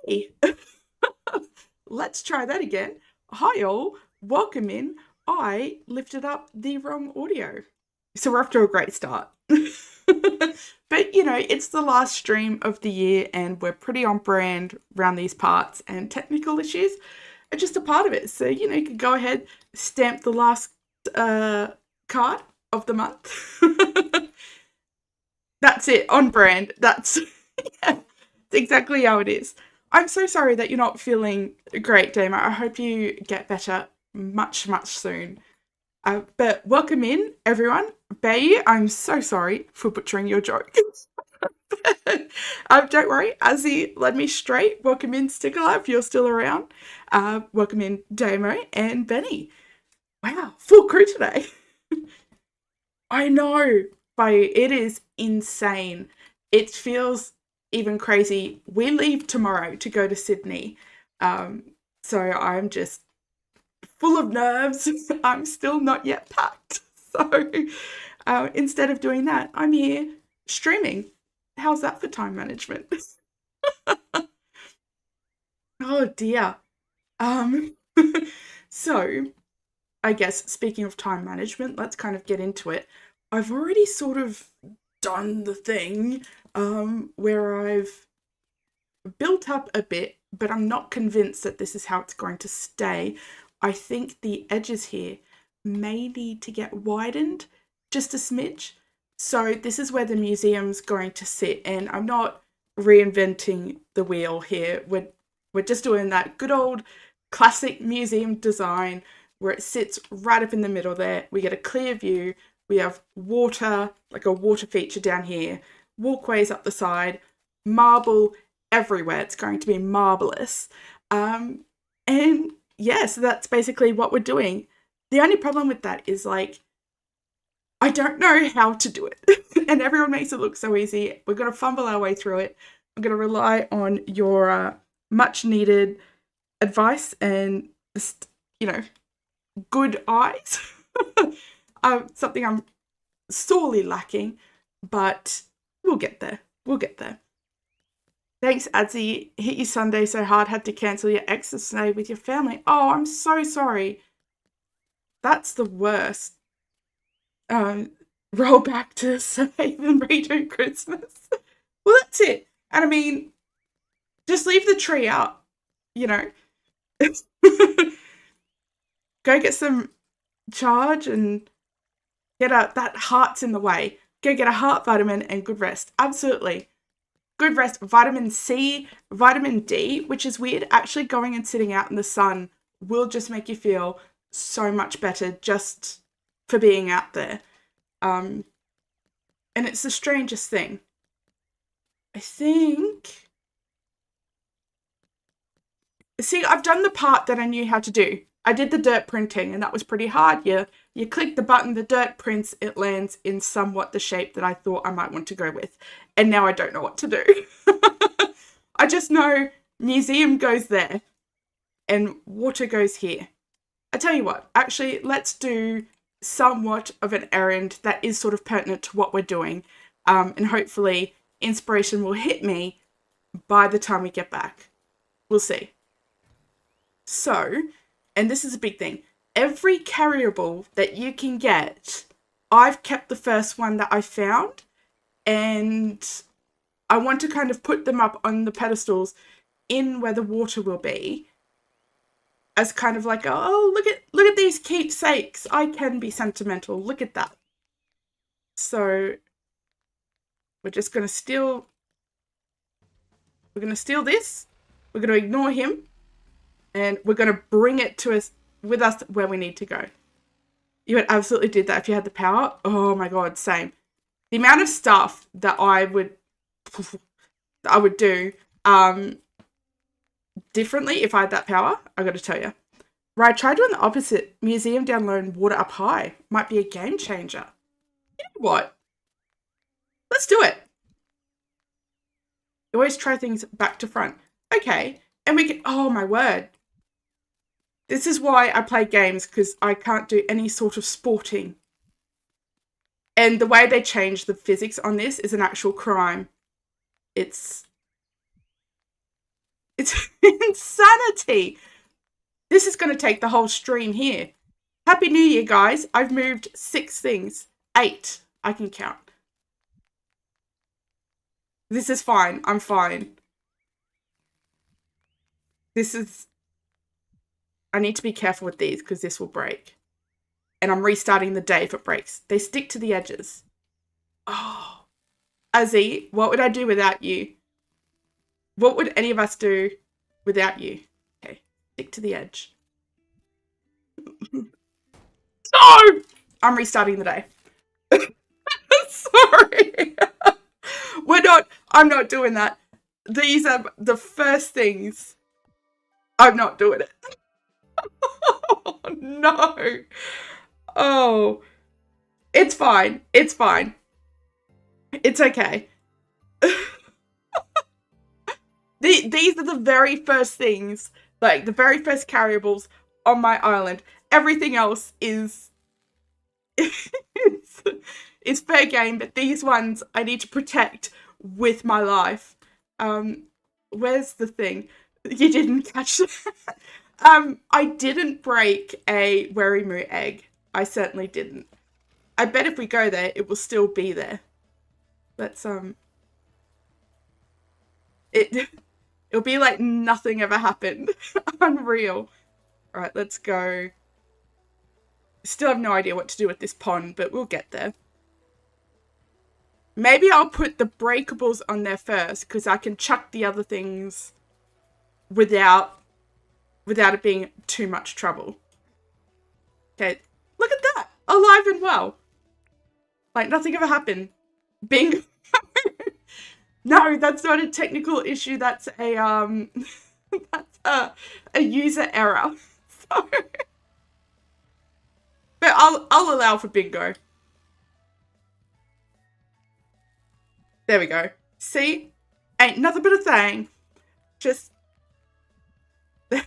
Hey, let's try that again. Hi, all. Welcome in. I lifted up the wrong audio. So we're off to a great start. But, it's the last stream of the year and we're pretty on brand around these parts, and technical issues are just a part of it. So, you can go ahead, stamp the last uh, card of the month. That's it, on brand. That's yeah, exactly how it is. I'm so sorry that you're not feeling great, Dama. I hope you get better much, much soon. But welcome in, everyone. Bay, I'm so sorry for butchering your joke. Don't worry, Azzy led me straight. Welcome in, Stickler, if you're still around. Welcome in, Damo and Benny. Wow, full crew today. I know, but it is insane. It feels even crazy. We leave tomorrow to go to Sydney. Um, so I'm just full of nerves. I'm still not yet packed. So instead of doing that, I'm here streaming. How's that for time management? Oh dear. Um, so I guess speaking of time management, let's kind of get into it. I've already sort of done the thing where I've built up a bit, but I'm not convinced that this is how it's going to stay. I think the edges here may need to get widened just a smidge. So this is where the museum's going to sit, and I'm not reinventing the wheel here. We're just doing that good old classic museum design where it sits right up in the middle there. We get a clear view. We have water, like a water feature down here, walkways up the side, marble everywhere. It's going to be marvelous. And yeah, so that's basically what we're doing. The only problem with that is like, I don't know how to do it. And everyone makes it look so easy. We're going to fumble our way through it. I'm going to rely on your much needed advice and, you know, good eyes. Something I'm sorely lacking, but we'll get there. We'll get there. Thanks, Adzi. Hit you Sunday so hard, had to cancel your exercise day with your family. Oh, I'm so sorry. That's the worst. Roll back to save and redo Christmas. Well, that's it. And I mean, just leave the tree out, you know. Go get some charge and get a that heart's in the way. Go get a heart vitamin and good rest. Absolutely. Good rest, vitamin C, vitamin D, which is weird. Actually, going and sitting out in the sun will just make you feel so much better just for being out there. And it's the strangest thing. I think. See, I've done the part that I knew how to do. I did the dirt printing, and that was pretty hard. You click the button, the dirt prints, it lands in somewhat the shape that I thought I might want to go with. And now I don't know what to do. I just know museum goes there and water goes here. I tell you what, actually, let's do somewhat of an errand that is sort of pertinent to what we're doing. And hopefully inspiration will hit me by the time we get back. We'll see. So, and this is a big thing, every carryable that you can get, I've kept the first one that I found, and I want to kind of put them up on the pedestals in where the water will be, as kind of like, oh, look at these keepsakes. I can be sentimental. Look at that. So we're just gonna steal. We're gonna steal this. We're gonna ignore him, and we're gonna bring it to us with us where we need to go. You would absolutely do that if you had the power. Oh my god, same. The amount of stuff that I would do differently if I had that power, I got to tell you. Right, try doing the opposite. Museum down low and water up high. Might be a game changer. You know what? Let's do it. Always try things back to front. Okay, and we can. Oh my word. This is why I play games, because I can't do any sort of sporting. And the way they change the physics on this is an actual crime. It's It's insanity. This is going to take the whole stream here. Happy New Year, guys. I've moved 6 things. 8. I can count. This is fine. I'm fine. This is... I need to be careful with these because this will break. And I'm restarting the day if it breaks. They stick to the edges. Oh. Azzy, what would I do without you? What would any of us do without you? Okay, stick to the edge. No! I'm restarting the day. Sorry. I'm not doing that. These are the first things. I'm not doing it. Oh, no. Oh. It's fine. It's fine. It's okay. These are the very first things, like the very first carryables on my island. Everything else is fair game, but these ones I need to protect with my life. Where's the thing? You didn't catch that. I didn't break a Werimu egg. I certainly didn't. I bet if we go there, it will still be there. Let's it'll be like nothing ever happened. Unreal. All right, let's go. Still have no idea what to do with this pond, but we'll get there. Maybe I'll put the breakables on there first because I can chuck the other things without it being too much trouble. Okay, look at that. Alive and well. Like nothing ever happened. Bingo. No, that's not a technical issue. That's a that's a user error. So, but I'll allow for bingo. There we go. See, ain't nothing but a thing. Just there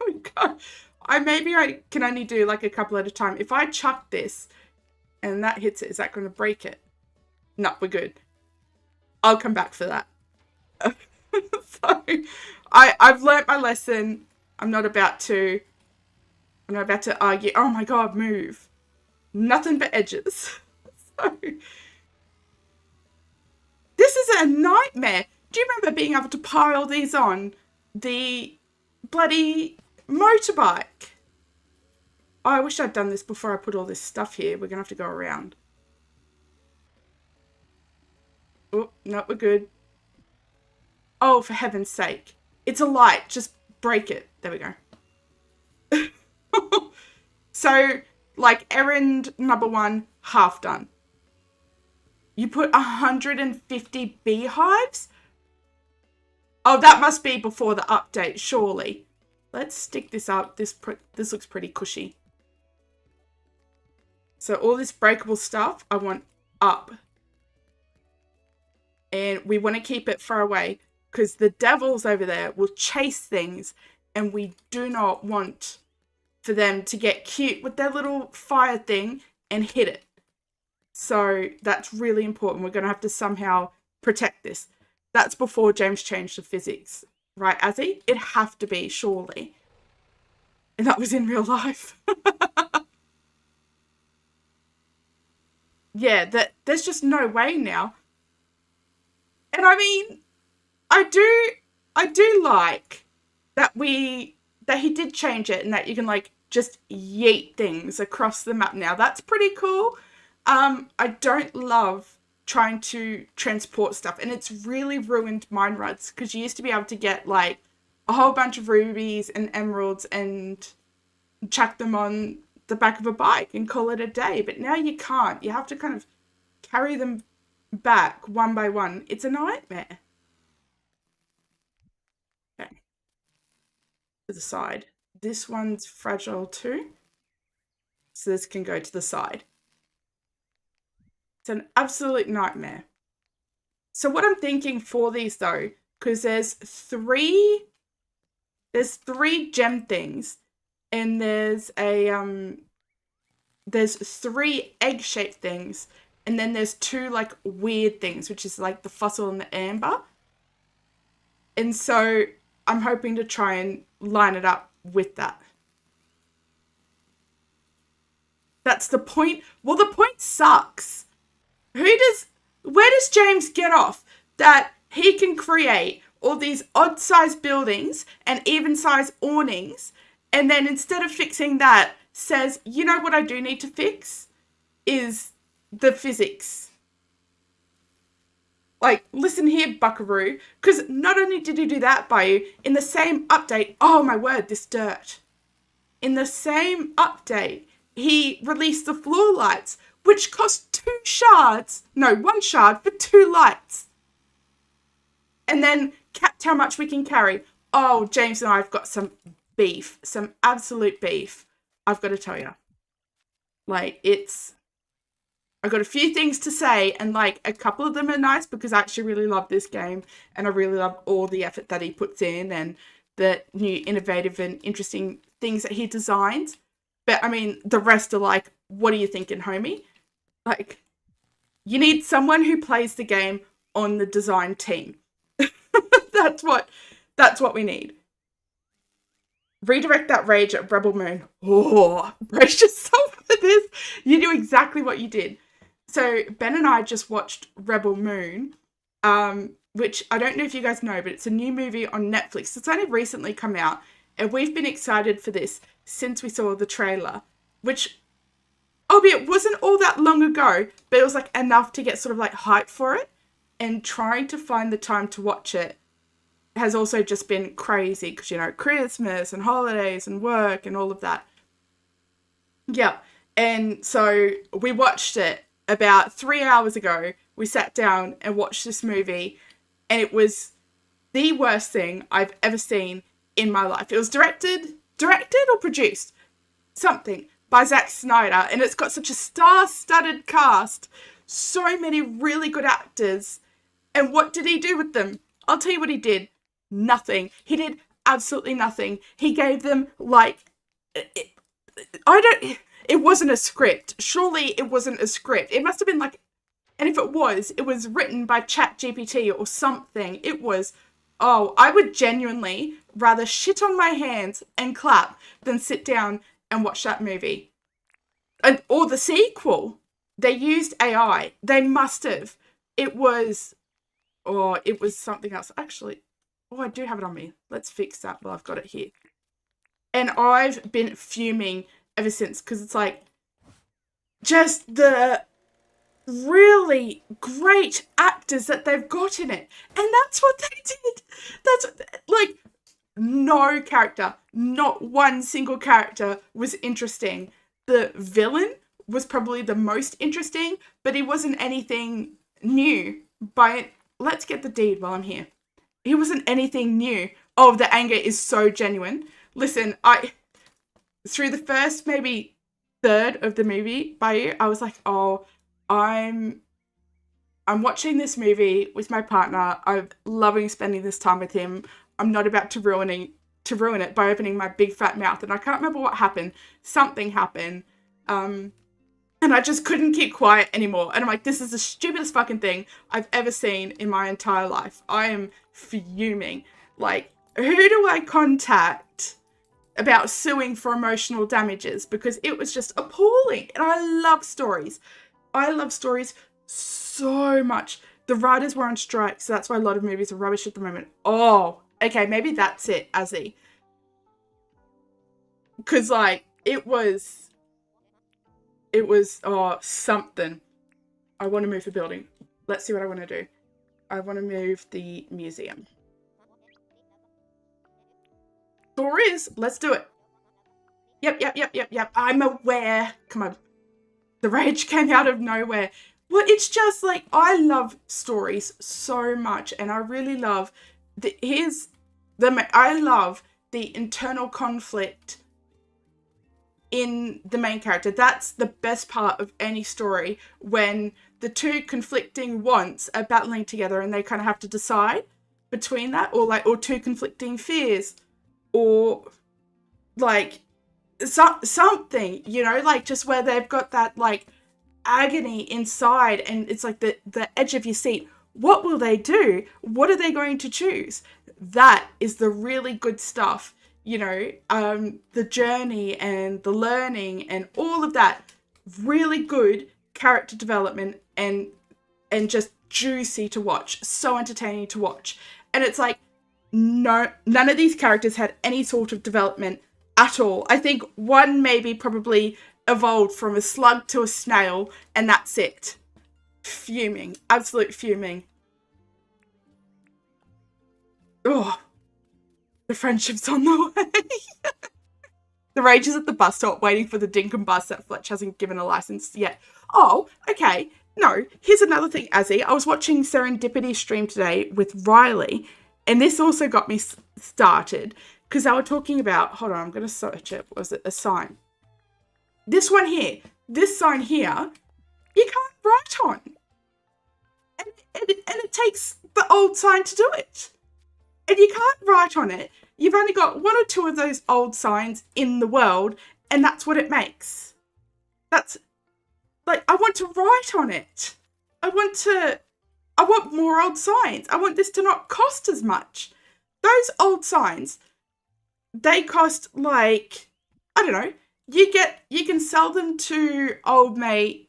we go. I can only do like a couple at a time. If I chuck this and that hits it, is that going to break it? No, we're good. I'll come back for that. So, I've learnt my lesson. I'm not about to argue. Oh my god, move. Nothing but edges. So, this is a nightmare. Do you remember being able to pile these on the bloody motorbike? Oh, I wish I'd done this before I put all this stuff here. We're going to have to go around. Oh, no, we're good. Oh, for heaven's sake. It's a light. Just break it. There we go. So, like, errand number 1, half done. You put 150 beehives? Oh, that must be before the update, surely. Let's stick this up. This looks pretty cushy. So all this breakable stuff, I want up. And we want to keep it far away because the devils over there will chase things and we do not want for them to get cute with their little fire thing and hit it. So that's really important. We're going to have to somehow protect this. That's before James changed the physics. Right, Azzy? It'd have to be, surely. And that was in real life. Yeah, there's just no way now. And I mean, I do like that he did change it and that you can like just yeet things across the map now. That's pretty cool. I don't love trying to transport stuff, and it's really ruined mine runs because you used to be able to get like a whole bunch of rubies and emeralds and chuck them on the back of a bike and call it a day, but now you can't. You have to kind of carry them back one by one. It's a nightmare. Okay, to the side. This one's fragile too, so this can go to the side. It's an absolute nightmare. So what I'm thinking for these though, because there's three gem things, and there's 3 egg-shaped things, and then there's 2 like weird things, which is like the fossil and the amber. And so I'm hoping to try and line it up with that. That's the point. Well, the point sucks. Where does James get off that he can create all these odd sized buildings and even sized awnings, and then instead of fixing that, says, you know what I do need to fix is the physics. Like, listen here, buckaroo, because not only did he do that by you, in the same update, oh my word, this dirt. In the same update, he released the floor lights, which cost one shard for 2 lights. And then capped how much we can carry. Oh, James and I have got some beef, some absolute beef, I've got to tell you. Like, I've got a few things to say, and like a couple of them are nice because I actually really love this game and I really love all the effort that he puts in and the new innovative and interesting things that he designs. But I mean, the rest are like, what are you thinking, homie? Like, you need someone who plays the game on the design team. that's what we need. Redirect that rage at Rebel Moon. Oh, brace yourself for this. You knew exactly what you did. So Ben and I just watched Rebel Moon, which I don't know if you guys know, but it's a new movie on Netflix. It's only recently come out, and we've been excited for this since we saw the trailer, which, albeit wasn't all that long ago, but it was like enough to get sort of like hype for it, and trying to find the time to watch it has also just been crazy because, you know, Christmas and holidays and work and all of that. Yeah. And so we watched it about 3 hours ago. We sat down and watched this movie, and it was the worst thing I've ever seen in my life. It was directed or produced, something, by Zack Snyder, and it's got such a star-studded cast, so many really good actors. And what did he do with them? I'll tell you what he did. Nothing. He did absolutely nothing. He gave them, like, it wasn't a script. Surely it wasn't a script. It must have been like, and if it was written by ChatGPT or something. It was, I would genuinely rather shit on my hands and clap than sit down and watch that movie. Or the sequel. They used AI. They must have. It was something else. Actually, I do have it on me. Let's fix that while I've got it here. And I've been fuming ever since because it's like just the really great actors that they've got in it. And that's what they did. That's like no character, not one single character was interesting. The villain was probably the most interesting, but he wasn't anything new. Let's get the deed while I'm here. He wasn't anything new. Oh, the anger is so genuine. Listen, through the first maybe third of the movie by you, I was like, I'm watching this movie with my partner. I'm loving spending this time with him. I'm not about to ruin it by opening my big fat mouth. And I can't remember what happened. Something happened. And I just couldn't keep quiet anymore. And I'm like, this is the stupidest fucking thing I've ever seen in my entire life. I am fuming. Like, who do I contact about suing for emotional damages? Because it was just appalling. And I love stories. I love stories so much. The writers were on strike, so that's why a lot of movies are rubbish at the moment. Oh, okay, maybe that's it, Azzy. Because, like, it was something. I want to move the building. Let's see what I want to do. I want to move the museum. Sure is. Let's do it. Yep. I'm aware. Come on. The rage came out of nowhere. Well, it's just like, I love stories so much, and I really love I love the internal conflict in the main character. That's the best part of any story, when the two conflicting wants are battling together and they kind of have to decide between that, or two conflicting fears, or like something, you know, like just where they've got that like agony inside, and it's like the edge of your seat. What will they do? What are they going to choose? that is the really good stuff. The journey and the learning and all of that, really good character development and just juicy to watch, so entertaining to watch. And it's like, no, none of these characters had any sort of development at all. I think one maybe probably evolved from a slug to a snail, and that's it. Fuming, absolute fuming. Oh, the friendship's on the way. The Rage is at the bus stop waiting for the Dinkum bus that Fletch hasn't given a license yet. Oh, okay. No, here's another thing, Azzy. I was watching Serendipity stream today with Riley, and this also got me started because they were talking about, hold on, I'm going to search it. Was it a sign? This one here, this sign here, you can't write on. And it takes the old sign to do it. And you can't write on it. You've only got one or two of those old signs in the world, and that's what it makes. That's, like, I want to write on it. I want more old signs. I want this to not cost as much. Those old signs, they cost, like, I don't know, you can sell them to old mate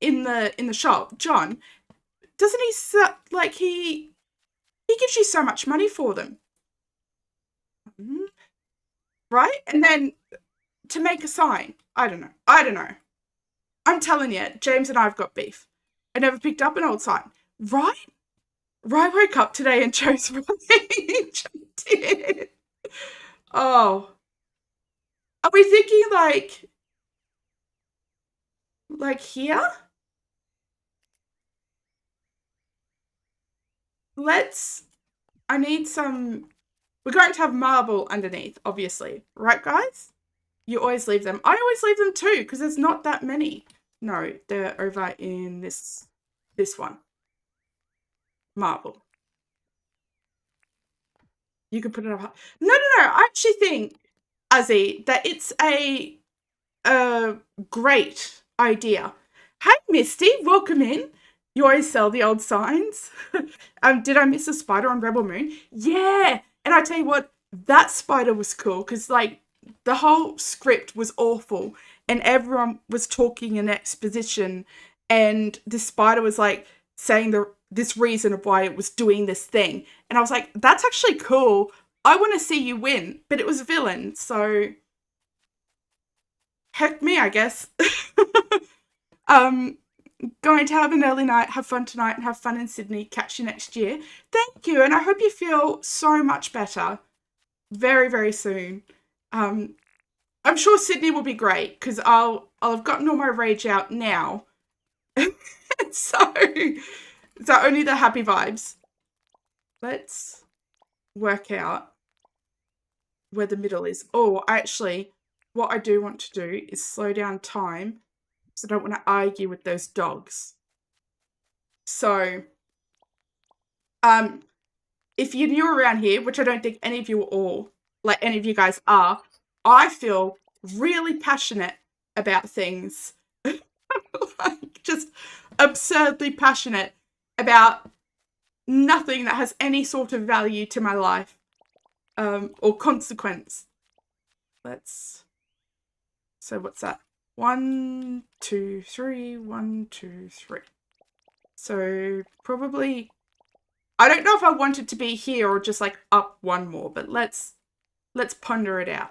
in the shop. John, doesn't he sell, like, he gives you so much money for them. Right? And then to make a sign, I don't know. I'm telling you, James and I have got beef. I never picked up an old sign. Right? Right woke up today and chose Rage. I did. Oh. Are we thinking like here? I need some, we're going to have marble underneath, obviously. Right, guys? You always leave them. I always leave them too, because there's not that many. No, they're over in this one. Marble. You can put it up. No. I actually think, Azzy, that it's a great idea. Hey, Misty, welcome in. You always sell the old signs. Did I miss a spider on Rebel Moon? Yeah. And I tell you what, that spider was cool because, like, the whole script was awful and everyone was talking in exposition, and the spider was, like, saying this reason of why it was doing this thing. And I was like, that's actually cool. I want to see you win. But it was a villain, so heck me, I guess. Going to have an early night, have fun tonight, and have fun in Sydney. Catch you next year. Thank you, and I hope you feel so much better very, very soon. I'm sure Sydney will be great because I'll have gotten all my rage out now. so only the happy vibes. Let's work out where the middle is. Oh, actually, what I do want to do is slow down time because I don't want to argue with those dogs. So, if you're new around here, which I don't think any of you are all, like any of you guys are, I feel really passionate about things. Like, just absurdly passionate about nothing that has any sort of value to my life, or consequence. So what's that? 1, 2, 3, 1, 2, 3. So probably, I don't know if I want it to be here or just like up one more, but let's ponder it out.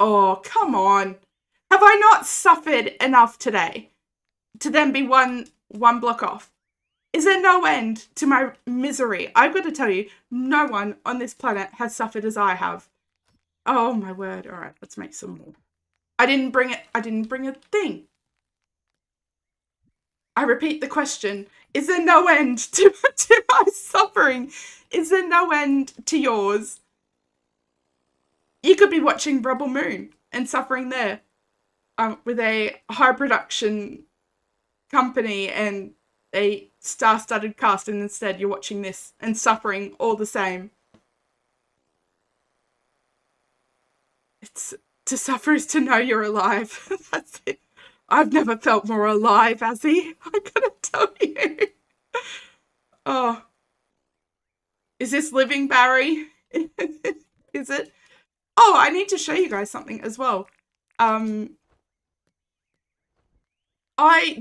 Oh, come on. Have I not suffered enough today to then be one block off? Is there no end to my misery? I've got to tell you, no one on this planet has suffered as I have. Oh my word. All right, let's make some more. I didn't bring a thing. I repeat the question. Is there no end to my suffering? Is there no end to yours? You could be watching Rebel Moon and suffering there, with a high production company and a star-studded cast, and instead you're watching this and suffering all the same. To suffer is to know you're alive. That's it. I've never felt more alive, Azzy. I gotta tell you. Oh. Is this living Barry? Is it? Oh, I need to show you guys something as well. I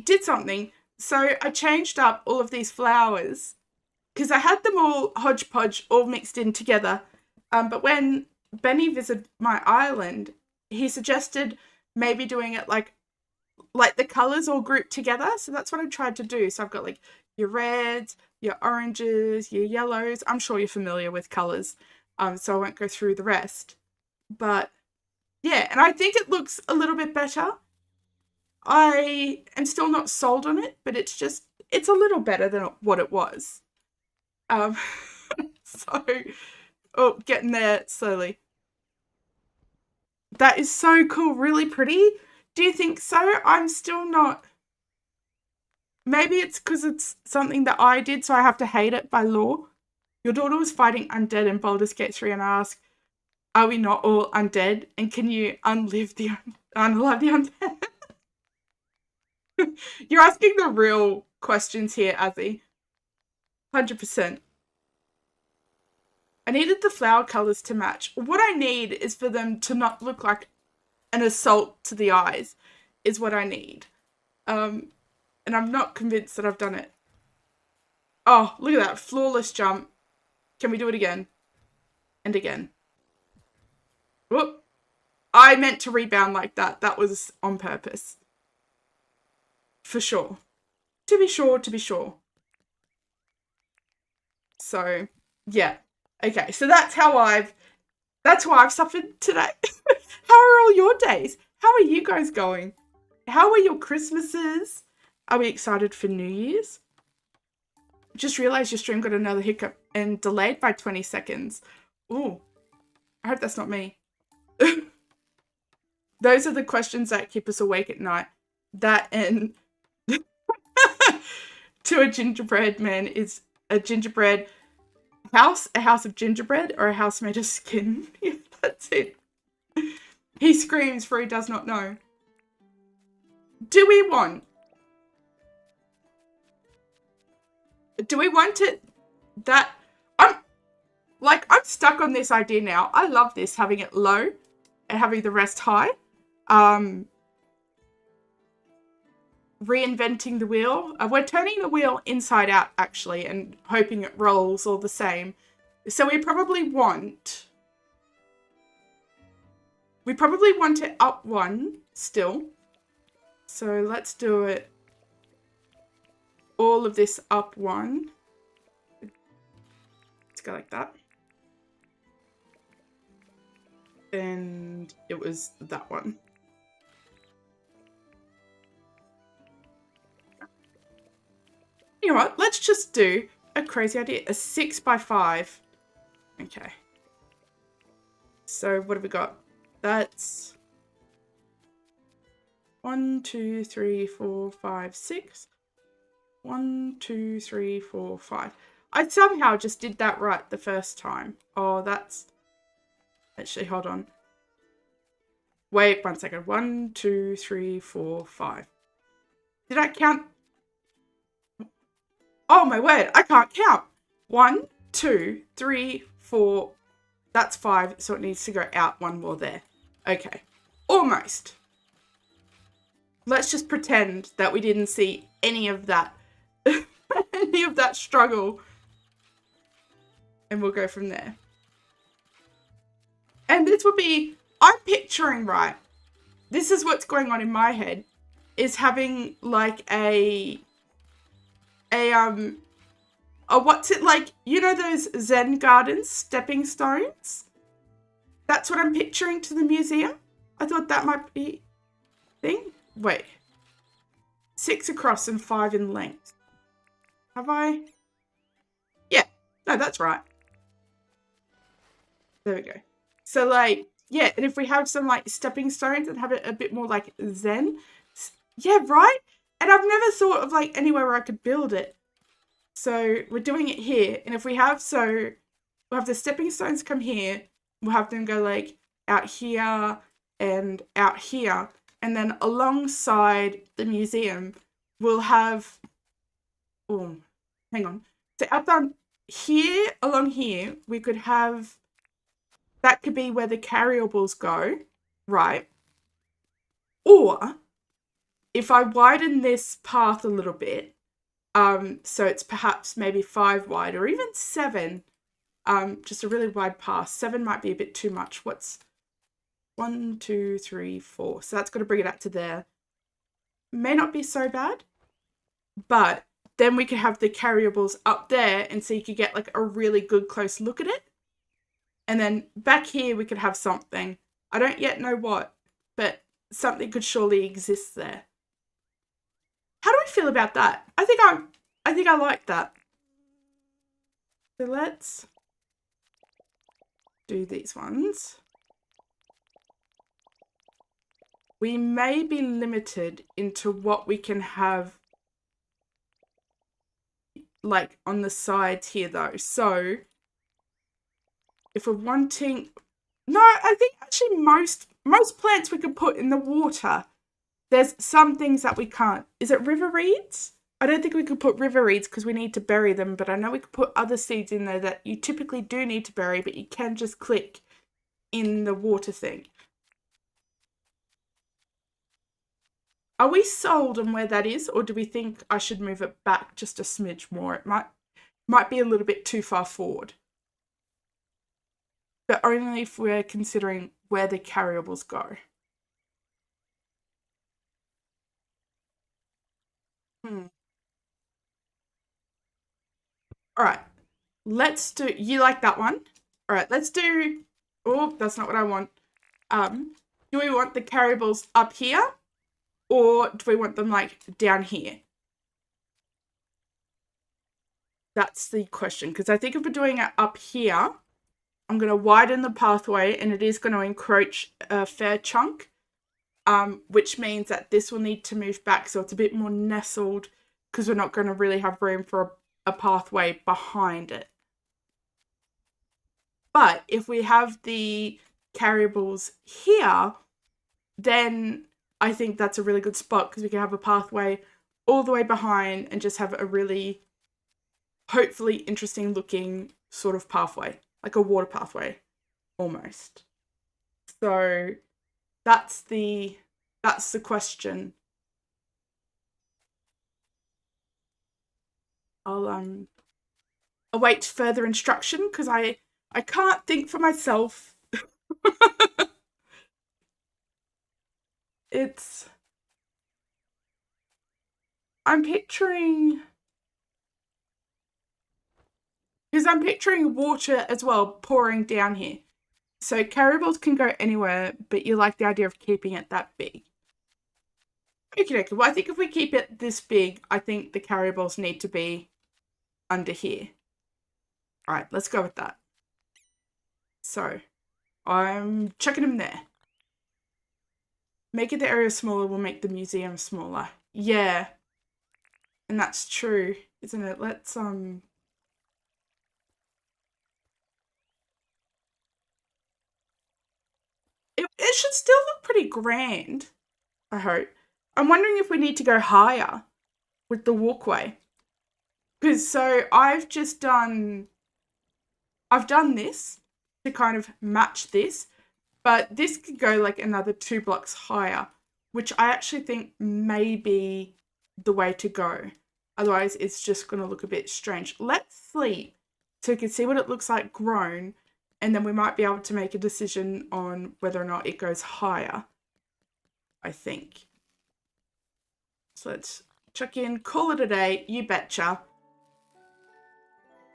did something. So I changed up all of these flowers because I had them all hodgepodge, all mixed in together. But when Benny visited my island, he suggested maybe doing it like the colors all grouped together. So that's what I tried to do. So I've got like your reds, your oranges, your yellows. I'm sure you're familiar with colors. So I won't go through the rest. But yeah, and I think it looks a little bit better. I am still not sold on it, but it's a little better than what it was. Um, so, oh, getting there slowly. That is so cool, really pretty. Do you think so? I'm still not. Maybe it's because it's something that I did, so I have to hate it by law. Your daughter was fighting undead in Baldur's Gate 3 and I asked, are we not all undead? And can you unlive the undead? You're asking the real questions here, Azzy. 100%. I needed the flower colours to match. What I need is for them to not look like an assault to the eyes, is what I need. And I'm not convinced that I've done it. Oh, look at that. Flawless jump. Can we do it again? And again. Whoop. I meant to rebound like that. That was on purpose. For sure. To be sure, to be sure. So, yeah. Okay, so that's why I've suffered today. How are all your days? How are you guys going? How are your Christmases? Are we excited for New Year's? Just realised your stream got another hiccup and delayed by 20 seconds. Ooh, I hope that's not me. Those are the questions that keep us awake at night. That and to a gingerbread man is a gingerbread house, a house of gingerbread, or a house made of skin. Yeah, that's it. He screams for he does not know. Do we want it that I'm stuck on this idea now. I love this, having it low and having the rest high. Reinventing the wheel. We're turning the wheel inside out, actually, and hoping it rolls all the same. So we probably want it up one still. So let's do it. All of this up one. Let's go like that. And it was that one. You know what? Let's just do a crazy idea. A 6x5. Okay. So what have we got? That's 1, 2, 3, 4, 5, 6. 1, 2, 3, 4, 5. I somehow just did that right the first time. Oh, that's... Actually, hold on. Wait 1 second. 1, 2, 3, 4, 5. Did I count? Oh my word, I can't count. 1, 2, 3, 4. That's 5, so it needs to go out one more there. Okay, almost. Let's just pretend that we didn't see any of that, any of that struggle. And we'll go from there. And this would be, I'm picturing, right, this is what's going on in my head, is having like what's it like, you know those Zen gardens, stepping stones? That's what I'm picturing to the museum. I thought that might be thing. Wait. 6 across and 5 in length. Have I? Yeah. No, that's right. There we go. So like, yeah, and if we have some like stepping stones and have it a bit more like Zen. Yeah, right? And I've never thought of like anywhere where I could build it. So we're doing it here. And if we have, we'll have the stepping stones come here. We'll have them go like out here and out here. And then alongside the museum, we'll have, oh, hang on. So here, along here, we could have, that could be where the carryables go, right? Or if I widen this path a little bit, so it's perhaps maybe 5 wide or even 7, just a really wide path. 7 might be a bit too much. What's 1, 2, 3, 4? So that's got to bring it up to there. May not be so bad, but then we could have the carryables up there, and so you could get like a really good close look at it. And then back here we could have something. I don't yet know what, but something could surely exist there. How do I feel about that? I think I like that. So let's do these ones. We may be limited into what we can have like on the sides here though. So if we're wanting, no, I think actually most plants we could put in the water. There's some things that we can't. Is it river reeds? I don't think we could put river reeds because we need to bury them, but I know we could put other seeds in there that you typically do need to bury, but you can just click in the water thing. Are we sold on where that is, or do we think I should move it back just a smidge more? It might be a little bit too far forward. But only if we're considering where the carryables go. All right, let's do, you like that one? All right, let's do, oh, that's not what I want. Do we want the carryables up here, or do we want them like down here? That's the question, because I think if we're doing it up here, I'm going to widen the pathway, and it is going to encroach a fair chunk, which means that this will need to move back so it's a bit more nestled, because we're not going to really have room for a pathway behind it. But if we have the carryables here, then I think that's a really good spot, because we can have a pathway all the way behind and just have a really, hopefully, interesting looking sort of pathway, like a water pathway, almost. So that's the question. I'll await further instruction, because I can't think for myself. I'm picturing, because I'm picturing water as well pouring down here. So carryables can go anywhere, but you like the idea of keeping it that big. Okay, well, I think if we keep it this big, I think the carryables need to be under here. All right, let's go with that. So I'm chucking them there. Making the area smaller will make the museum smaller. Yeah. And that's true, isn't it? Let's it should still look pretty grand, I hope. I'm wondering if we need to go higher with the walkway. Because so I've done this to kind of match this, but this could go like another 2 blocks higher, which I actually think may be the way to go. Otherwise, it's just going to look a bit strange. Let's sleep so we can see what it looks like grown, and then we might be able to make a decision on whether or not it goes higher, I think. So let's check in, call it a day, you betcha.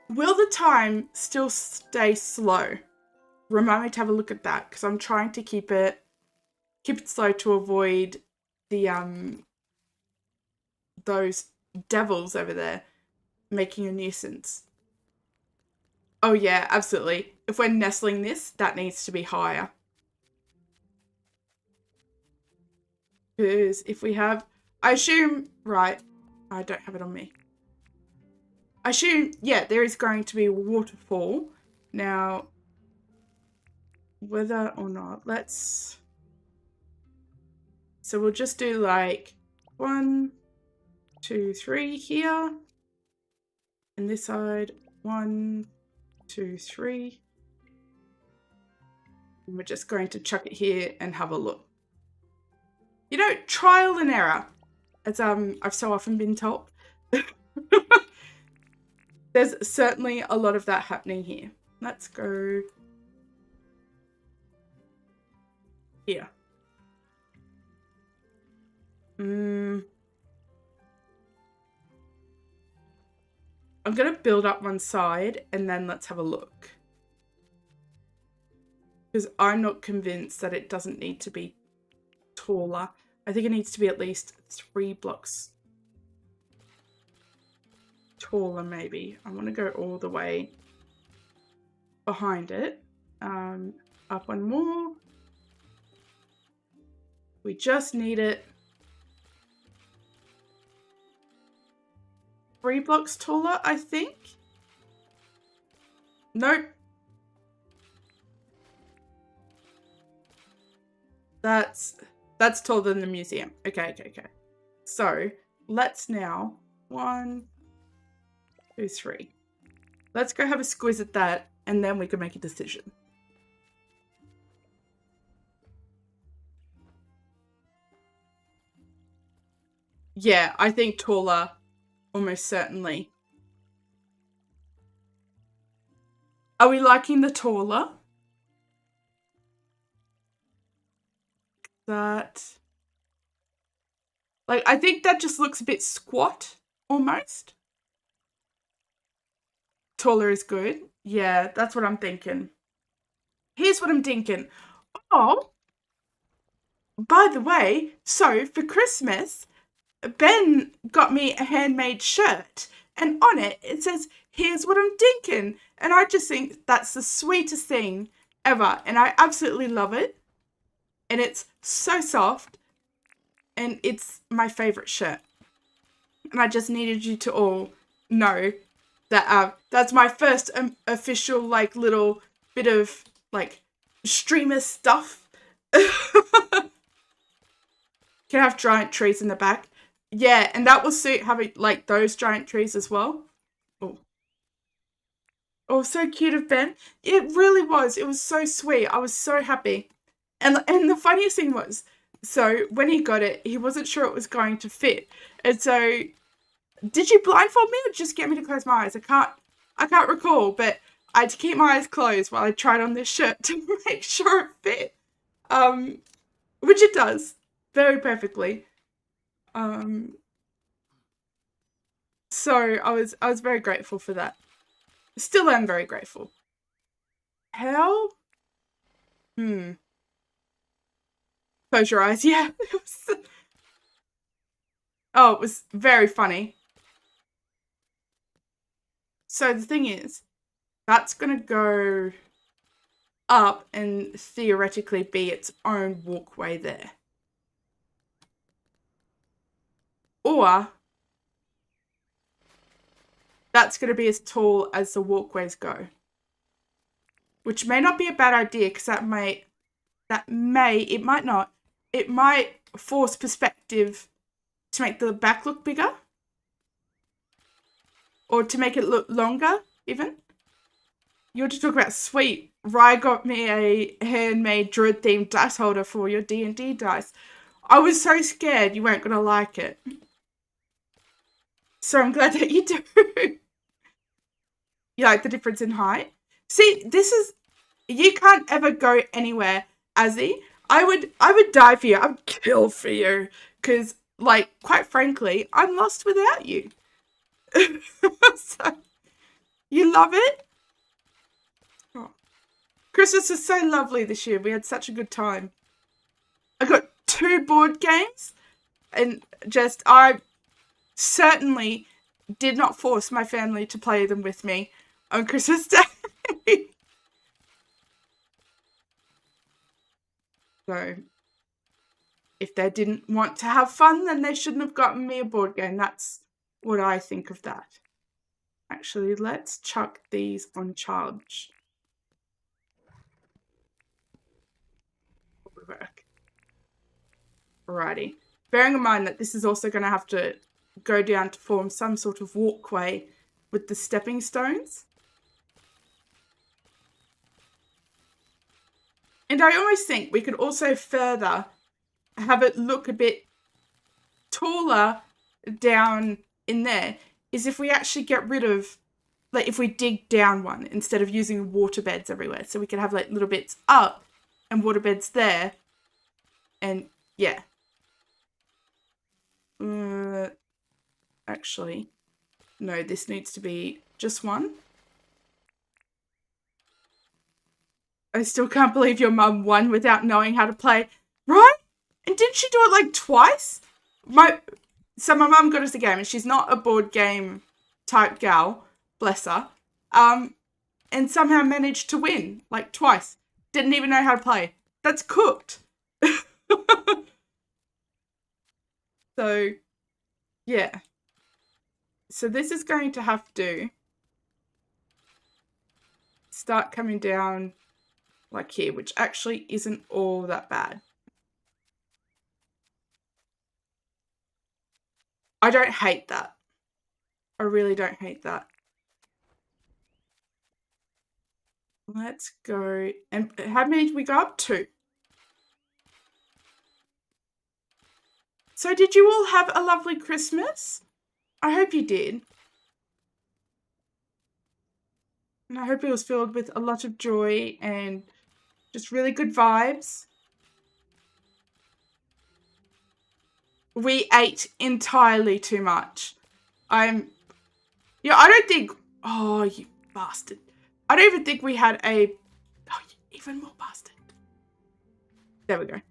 Will the time still stay slow? Remind me to have a look at that, because I'm trying to keep it slow to avoid the those devils over there making a nuisance. Oh yeah, absolutely. If we're nestling this, that needs to be higher. Because if we have, I assume, right, I don't have it on me. I assume, yeah, there is going to be a waterfall. Now, whether or not, so we'll just do like 1, 2, 3 here. And this side, 1, 2, 3. And we're just going to chuck it here and have a look. You know, trial and error, as I've so often been told. There's certainly a lot of that happening here. Let's go here. I'm going to build up one side and then let's have a look. Because I'm not convinced that it doesn't need to be taller. I think it needs to be at least 3 blocks taller, maybe. I want to go all the way behind it. Up one more. We just need it 3 blocks taller, I think. Nope. That's taller than the museum. Okay. So let's now 1, 2, 3. Let's go have a squiz at that, and then we can make a decision. Yeah, I think taller, almost certainly. Are we liking the taller? That, like, I think that just looks a bit squat, almost. Taller is good. Yeah, that's what I'm thinking. Here's what I'm thinking. Oh, by the way, so for Christmas, Ben got me a handmade shirt, and on it, it says, "Here's what I'm thinking." And I just think that's the sweetest thing ever, and I absolutely love it. And it's so soft, and it's my favorite shirt. And I just needed you to all know that that's my first official, like, little bit of, like, streamer stuff. Can have giant trees in the back. Yeah, and that will suit having, like, those giant trees as well. Oh, so cute of Ben. It really was. It was so sweet. I was so happy. And the funniest thing was, so when he got it, he wasn't sure it was going to fit. And so, did you blindfold me or just get me to close my eyes? I can't recall, but I had to keep my eyes closed while I tried on this shirt to make sure it fit. Which it does very perfectly. So I was very grateful for that. Still am very grateful. How? Close your eyes. Yeah. Oh, it was very funny. So the thing is, that's going to go up and theoretically be its own walkway there. Or that's going to be as tall as the walkways go. Which may not be a bad idea, because it might force perspective to make the back look bigger. Or to make it look longer, even. You want to talk about sweet. Rye got me a handmade druid-themed dice holder for your D&D dice. I was so scared you weren't going to like it. So I'm glad that you do. You like the difference in height? See, you can't ever go anywhere, Azzy. I would die for you. I would kill for you. Because, like, quite frankly, I'm lost without you. So, you love it? Oh. Christmas was so lovely this year. We had such a good time. I got 2 board games. And I certainly did not force my family to play them with me on Christmas Day. So, if they didn't want to have fun, then they shouldn't have gotten me a board game. That's what I think of that. Actually, let's chuck these on charge. Work. Alrighty. Bearing in mind that this is also going to have to go down to form some sort of walkway with the stepping stones. And I almost think we could also further have it look a bit taller down in there, is if we actually get rid of, like, if we dig down one instead of using water beds everywhere. So we could have like little bits up and water beds there. And yeah. Actually, no, this needs to be just one. I still can't believe your mum won without knowing how to play. Right? And didn't she do it like twice? So my mum got us a game, and she's not a board game type gal, bless her. And somehow managed to win like twice. Didn't even know how to play. That's cooked. So, yeah. So this is going to have to start coming down like here, which actually isn't all that bad. I don't hate that. I really don't hate that. Let's go. And how many did we go up to? So did you all have a lovely Christmas? I hope you did. And I hope it was filled with a lot of joy and just really good vibes. We ate entirely too much. I don't think, oh, you bastard. I don't even think we had even more bastard. There we go.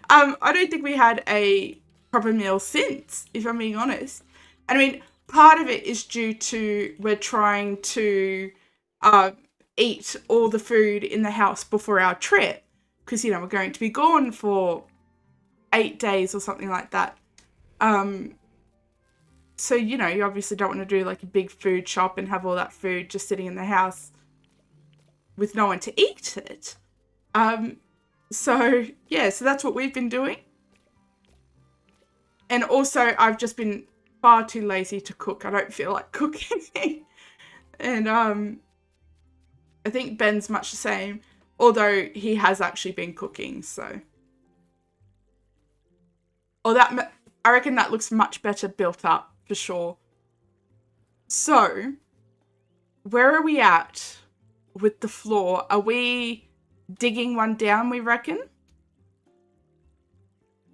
I don't think we had a proper meal since, if I'm being honest. And I mean, part of it is due to we're trying to eat all the food in the house before our trip. Because, we're going to be gone for 8 days or something like that. So, you obviously don't want to do like a big food shop and have all that food just sitting in the house with no one to eat it. So, yeah, so that's what we've been doing. And also, I've just been far too lazy to cook. I don't feel like cooking. And I think Ben's much the same, although he has actually been cooking, so. I reckon that looks much better built up, for sure. So, where are we at with the floor? Are we digging one down, we reckon?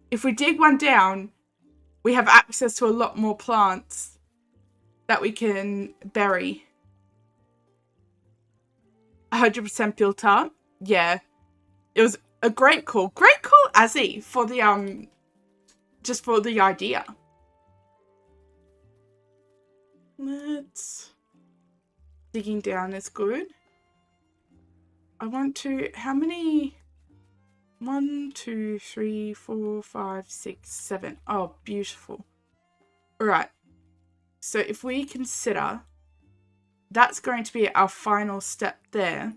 If we dig one down, we have access to a lot more plants that we can bury. 100% built up. Yeah. It was a great call. Great call, Azzy, for the, just for the idea. Digging down is good. I want to, how many? 1, 2, 3, 4, 5, 6, 7. Oh, beautiful. All right. So if we consider that's going to be our final step there.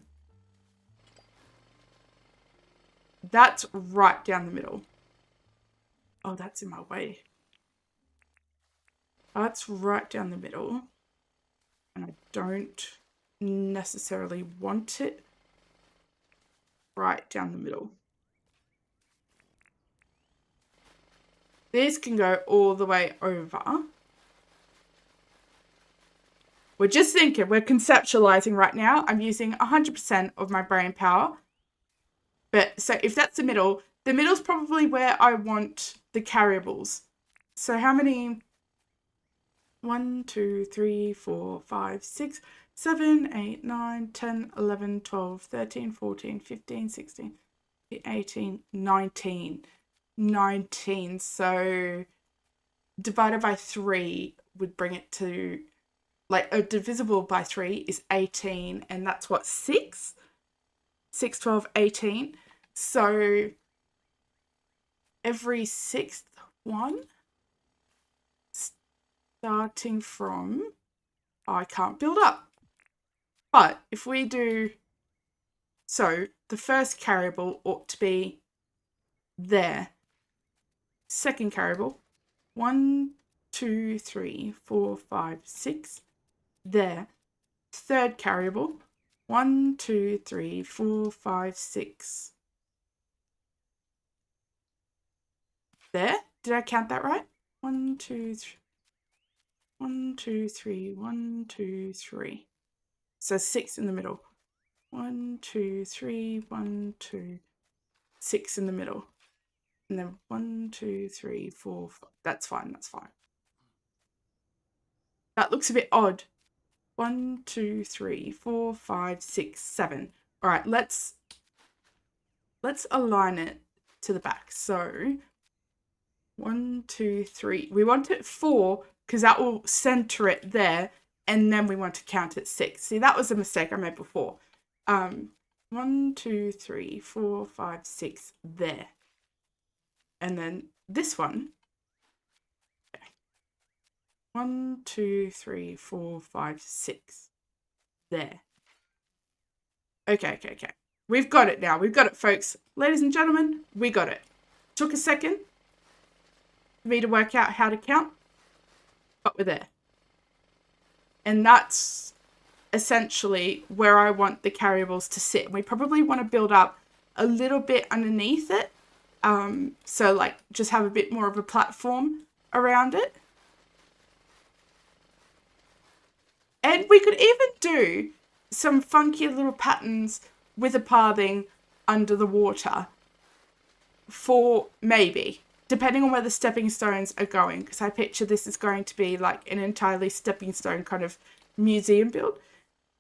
That's right down the middle. Oh, that's in my way. That's right down the middle. And I don't necessarily want it right down the middle. This can go all the way over. We're just thinking, we're conceptualizing right now. I'm using 100% of my brain power. But so if that's the middle's probably where I want the carryables. So how many? 1, 2, 3, 4, 5, 6, 7, 8, 9, 10, 11, 12, 13, 14, 15, 16, 18, 19. 19. So divided by 3 would bring it to, like, divisible by 3 is 18. And that's what, 6? 6, 12, 18. So every 6th one, starting from, I can't build up. But if we do, so the first carryable ought to be there. Second carryable, 1, 2, 3, 4, 5, 6, there. Third carryable, 1, 2, 3, 4, 5, 6. There? Did I count that right? 1, 2, 3. 1, 2, 3, 1, 2, 3. So 6 in the middle. 1, 2, 3, 1, 2, 6 in the middle. And then 1, 2, 3, 4, 5. That's fine, that's fine. That looks a bit odd. 1, 2, 3, 4, 5, 6, 7. All right, let's align it to the back. So 1, 2, 3. We want it 4 because that will center it there, and then we want to count it 6. See, that was a mistake I made before. 1, 2, 3, 4, 5, 6 there, and then this one. 1, 2, 3, 4, 5, 6 there. Okay. We've got it now. We've got it, folks. Ladies and gentlemen, we got it. Took a second for me to work out how to count, but we're there. And that's essentially where I want the carryballs to sit. We probably want to build up a little bit underneath it. So like just have a bit more of a platform around it. And we could even do some funky little patterns with a pathing under the water for maybe, depending on where the stepping stones are going, because I picture this is going to be like an entirely stepping stone kind of museum build.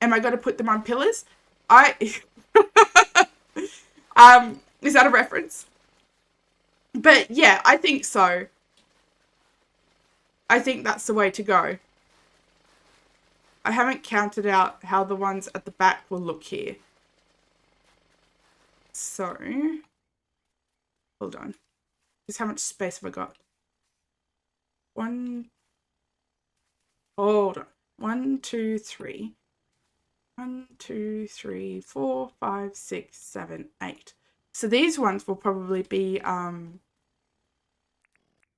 Am I going to put them on pillars? Is that a reference? But yeah, I think so. I think that's the way to go. I haven't counted out how the ones at the back will look here. So, hold on. Just how much space have I got? Hold on. 1, 2, 3. 1, 2, 3, 4, 5, 6, 7, 8. So these ones will probably be,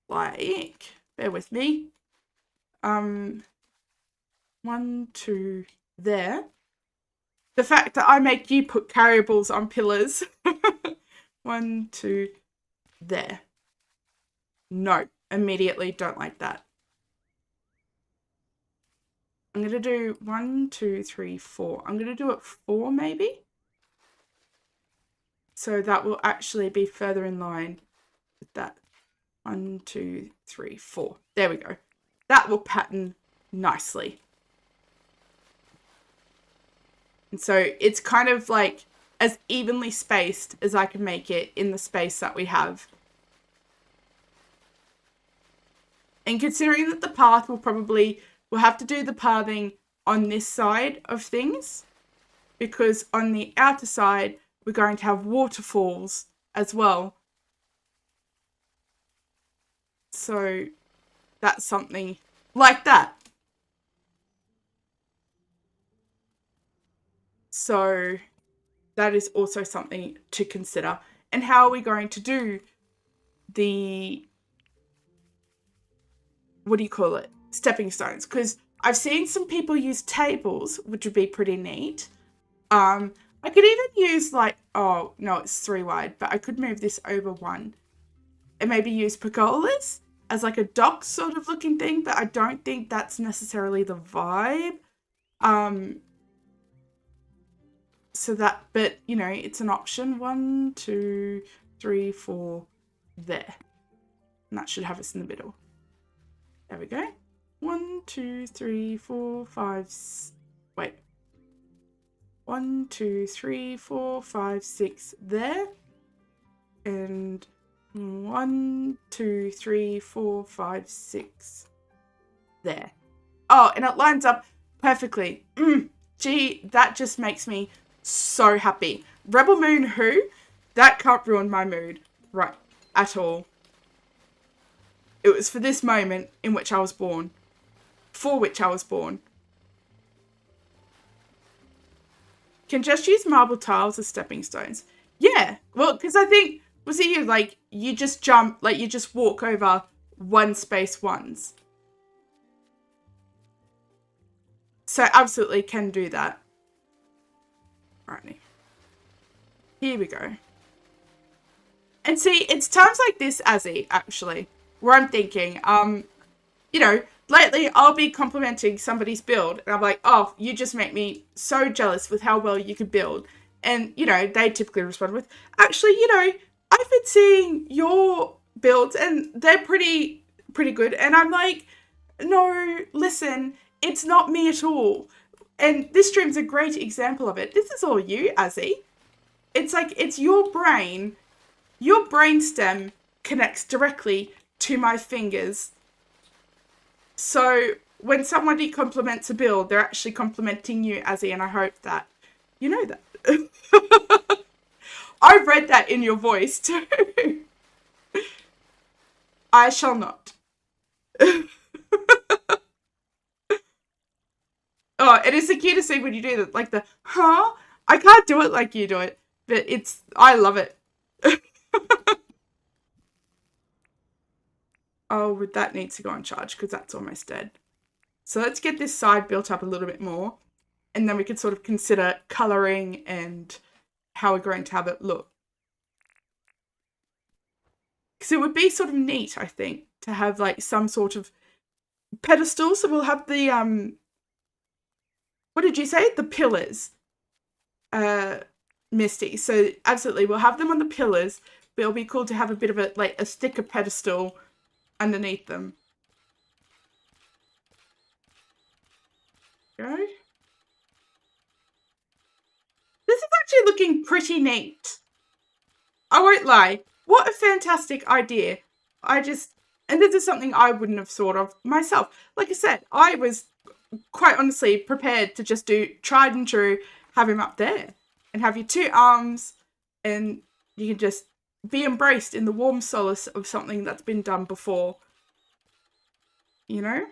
like, bear with me. 1, 2, there. The fact that I make you put carryballs on pillars. 1, 2, there. No, immediately don't like that. I'm going to do 1, 2, 3, 4. I'm going to do it 4 maybe. So that will actually be further in line with that. 1, 2, 3, 4. There we go. That will pattern nicely. And so it's kind of like as evenly spaced as I can make it in the space that we have. And considering that the path we'll have to do the pathing on this side of things, because on the outer side, we're going to have waterfalls as well. So that's something like that. So that is also something to consider. And how are we going to do the, what do you call it? Stepping stones. Because I've seen some people use tables, which would be pretty neat. I could even use like, oh no, it's 3 wide, but I could move this over 1 and maybe use pergolas as like a dock sort of looking thing, but I don't think that's necessarily the vibe. So that, but you know, it's an option. 1, 2, 3, 4 there. And that should have us in the middle. There we go. 1, 2, 3, 4, 5, wait. 1, 2, 3, 4, 5, 6 there. And 1, 2, 3, 4, 5, 6 there. Oh, and it lines up perfectly. Gee, that just makes me so happy. Rebel Moon who? That can't ruin my mood. Right. At all. It was for this moment in which I was born. For which I was born. Can just use marble tiles as stepping stones. Yeah. Well, because I think, was it you, like, you just jump, like, you just walk over one space once. So absolutely can do that. Here we go. And see, it's times like this, Azzy, actually, where I'm thinking, you know, lately I'll be complimenting somebody's build, and I'm like, oh, you just make me so jealous with how well you could build. And, you know, they typically respond with, actually, you know, I've been seeing your builds and they're pretty good. And I'm like, no, listen, it's not me at all. And this stream's a great example of it. This is all you, Azzy. It's like, it's your brainstem connects directly to my fingers. So when somebody compliments a build, they're actually complimenting you, Azzy, and I hope that you know that. I read that in your voice too. I shall not. Oh, it is the cutest thing when you do that, like the, huh? I can't do it like you do it, but I love it. Oh, that needs to go on charge because that's almost dead. So let's get this side built up a little bit more, and then we can sort of consider colouring and how we're going to have it look. Because it would be sort of neat, I think, to have like some sort of pedestal. So we'll have the, what did you say? The pillars, Misty. So absolutely, we'll have them on the pillars, but it'll be cool to have a bit of a thicker pedestal underneath them. Go. This is actually looking pretty neat. I won't lie. What a fantastic idea. And this is something I wouldn't have thought of myself. Like I said, I was quite honestly prepared to just do tried and true, have him up there and have your two arms, and you can just be embraced in the warm solace of something that's been done before, you know?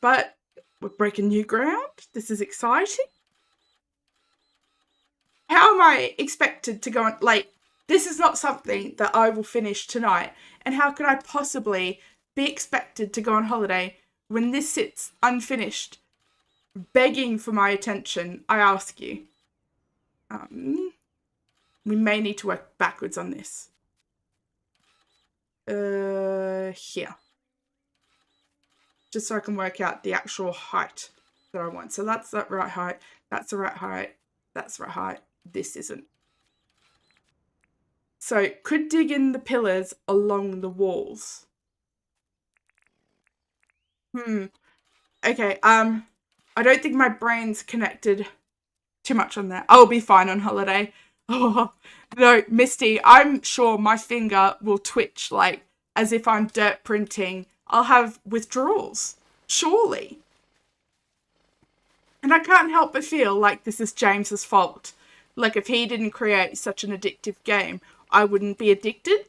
But we're breaking new ground. This is exciting. How am I expected to go on, like, this is not something that I will finish tonight. And how could I possibly be expected to go on holiday when this sits unfinished, begging for my attention? I ask you. We may need to work backwards on this. Here. Just so I can work out the actual height that I want. So that's that right height. That's the right height. That's the right height. This isn't. So could dig in the pillars along the walls. Okay, I don't think my brain's connected too much on that. I'll be fine on holiday. Oh, no, Misty, I'm sure my finger will twitch like as if I'm dirt printing. I'll have withdrawals, surely. And I can't help but feel like this is James's fault. Like if he didn't create such an addictive game, I wouldn't be addicted.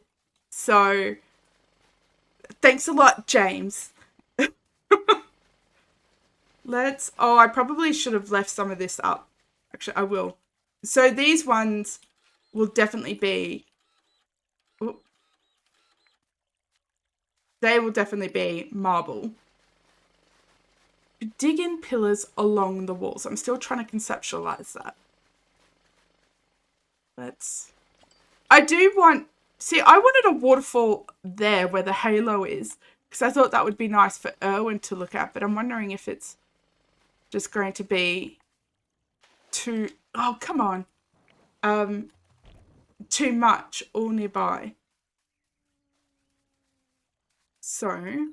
So, thanks a lot, James. I probably should have left some of this up. Actually, I will. So these ones will definitely be, they will definitely be marble. Dig in pillars along the walls. I'm still trying to conceptualize that. I wanted a waterfall there where the halo is, because I thought that would be nice for Erwin to look at, but I'm wondering if it's just going to be too, oh, come on, too much all nearby. So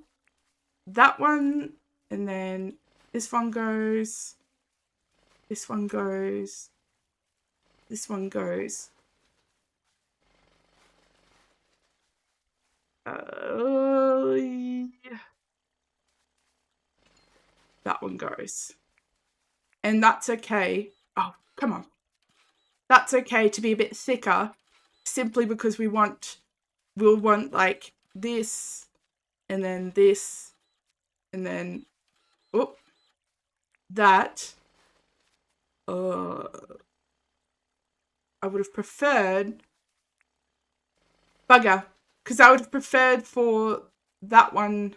that one, and then this one goes, this one goes, this one goes. That one goes. And that's okay. Oh, come on. That's okay to be a bit thicker, simply because we'll want like this, and then this, and then, oh, that. I would have preferred, bugger, because I would have preferred for that one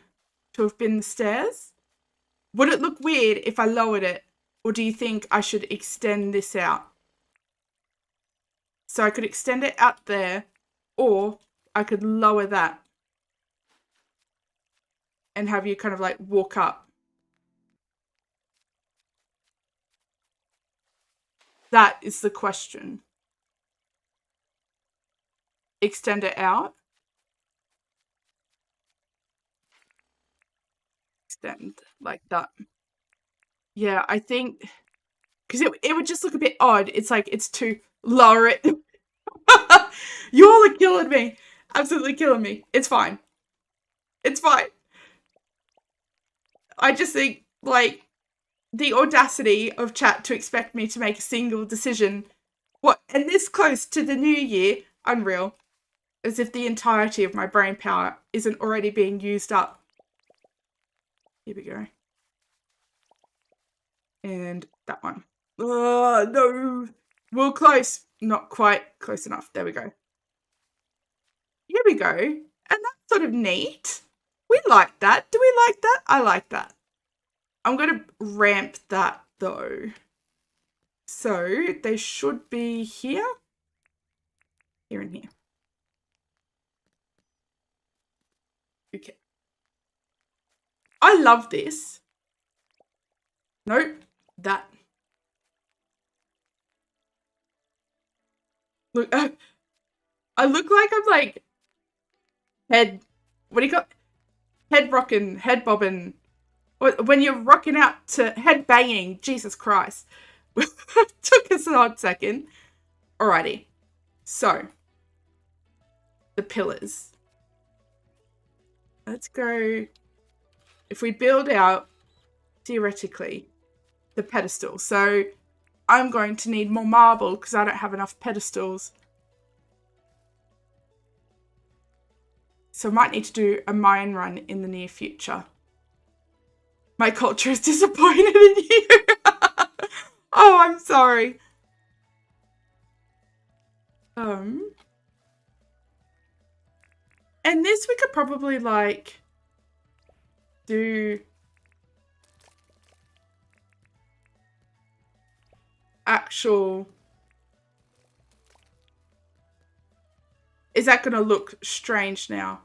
to have been the stairs. Would it look weird if I lowered it? Or do you think I should extend this out? So I could extend it out there, or I could lower that and have you kind of like walk up. That is the question. Extend it out. Extend like that. Yeah, I think because it would just look a bit odd. It's like it's too lower it. You all are killing me. Absolutely killing me. It's fine. It's fine. I just think like the audacity of chat to expect me to make a single decision. What, and this close to the new year, unreal. As if the entirety of my brain power isn't already being used up. Here we go. And that one. Oh, no. We're close. Not quite close enough. There we go. Here we go. And that's sort of neat. We like that. Do we like that? I like that. I'm going to ramp that though. So they should be here. Here and here. Okay. I love this. Nope. That. Look, I look like I'm like head. What do you call head rocking, head bobbing? When you're rocking out to head banging. Jesus Christ. Took us an odd second. Alrighty. So the pillars. Let's go. If we build out theoretically the pedestal, so I'm going to need more marble because I don't have enough pedestals. So I might need to do a mine run in the near future. My culture is disappointed in you. Oh, I'm sorry. And this we could probably like do actual. Is that going to look strange now?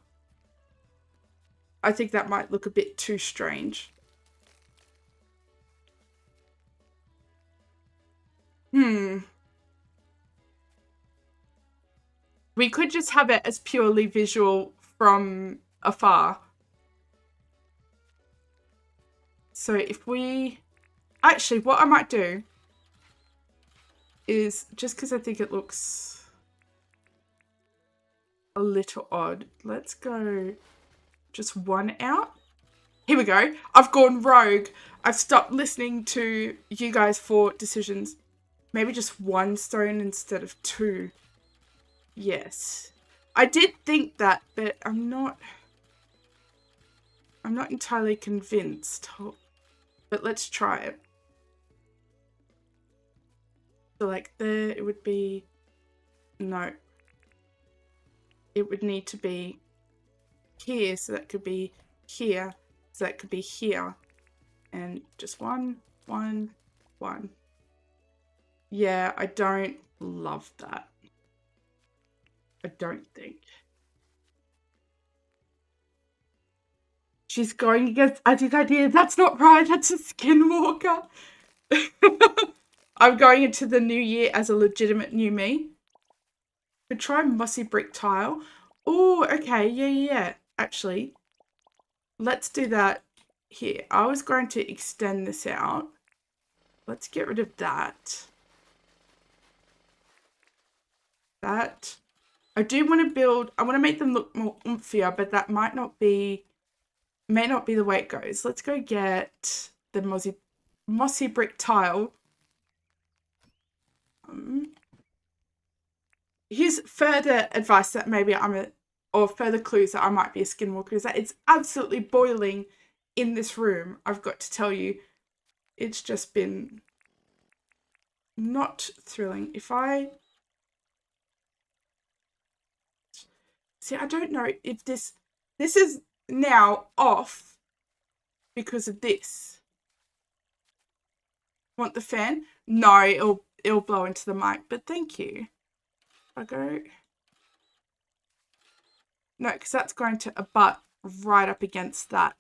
I think that might look a bit too strange. We could just have it as purely visual from afar. So if we... Actually, what I might do is, just because I think it looks a little odd, let's go just one out. Here we go. I've gone rogue. I've stopped listening to you guys for decisions. Maybe just one stone instead of two. Yes. I did think that, but I'm not entirely convinced. But let's try it. So like there, it would be... No. It would need to be here, so that could be here, so that could be here. And just one. Yeah, I don't love that. I don't think. She's going against Aunty's idea. That's not right. That's a skinwalker. I'm going into the new year as a legitimate new me. Could try mossy brick tile. Oh, okay. Yeah. Actually, let's do that here. I was going to extend this out. Let's get rid of that. That. I do want to build... I want to make them look more oomphier, but that may not be the way it goes. Let's go get the mossy brick tile. Here's further advice that maybe or further clues that I might be a skinwalker, is that it's absolutely boiling in this room. I've got to tell you, it's just been not thrilling. If I... See, I don't know if this is now off because of this. Want the fan? No, it'll blow into the mic, but thank you. I go... No, because that's going to abut right up against that.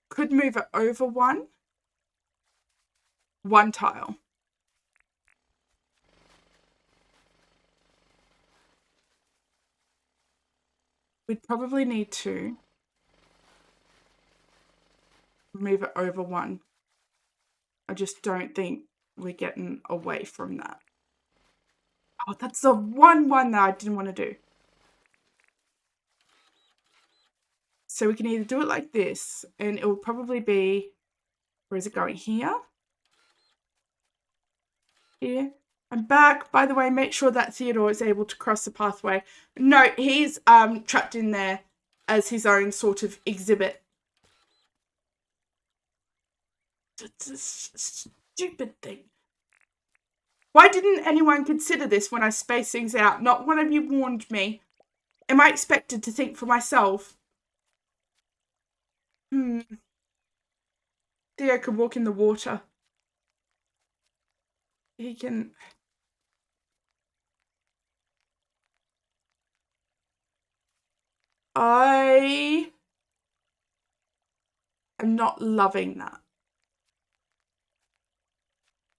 Could move it over one tile. We'd probably need to move it over one. I just don't think we're getting away from that. Oh, that's the one that I didn't want to do. So we can either do it like this, and it will probably be, where is it going? Here? Here? I'm back. By the way, make sure that Theodore is able to cross the pathway. No, he's trapped in there as his own sort of exhibit. It's a stupid thing. Why didn't anyone consider this when I space things out? Not one of you warned me. Am I expected to think for myself? Theo can walk in the water. He can... I am not loving that.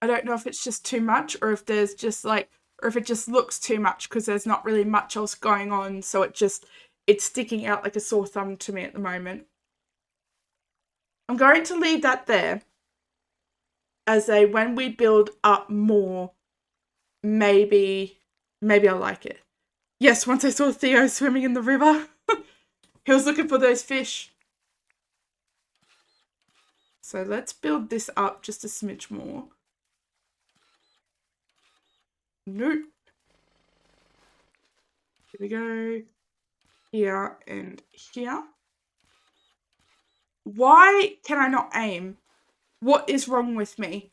I don't know if it's just too much, or if there's just like, or if it just looks too much because there's not really much else going on, so it's sticking out like a sore thumb to me at the moment. I'm going to leave that there as a, when we build up more, maybe I like it. Yes, once I saw Theo swimming in the river, he was looking for those fish. So let's build this up just a smidge more. Nope. Here we go. Here and here. Why can I not aim? What is wrong with me?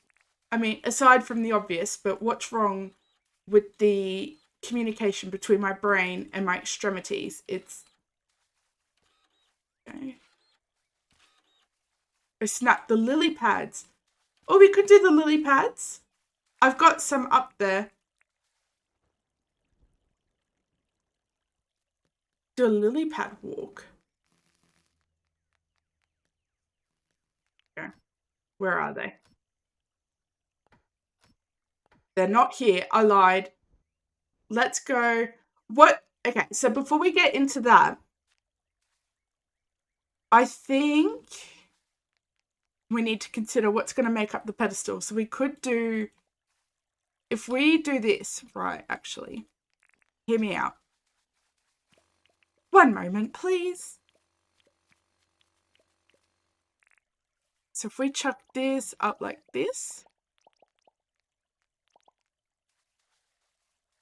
I mean, aside from the obvious, but what's wrong with the communication between my brain and my extremities? It's... Okay. I snapped the lily pads. Oh, we could do the lily pads. I've got some up there. Do a lily pad walk. Okay. Where are they? They're not here. I lied. Let's go. What? Okay, so before we get into that, I think we need to consider what's going to make up the pedestal. So we could do, if we do this, right, actually, hear me out. One moment, please. So if we chuck this up like this,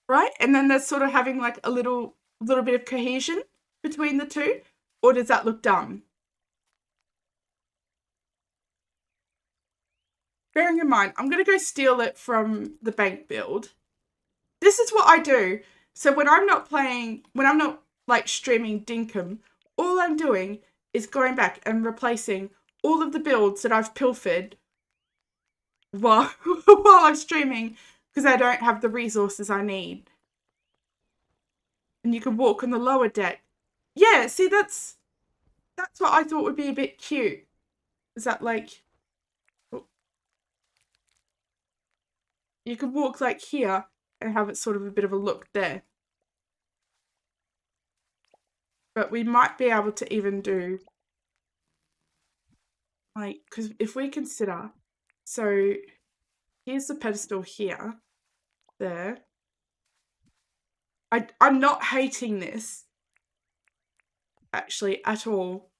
right? And then there's sort of having like a little bit of cohesion between the two, or does that look dumb? Bearing in mind, I'm going to go steal it from the bank build. This is what I do. So when I'm not like streaming Dinkum, all I'm doing is going back and replacing all of the builds that I've pilfered while I'm streaming because I don't have the resources I need. And you can walk on the lower deck. Yeah, see, that's what I thought would be a bit cute. Is that like... You could walk like here and have it sort of a bit of a look there. But we might be able to even do like, because if we consider, so here's the pedestal here, there. I'm not hating this actually at all.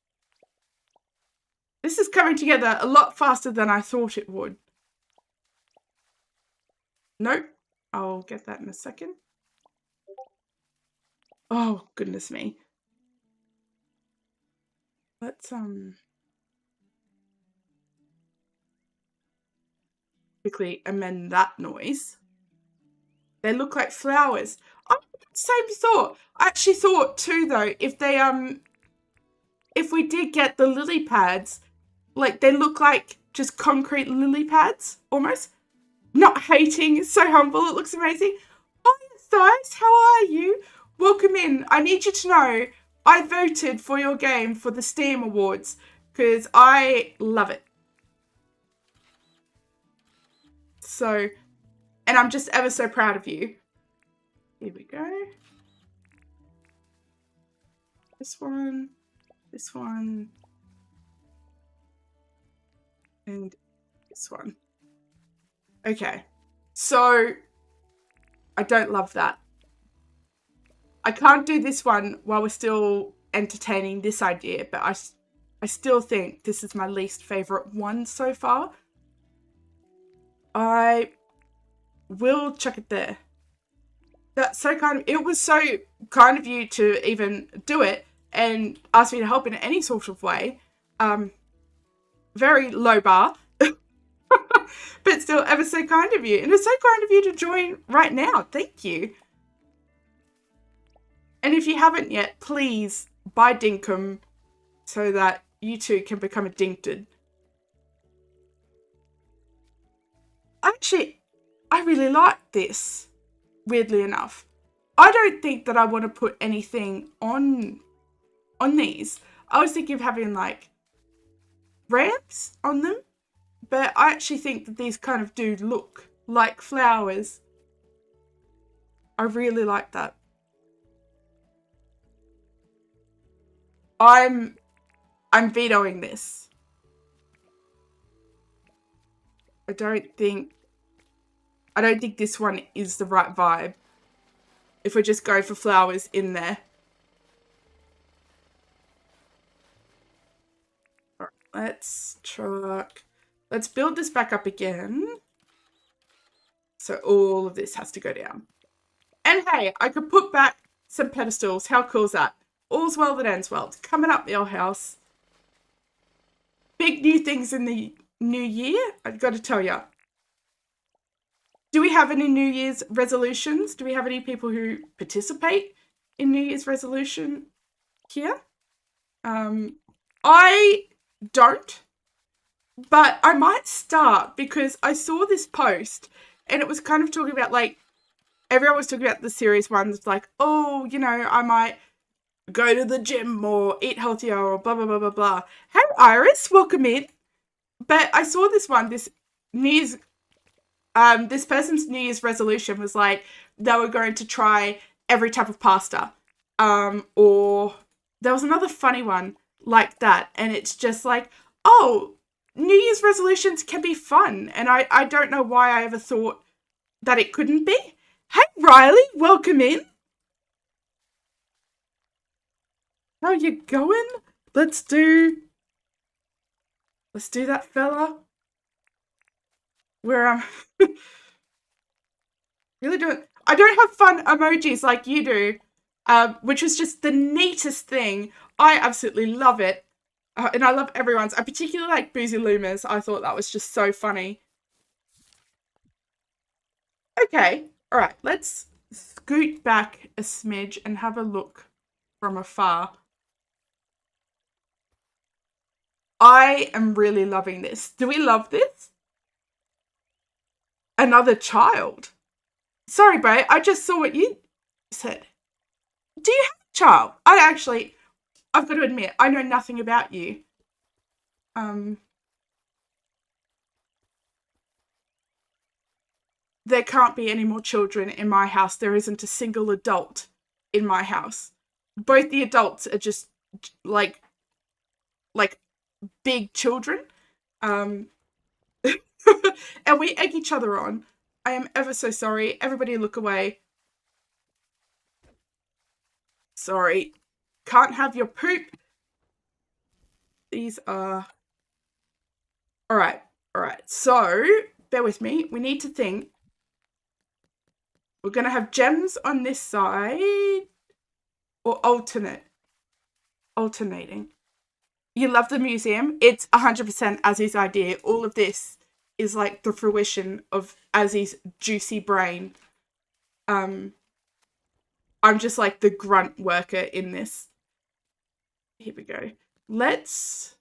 This is coming together a lot faster than I thought it would. Nope. I'll get that in a second. Oh, goodness me. Let's, quickly amend that noise. They look like flowers. Oh, same thought. I actually thought too, though, if they, if we did get the lily pads, like, they look like just concrete lily pads, almost. Not hating, it's so humble, it looks amazing. Oh, Thighs, how are you? Welcome in. I need you to know I voted for your game for the Steam Awards because I love it. So, and I'm just ever so proud of you. Here we go. This one, and this one. Okay, so I don't love that. I can't do this one while we're still entertaining this idea, but I still think this is my least favorite one so far. I will chuck it there. That's so kind of, it was so kind of you to even do it and ask me to help in any sort of way. Very low bar, but still ever so kind of you. And it's so kind of you to join right now. Thank you. And if you haven't yet, please buy Dinkum so that you too can become addicted. Actually, I really like this, weirdly enough. I don't think that I want to put anything on these. I was thinking of having like ramps on them, but I actually think that these kind of do look like flowers. I really like that. I'm vetoing this. I don't think this one is the right vibe. If we just go for flowers in there. All right, let's build this back up again. So all of this has to go down. And hey, I could put back some pedestals. How cool is that? All's well that ends well. It's coming up, your house. Big new things in the new year, I've got to tell you. Do we have any New Year's resolutions? Do we have any people who participate in New Year's resolution here? I don't, but I might start because I saw this post and it was kind of talking about like, everyone was talking about the serious ones like, oh, you know, I might go to the gym or eat healthier or blah, blah, blah, blah, blah. Hey, Iris, welcome in. But I saw this one, this person's New Year's resolution was like, they were going to try every type of pasta. Or there was another funny one like that. And it's just like, oh, New Year's resolutions can be fun. And I don't know why I ever thought that it couldn't be. Hey, Riley, welcome in. How you going? Let's do that, fella. Where I'm really doing. I don't have fun emojis like you do, which was just the neatest thing. I absolutely love it, and I love everyone's. I particularly like Boozy Lumas. I thought that was just so funny. Okay, all right. Let's scoot back a smidge and have a look from afar. I am really loving this. Do we love this? Another child. Sorry, Bray, I just saw what you said. Do you have a child? I've got to admit, I know nothing about you. There can't be any more children in my house. There isn't a single adult in my house. Both the adults are just like big children. And we egg each other on. I am ever so sorry. Everybody look away. Sorry. Can't have your poop. These are... Alright. So, bear with me. We need to think. We're going to have gems on this side. Or alternating. You love the museum. It's 100% Azzy's idea. All of this is like the fruition of Azzy's juicy brain. I'm just like the grunt worker in this. Here we go. Because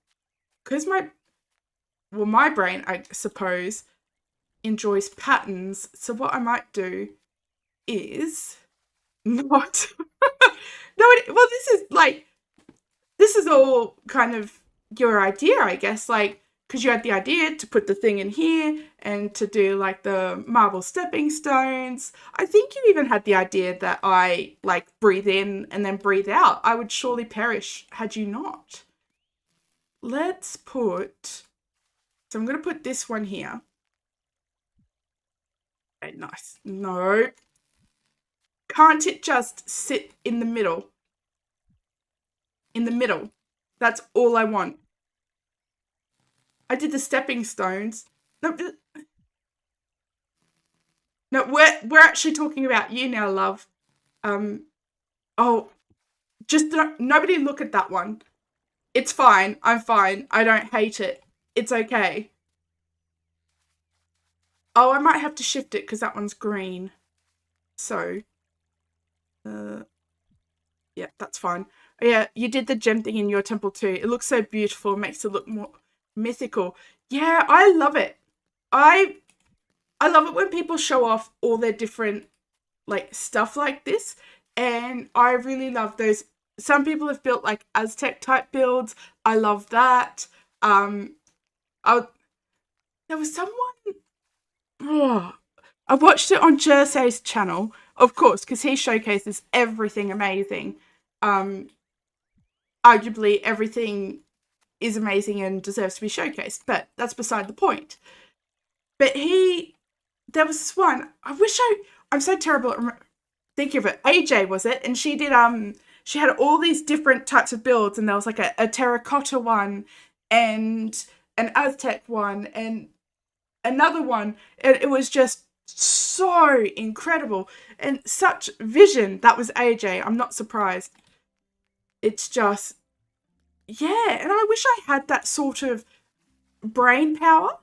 my brain, I suppose, enjoys patterns. So what I might do is Not. No, well, this is all kind of your idea, I guess. Like, because you had the idea to put the thing in here and to do like the marble stepping stones. I think you even had the idea that I like breathe in and then breathe out. I would surely perish had you not. Let's put. So I'm going to put this one here. Okay, nice. No. Can't it just sit in the middle? In the middle. That's all I want. I did the stepping stones. No, no, we're actually talking about you now, love. Um. Oh, just nobody look at that one. It's fine. I'm fine. I don't hate it. It's okay. Oh, I might have to shift it because that one's green. So, uh, yeah, that's fine. Yeah, you did the gem thing in your temple too. It looks so beautiful. It makes it look more mythical. Yeah, I love it. I I love it when people show off all their different like stuff like this, and I really love those. Some people have built like Aztec type builds. I love that. Um, I there was someone. Oh, I watched it on Jersey's channel, of course, because he showcases everything amazing. Um, Arguably everything is amazing and deserves to be showcased, but that's beside the point. But there was this one. I'm so terrible at thinking of it. AJ was it, and she did she had all these different types of builds, and there was like a terracotta one, and an Aztec one, and another one. It was just so incredible and such vision. That was AJ. I'm not surprised. It's just yeah, and I wish I had that sort of brain power,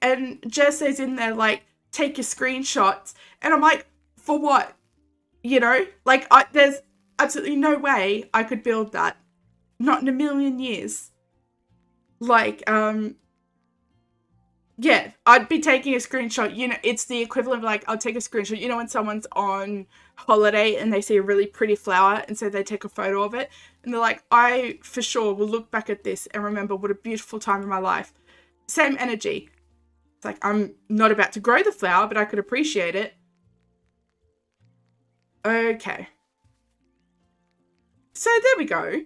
and Jesse's in there like, take your screenshots, and I'm like, for what? Like there's absolutely no way I could build that. Not in a million years. Like, yeah, I'd be taking a screenshot. It's the equivalent of like, I'll take a screenshot. When someone's on holiday and they see a really pretty flower, and so they take a photo of it, and they're like, I for sure will look back at this and remember what a beautiful time in my life. Same energy. It's like, I'm not about to grow the flower, but I could appreciate it. Okay. So there we go.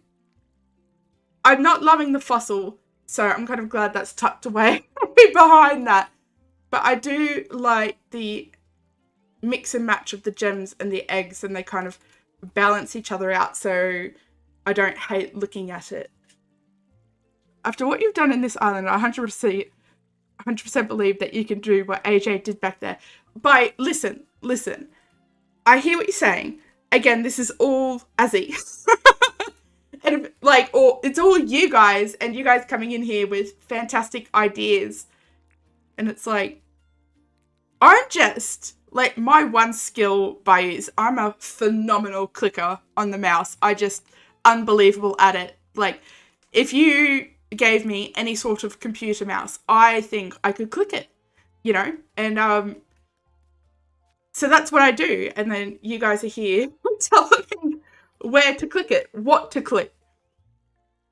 I'm not loving the fossil, so I'm kind of glad that's tucked away behind that. But I do like the mix and match of the gems and the eggs, and they kind of balance each other out, so I don't hate looking at it. After what you've done in this island, I 100% believe that you can do what AJ did back there. Listen. I hear what you're saying. Again, this is all Azzy. And it's all you guys, and you guys coming in here with fantastic ideas. And it's like, I'm just, like, my one skill by is I'm a phenomenal clicker on the mouse. I just, unbelievable at it. Like, if you gave me any sort of computer mouse, I think I could click it, and so that's what I do. And then you guys are here telling me where to click it, what to click.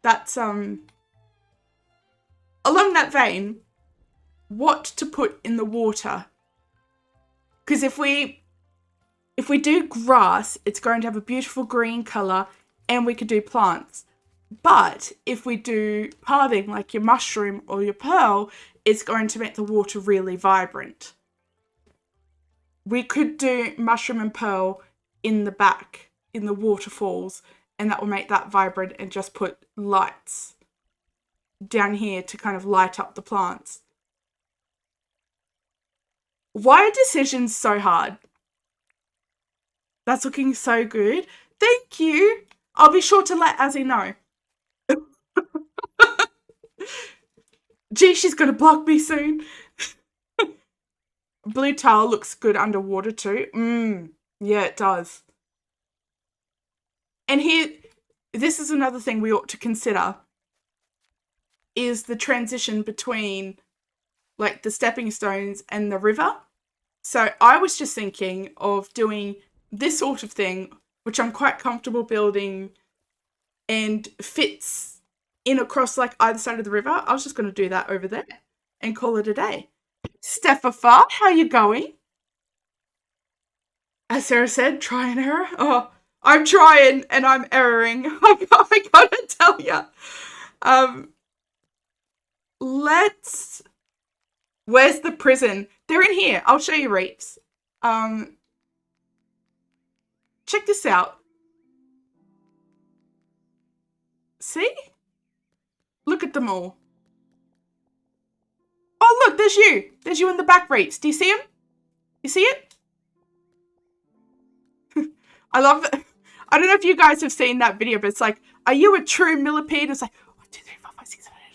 That's along that vein, what to put in the water. Because if we do grass, it's going to have a beautiful green color, and we could do plants. But if we do pathing, like your mushroom or your pearl, it's going to make the water really vibrant. We could do mushroom and pearl in the back, in the waterfalls, and that will make that vibrant, and just put lights down here to kind of light up the plants. Why are decisions so hard? That's looking so good. Thank you. I'll be sure to let Azzy know. Gee, she's gonna block me soon. Blue tile looks good underwater too. Yeah, it does. And this is another thing we ought to consider, is the transition between like the stepping stones and the river. So I was just thinking of doing this sort of thing, which I'm quite comfortable building and fits in across like either side of the river, I was just going to do that over there and call it a day. Stephafa, how you going? As Sarah said, try and error. Oh, I'm trying and I'm erroring. I gotta tell ya. Let's. Where's the prison? They're in here. I'll show you, Reeps. Check this out. See? Look at them all. Oh, look, there's you. There's you in the back, Reeps. Do you see him? You see it? I love it. I don't know if you guys have seen that video, but it's like, are you a true millipede? It's like, 1, 2, 3, 4, 5, 6, 7, 8,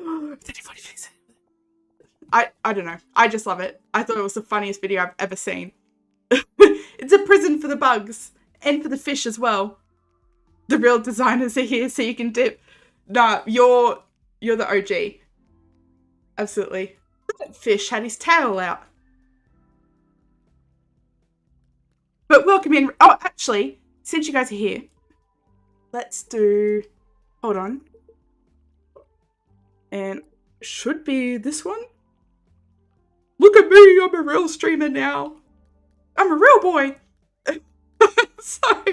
9, 10, 30, 40, 50. I don't know. I just love it. I thought it was the funniest video I've ever seen. It's a prison for the bugs and for the fish as well. The real designers are here so you can dip. Nah, you're the OG. Absolutely. That fish had his tail out. But welcome in. Oh, actually, since you guys are here, let's do. Hold on. And should be this one. Look at me, I'm a real streamer now. I'm a real boy. So,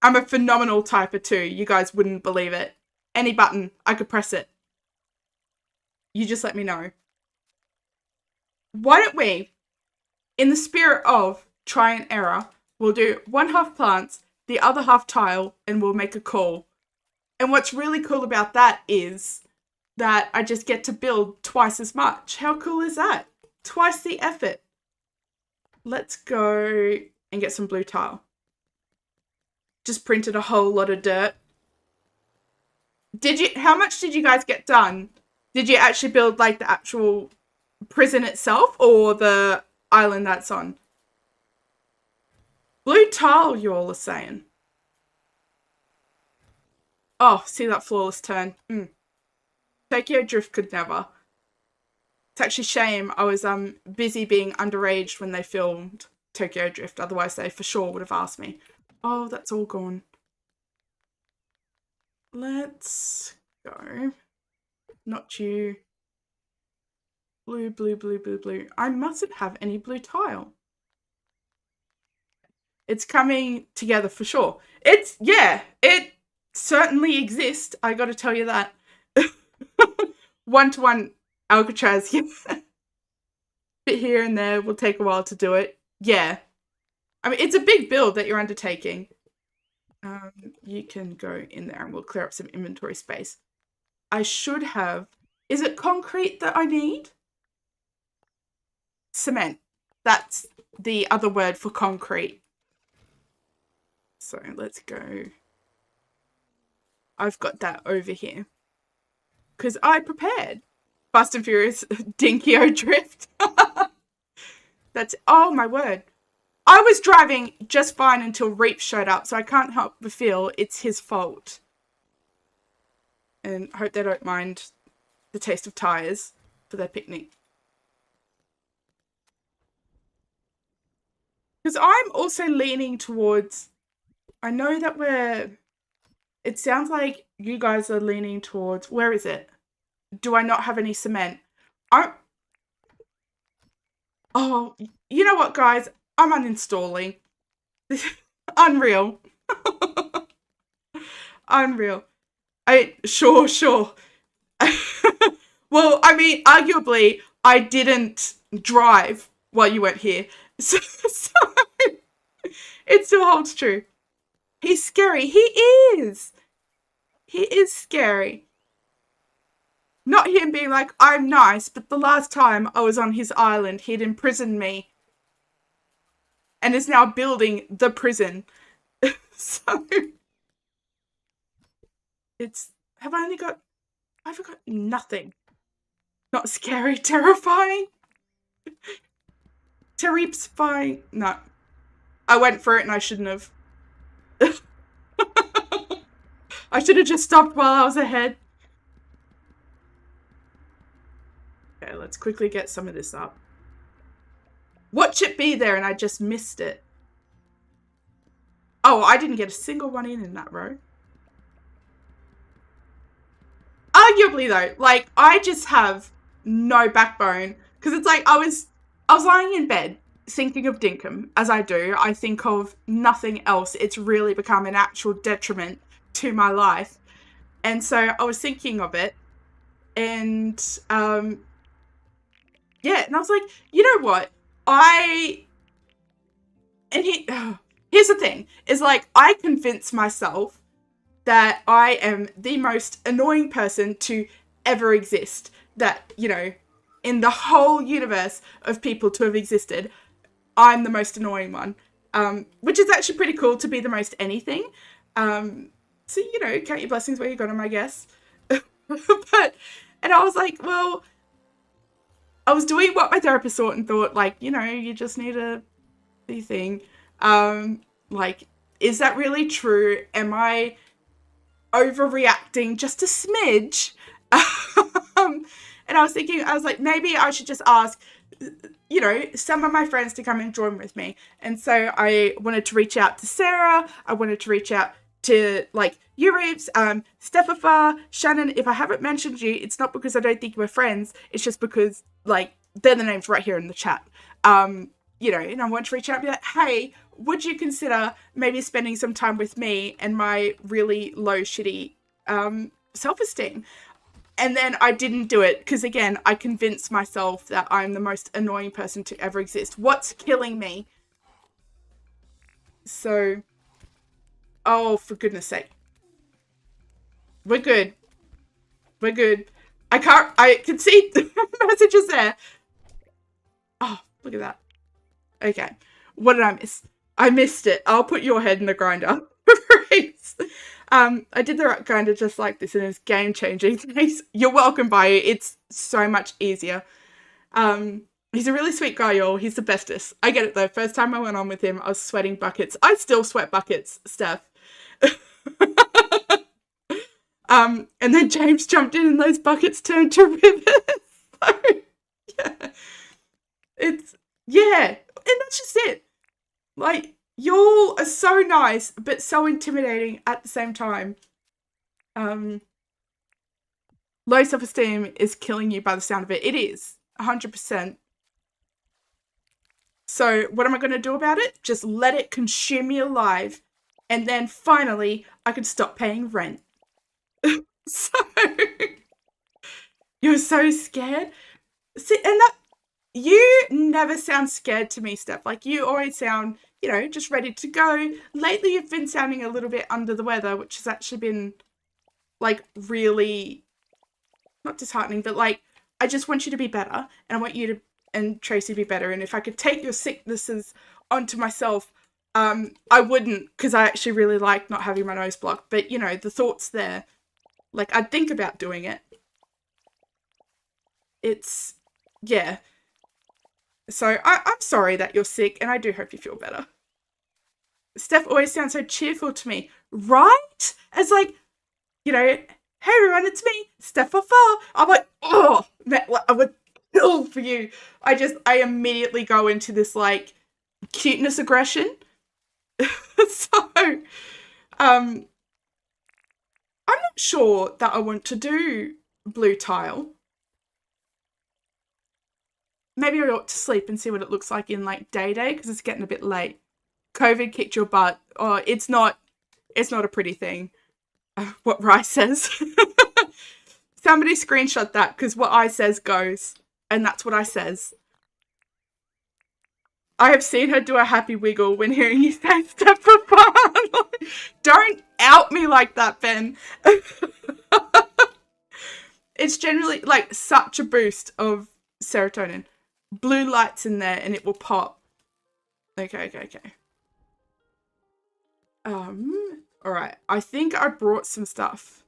I'm a phenomenal typer too. You guys wouldn't believe it. Any button, I could press it. You just let me know. Why don't we, in the spirit of try and error, we'll do 1/2 plants, the other half tile, and we'll make a call. And what's really cool about that is that I just get to build twice as much. How cool is that? Twice the effort. Let's go and get some blue tile. Just printed a whole lot of dirt. How much did you guys get done? Did you actually build like the actual prison itself or the island that's on? Blue tile, you all are saying. Oh, see that flawless turn. Tokyo Drift could never. It's actually a shame I was busy being underage when they filmed Tokyo Drift. Otherwise, they for sure would have asked me. Oh, that's all gone. Let's go. Not you. Blue, blue, blue, blue, blue. I mustn't have any blue tile. It's coming together for sure. It certainly exists. I got to tell you that. 1-to-1 Alcatraz, yeah. Bit here and there will take a while to do it. Yeah. I mean, it's a big build that you're undertaking. You can go in there and we'll clear up some inventory space. I should have... Is it concrete that I need? Cement. That's the other word for concrete. So let's go. I've got that over here. Because I prepared. Fast and Furious Dinkio Drift. That's, oh my word. I was driving just fine until Reap showed up, so I can't help but feel it's his fault. And I hope they don't mind the taste of tyres for their picnic. Because I'm also leaning towards... I know that it sounds like you guys are leaning towards... Where is it? Do I not have any cement? Oh, you know what, guys? I'm uninstalling. Unreal. Unreal. Sure. Well, I mean, arguably, I didn't drive while you weren't here. So it still holds true. He's scary. He is. He is scary. Not him being like, I'm nice, but the last time I was on his island, he'd imprisoned me. And is now building the prison. So I've got nothing. Not scary, terrifying. Terrifying. No. I went for it and I shouldn't have. I should have just stopped while I was ahead. Okay, let's quickly get some of this up. Watch it be there, and I just missed it. Oh, I didn't get a single one in that row. Arguably though, like I just have no backbone because it's like I was lying in bed thinking of Dinkum as I do. I think of nothing else. It's really become an actual detriment to my life, and so I was thinking of it, and yeah, and I was like, you know what, I and here's the thing is like I convince myself that I am the most annoying person to ever exist. That, you know, in the whole universe of people to have existed, I'm the most annoying one. Which is actually pretty cool to be the most anything. So, you know, count your blessings where you got them, I guess. And I was like, well, I was doing what my therapist thought and thought, like, you know, you just need a thing. Like, is that really true? Am I overreacting just a smidge? And I was thinking, I was like, maybe I should just ask, you know, some of my friends to come and join with me. And so I wanted to reach out to Sarah. I wanted to reach out to like Urips, Stephafa, Shannon. If I haven't mentioned you, it's not because I don't think we're friends. It's just because like they're the names right here in the chat. You know, and I want to reach out and be like, hey, would you consider maybe spending some time with me and my really low, shitty self-esteem? And then I didn't do it because, again, I convinced myself that I'm the most annoying person to ever exist. What's killing me? So, oh, for goodness sake. We're good. We're good. I can see the messages there. Oh, look at that. Okay. What did I miss? I missed it. I'll put your head in the grinder. I did the grinder just like this and it's game changing. You're welcome, Bio. It's so much easier. He's a really sweet guy, y'all. He's the bestest. I get it though. First time I went on with him, I was sweating buckets. I still sweat buckets, Steph. And then James jumped in and those buckets turned to rivers. So, yeah. Yeah. And that's just it. Like, y'all are so nice, but so intimidating at the same time. Low self-esteem is killing you by the sound of it. It is, 100%. So what am I going to do about it? Just let it consume me alive. And then finally, I could stop paying rent. So, you're so scared? See, and that, you never sound scared to me, Steph. Like, you always sound, you know, just ready to go. Lately, you've been sounding a little bit under the weather, which has actually been, like, really, not disheartening, but, like, I just want you to be better, and I want you to, and Tracy, be better, and if I could take your sicknesses onto myself, I wouldn't, because I actually really like not having my nose blocked, but, you know, the thought's there. Like, I'd think about doing it. It's, yeah. So, I'm sorry that you're sick, and I do hope you feel better. Steph always sounds so cheerful to me, right? It's like, you know, hey everyone, it's me, Steph. I'm like, oh, man, I would kill for you. I immediately go into this, like, cuteness aggression. So, I'm not sure that I want to do blue tile. Maybe I ought to sleep and see what it looks like in like day because it's getting a bit late. COVID kicked your butt. Oh, it's not a pretty thing. What Rice says. Somebody screenshot that because what I says goes, and that's what I says. I have seen her do a happy wiggle when hearing you say step for fun. Don't out me like that, Ben. It's generally like such a boost of serotonin. Blue lights in there and it will pop. Okay. Alright. I think I brought some stuff.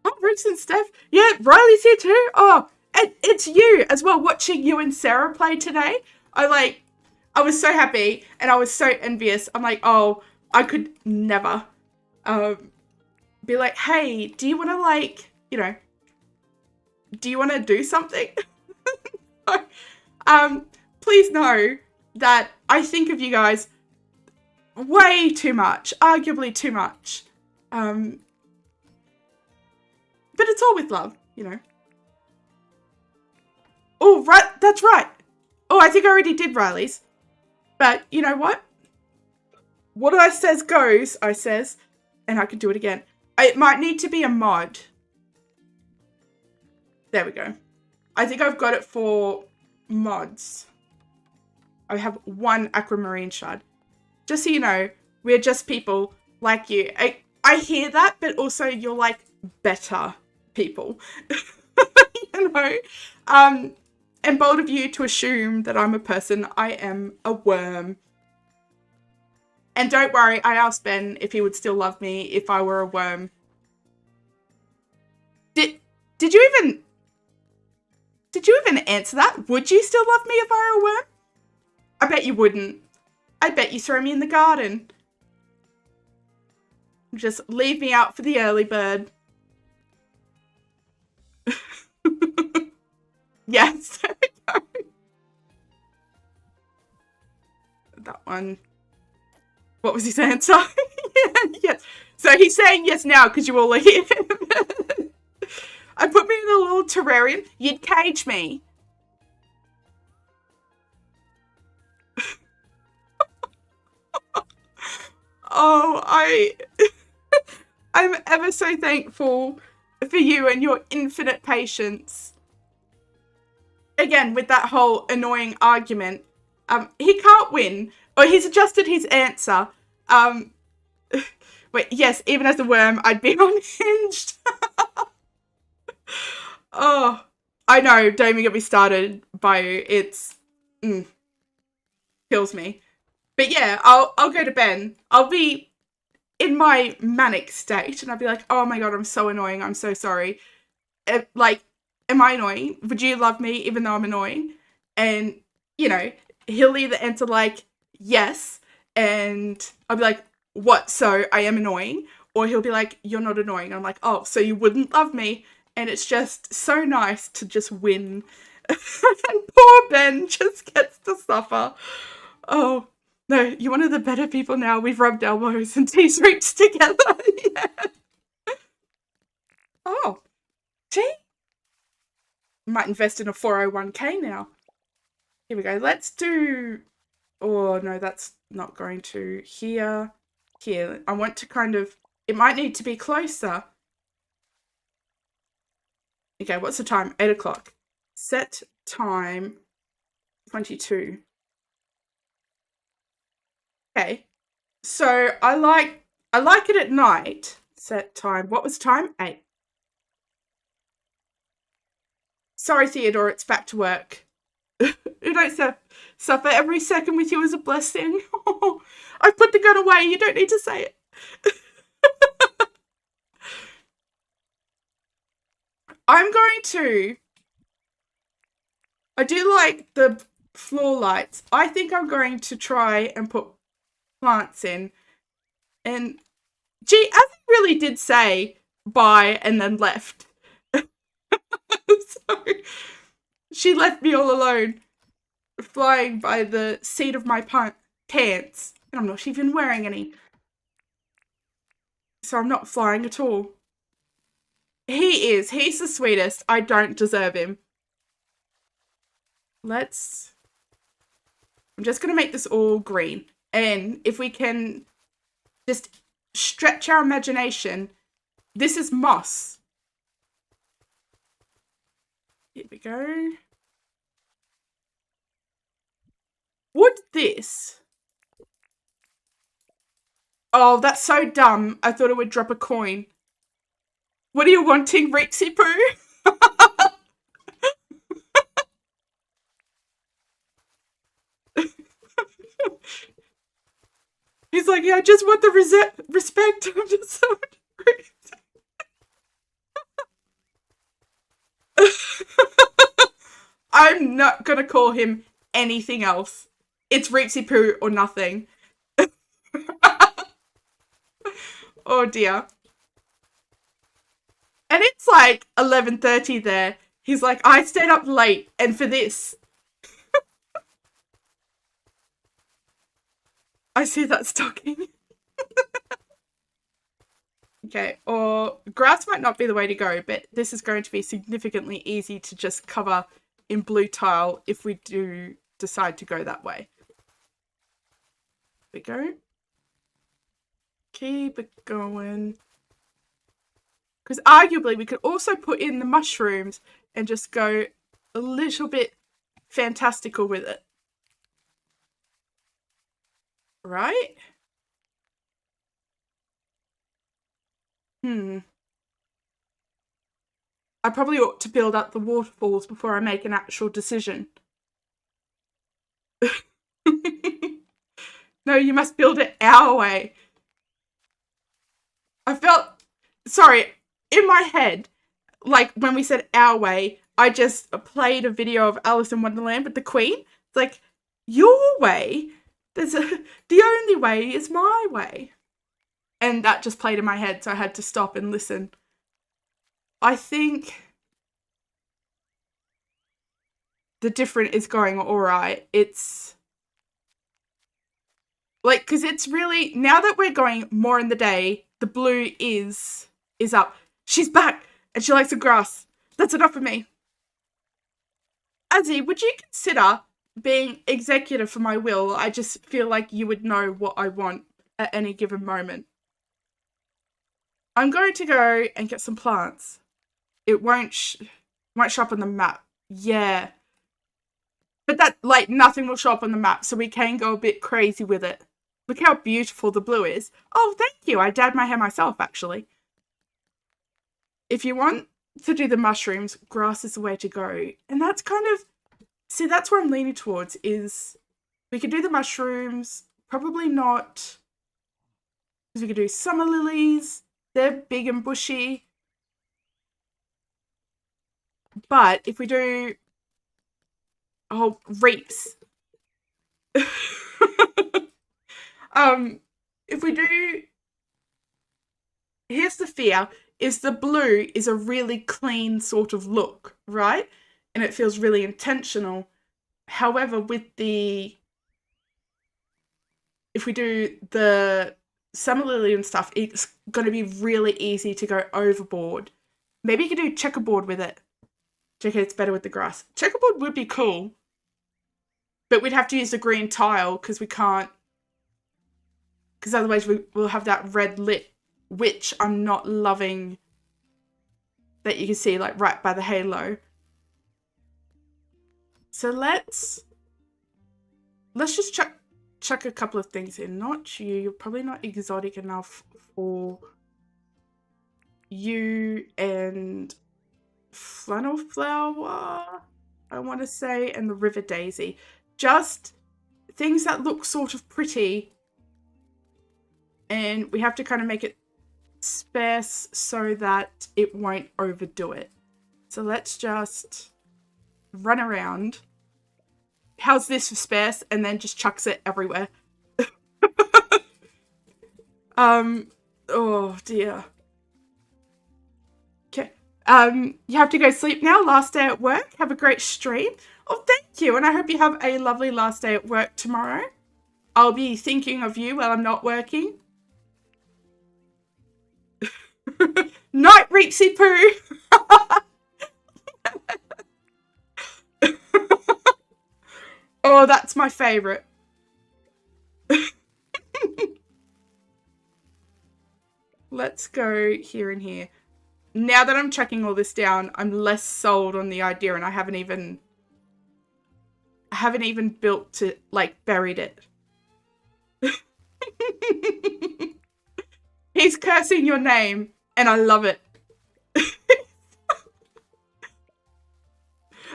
Oh, Rooks and Steph. Yeah, Riley's here too. Oh, and it's you as well, watching you and Sarah play today. I was so happy and I was so envious. I'm like, oh, I could never be like, hey, do you want to like, you know, do you want to do something? please know that I think of you guys way too much, arguably too much. But it's all with love, you know. Oh, right, that's right. Oh, I think I already did Riley's. But you know what? What I says goes, I says, and I can do it again. It might need to be a mod. There we go. I think I've got it for mods. I have one aquamarine shard. Just so you know, we're just people like you. I hear that, but also you're like better people. You know? And bold of you to assume that I'm a person. I am a worm. And don't worry, I asked Ben if he would still love me if I were a worm. Did you even answer that? Would you still love me if I were a worm? I bet you wouldn't. I bet you throw me in the garden. Just leave me out for the early bird. Yes. That one. What was his answer? Yes. So he's saying yes now because you all are here. I put me in a little terrarium. You'd cage me. Oh, I'm ever so thankful for you and your infinite patience. Again, with that whole annoying argument, he can't win. Or he's adjusted his answer. Wait, yes, even as a worm, I'd be unhinged. Oh, I know, don't even get me started, Bio. It's, kills me. But yeah, I'll go to Ben. I'll be in my manic state and I'll be like, oh my god, I'm so annoying. I'm so sorry. Like, am I annoying? Would you love me even though I'm annoying? And, you know, he'll either answer like, yes, and I'll be like, what? So I am annoying? Or he'll be like, you're not annoying. I'm like, oh, so you wouldn't love me? And it's just so nice to just win. And poor Ben just gets to suffer. Oh, no, you're one of the better people now. We've rubbed elbows and teeth roots together. Yeah. Oh, gee. Might invest in a 401k now. Here we go. Let's do... Oh, no, that's not going to. Here. I want to kind of... It might need to be closer. Okay, what's the time? 8 o'clock. Set time 22. Okay. So I like it at night. Set time. What was time? 8. Sorry, Theodore, it's back to work. You don't suffer. Every second with you is a blessing. I put the gun away. You don't need to say it. I'm going to... I do like the floor lights. I think I'm going to try and put plants in. And, gee, Abby really did say bye and then left. So, she left me all alone, flying by the seat of my pants. And I'm not even wearing any. So I'm not flying at all. He is. He's the sweetest. I don't deserve him. I'm just going to make this all green. And if we can just stretch our imagination, this is moss. Here we go. Would this... Oh, that's so dumb. I thought it would drop a coin. What are you wanting, Rixie Poo? He's like, yeah, I just want the respect. I'm just so I'm not gonna call him anything else. It's Rixie Poo or nothing. Oh dear. And it's like 11:30 there. He's like, I stayed up late and for this. I see that stocking. Okay, or grass might not be the way to go, but this is going to be significantly easy to just cover in blue tile if we do decide to go that way. There we go. Keep it going. Because arguably we could also put in the mushrooms and just go a little bit fantastical with it. Right? I probably ought to build up the waterfalls before I make an actual decision. No, you must build it our way. I felt, sorry, in my head, like when we said our way, I just played a video of Alice in Wonderland with the Queen. It's like, your way? The only way is my way. And that just played in my head, so I had to stop and listen. I think the different is going all right. It's like, because it's really, now that we're going more in the day, the blue is up. She's back and she likes the grass. That's enough for me. Azzy, would you consider being executor for my will? I just feel like you would know what I want at any given moment. I'm going to go and get some plants. It won't show up on the map. Yeah. But that, like, nothing will show up on the map, so we can go a bit crazy with it. Look how beautiful the blue is. Oh, thank you. I dyed my hair myself, actually. If you want to do the mushrooms, grass is the way to go. And that's kind of, see, that's where I'm leaning towards, is we could do the mushrooms, probably not, because we could do summer lilies. They're big and bushy. But if we do, oh, reaps. If we do, here's the fear, is the blue is a really clean sort of look, right? And it feels really intentional. However, with the, if we do the summer lily and stuff, it's going to be really easy to go overboard. Maybe you could do checkerboard with it. JK, it's better with the grass. Checkerboard would be cool. But we'd have to use the green tile because we can't, because otherwise we'll have that red lit, which I'm not loving, that you can see like right by the halo. So let's just chuck a couple of things in. Not you, you're probably not exotic enough for you, and flannel flower, I want to say, and the river daisy. Just things that look sort of pretty, and we have to kind of make it sparse so that it won't overdo it. So let's just run around. How's this for sparse? And then just chucks it everywhere. Oh dear. Okay. You have to go sleep now. Last day at work. Have a great stream. Oh, thank you. And I hope you have a lovely last day at work tomorrow. I'll be thinking of you while I'm not working. Night, Reapsy Poo. Oh, that's my favourite. Let's go here and here. Now that I'm checking all this down, I'm less sold on the idea, and I haven't even built it, like, buried it. He's cursing your name, and I love it.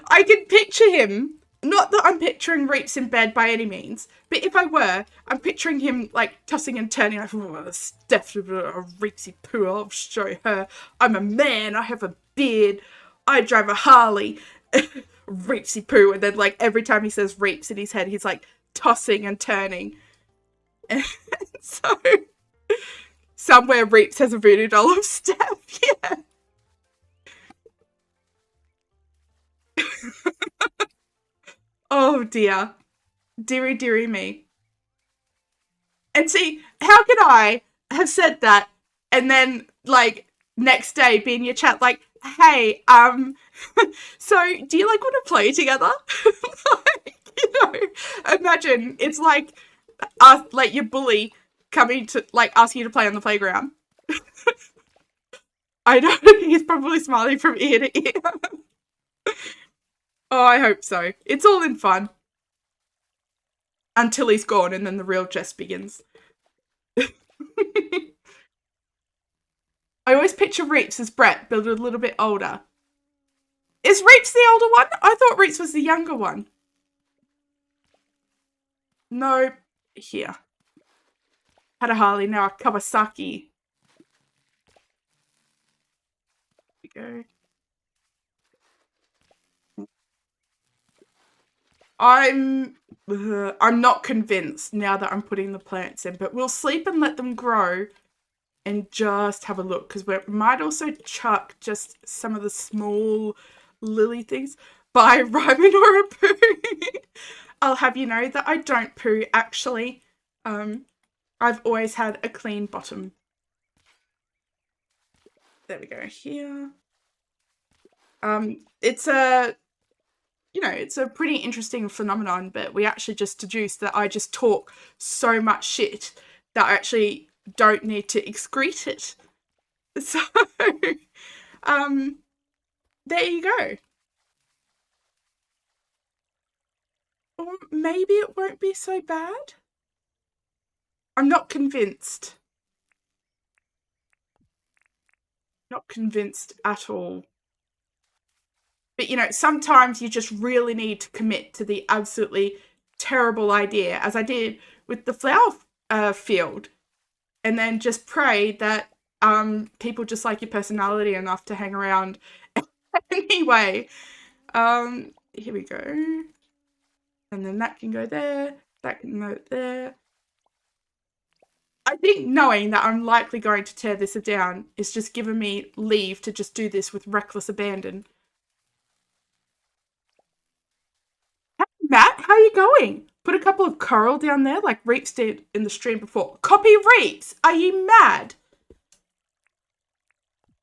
I can picture him. Not that I'm picturing Reaps in bed by any means, but if I were, I'm picturing him like tossing and turning like, oh, that's definitely a Reapsy Poo, I'll show her. I'm a man, I have a beard, I drive a Harley. Reapsy Poo, and then like every time he says Reaps in his head, he's like tossing and turning. And so somewhere Reaps has a voodoo doll of Steph, yeah. Oh dear. Deary, deary me. And see, how can I have said that and then like next day be in your chat like, hey, so do you like want to play together? Like, imagine it's like your bully coming to like ask you to play on the playground. I know he's probably smiling from ear to ear. Oh, I hope so. It's all in fun until he's gone, and then the real jest begins. I always picture Reeps as Brett, but a little bit older. Is Reeps the older one? I thought Reeps was the younger one. No, here. Had a Harley, now a Kawasaki. Here we go. I'm not convinced now that I'm putting the plants in, but we'll sleep and let them grow and just have a look because we might also chuck just some of the small lily things by Ryman or a poo. I'll have you know that I don't poo actually. I've always had a clean bottom. There we go here. It's a it's a pretty interesting phenomenon, but we actually just deduced that I just talk so much shit that I actually don't need to excrete it. So, there you go. Or maybe it won't be so bad. I'm not convinced. Not convinced at all. But sometimes you just really need to commit to the absolutely terrible idea, as I did with the flower field, and then just pray that people just like your personality enough to hang around anyway. Here we go. And then that can go there, that can go there. I think knowing that I'm likely going to tear this down is just giving me leave to just do this with reckless abandon. Matt, how are you going? Put a couple of coral down there like Reeps did in the stream before. Copy Reeps! Are you mad?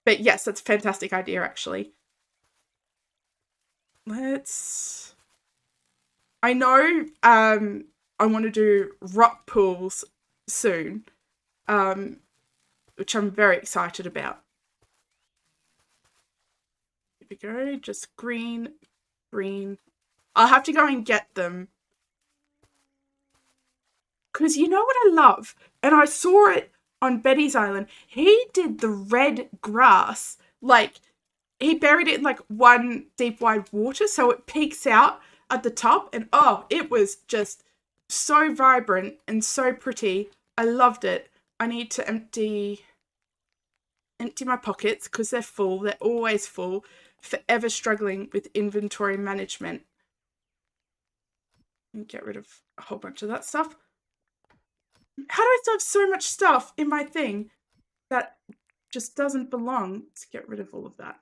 But yes, that's a fantastic idea actually. I know I want to do rock pools soon, which I'm very excited about. Here we go, just green, green. I'll have to go and get them. Because you know what I love? And I saw it on Betty's Island. He did the red grass, like, he buried it in like one deep wide water so it peeks out at the top. And oh, it was just so vibrant and so pretty. I loved it. I need to empty my pockets because they're full. They're always full. Forever struggling with inventory management. And get rid of a whole bunch of that stuff. How do I still have so much stuff in my thing that just doesn't belong? Let's get rid of all of that.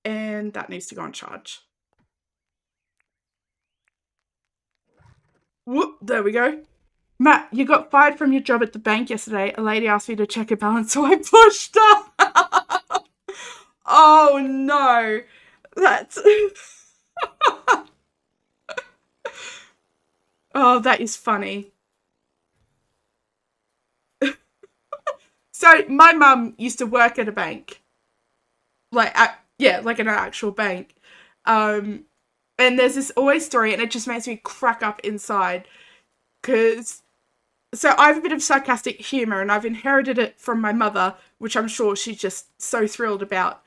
And that needs to go on charge. Whoop, there we go. Matt, you got fired from your job at the bank yesterday. A lady asked me to check her balance, so I pushed her. Oh no. That's... Oh, that is funny. So my mum used to work at a bank. Like an actual bank. And there's this always story, and it just makes me crack up inside. So I have a bit of sarcastic humour, and I've inherited it from my mother, which I'm sure she's just so thrilled about.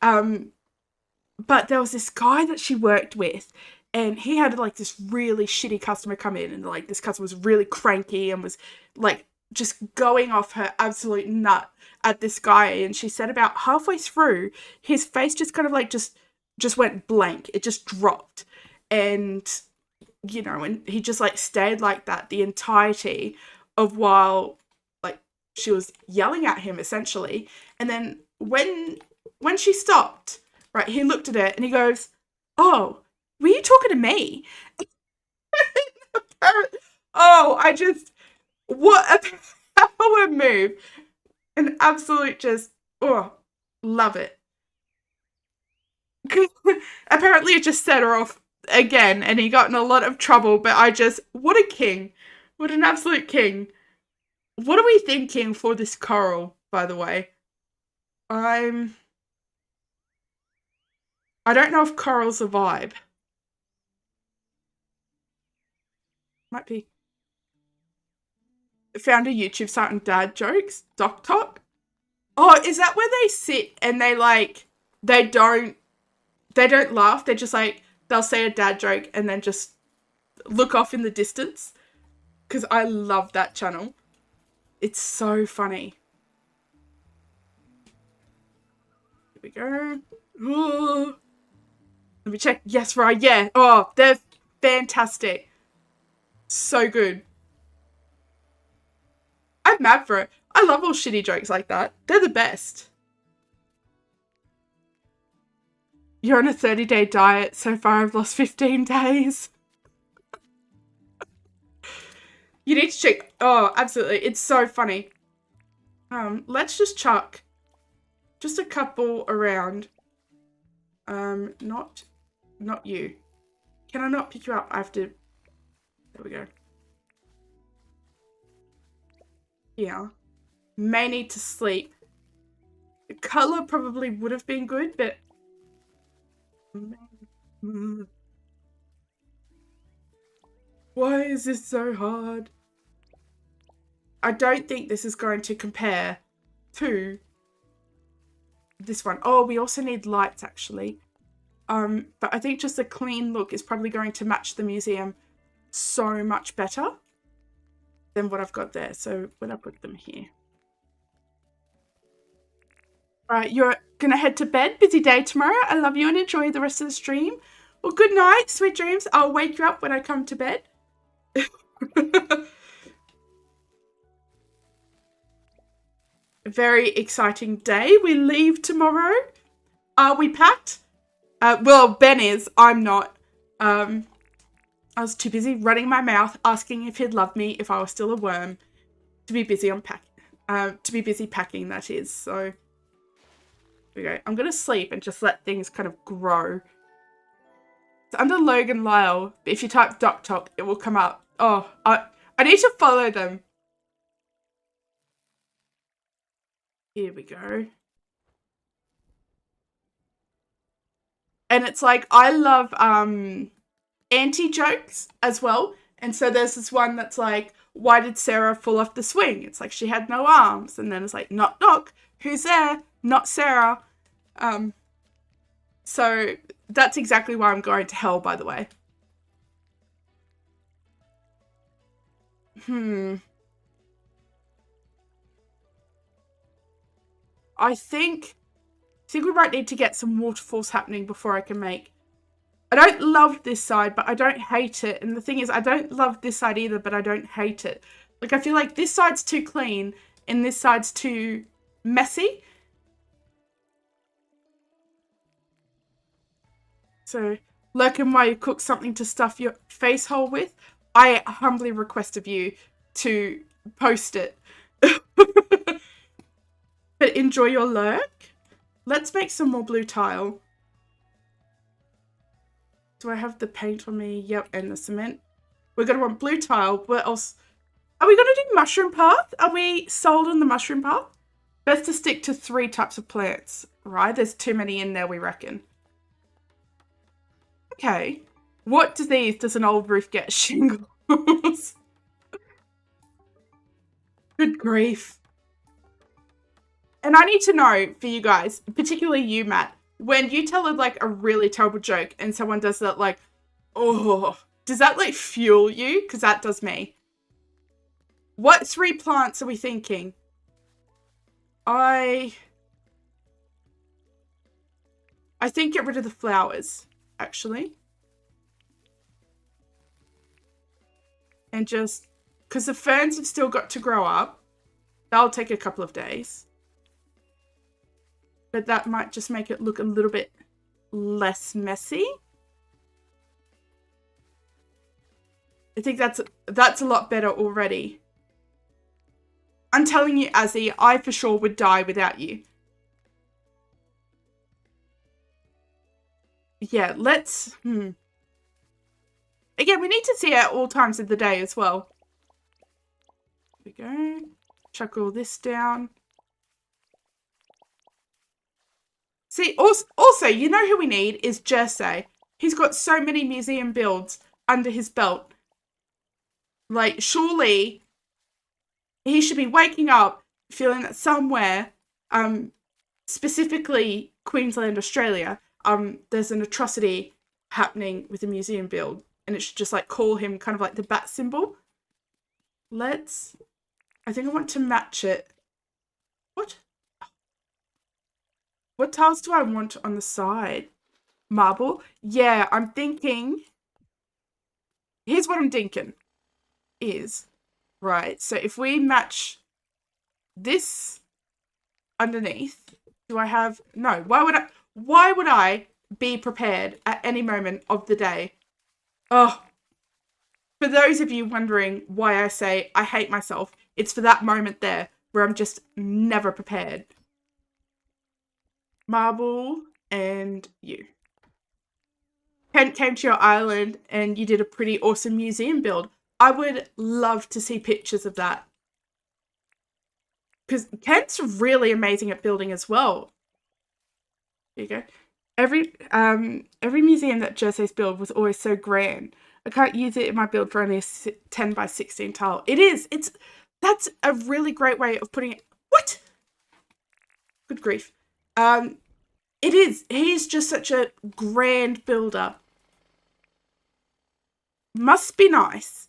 But there was this guy that she worked with, and he had like this really shitty customer come in, and like this customer was really cranky and was like just going off her absolute nut at this guy. And she said about halfway through, his face just kind of like just went blank. It just dropped. And and he just like stayed like that the entirety of while like she was yelling at him essentially. And then when she stopped, right, he looked at it and he goes, "Oh, were you talking to me?" Oh, What a power move. An absolute just, oh, love it. Apparently it just set her off again and he got in a lot of trouble, but what a king. What an absolute king. What are we thinking for this coral, by the way? I'm I don't know if coral's a vibe. Might be. Found a YouTube site on dad jokes. Doc Talk. Oh, is that where they sit and they don't they don't laugh. They're just like they'll say a dad joke and then just look off in the distance. Because I love that channel. It's so funny. Here we go. Ooh. Let me check. Yes, right. Yeah. Oh, they're fantastic. So good. I'm mad for it. I love all shitty jokes like that. They're the best. You're on a 30-day diet. So far, I've lost 15 days. You need to check. Oh, absolutely. It's so funny. Let's just chuck just a couple around. Not you. Can I not pick you up? I have to. There we go. Yeah. May need to sleep. The color probably would have been good, but. Why is this so hard? I don't think this is going to compare to this one. Oh, we also need lights actually. But I think just a clean look is probably going to match the museum so much better than what I've got there. So when I put them here. All right, you're gonna head to bed. Busy day tomorrow. I love you and enjoy the rest of the stream. Well, good night, sweet dreams. I'll wake you up when I come to bed. Very exciting day. We leave tomorrow. Are we packed? Well, Ben is. I'm not. I was too busy running my mouth, asking if he'd love me if I was still a worm. To be busy unpacking. To be busy packing, that is. So, here we go. I'm going to sleep and just let things kind of grow. It's under Logan Lyle. But if you type Doc Talk, it will come up. Oh, I need to follow them. Here we go. And it's like, I love anti-jokes as well. And so there's this one that's like, why did Sarah fall off the swing? It's like she had no arms. And then it's like, knock, knock. Who's there? Not Sarah. So that's exactly why I'm going to hell, by the way. I think we might need to get some waterfalls happening before I can make. I don't love this side, but I don't hate it. And the thing is, I don't love this side either, but I don't hate it. Like, I feel like this side's too clean and this side's too messy. So, Lurkin, while you cook something to stuff your face hole with, I humbly request of you to post it. But enjoy your lurk. Let's make some more blue tile. Do I have the paint on me? Yep, and the cement. We're going to want blue tile. What else? Are we going to do mushroom path? Are we sold on the mushroom path? Best to stick to 3 types of plants, right? There's too many in there, we reckon. Okay. What disease does an old roof get? Shingles. Good grief. And I need to know for you guys, particularly you, Matt, when you tell like a really terrible joke and someone does that, like, oh, does that like fuel you? Because that does me. What 3 plants are we thinking? I think get rid of the flowers, actually. And just, because the ferns have still got to grow up. That'll take a couple of days. But that might just make it look a little bit less messy. I think that's a lot better already. I'm telling you, Azzy, I for sure would die without you. Yeah, let's... Again, we need to see it at all times of the day as well. There we go. Chuck all this down. See, also, you know who we need is Jersey. He's got so many museum builds under his belt. Like, surely he should be waking up feeling that somewhere, specifically Queensland, Australia, there's an atrocity happening with a museum build, and it should just like call him kind of like the bat symbol. I think I want to match it. What tiles do I want on the side? Marble? Yeah, I'm thinking. Here's what I'm thinking is, right, so if we match this underneath, do I have, no, why would I be prepared at any moment of the day? Oh, for those of you wondering why I say I hate myself, it's for that moment there where I'm just never prepared. Marble and you. Kent came to your island and you did a pretty awesome museum build. I would love to see pictures of that. Because Kent's really amazing at building as well. There you go. Every museum that Jersey's build was always so grand. I can't use it in my build for only a 10 by 16 tile. That's a really great way of putting it. What? Good grief. It is. He's just such a grand builder. Must be nice.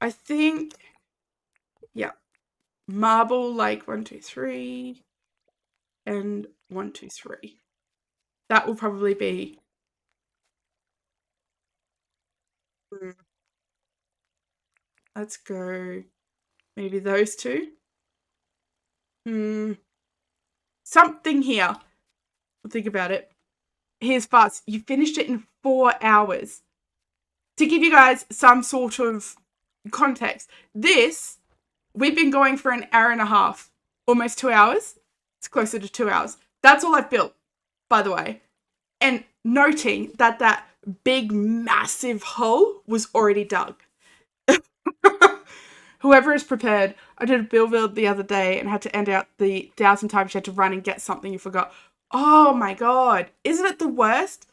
I think, yeah. Marble, like 1, 2, 3. And 1, 2, 3. That will probably be. Let's go. Maybe those two. Something here. I'll think about it. Here's fast. You finished it in 4 hours. To give you guys some sort of context, we've been going for an hour and a half, almost 2 hours. It's closer to 2 hours. That's all I've built, by the way. And noting that big, massive hole was already dug. Whoever is prepared. I did a build the other day and had to end out the 1,000 times you had to run and get something you forgot. Oh my god. Isn't it the worst?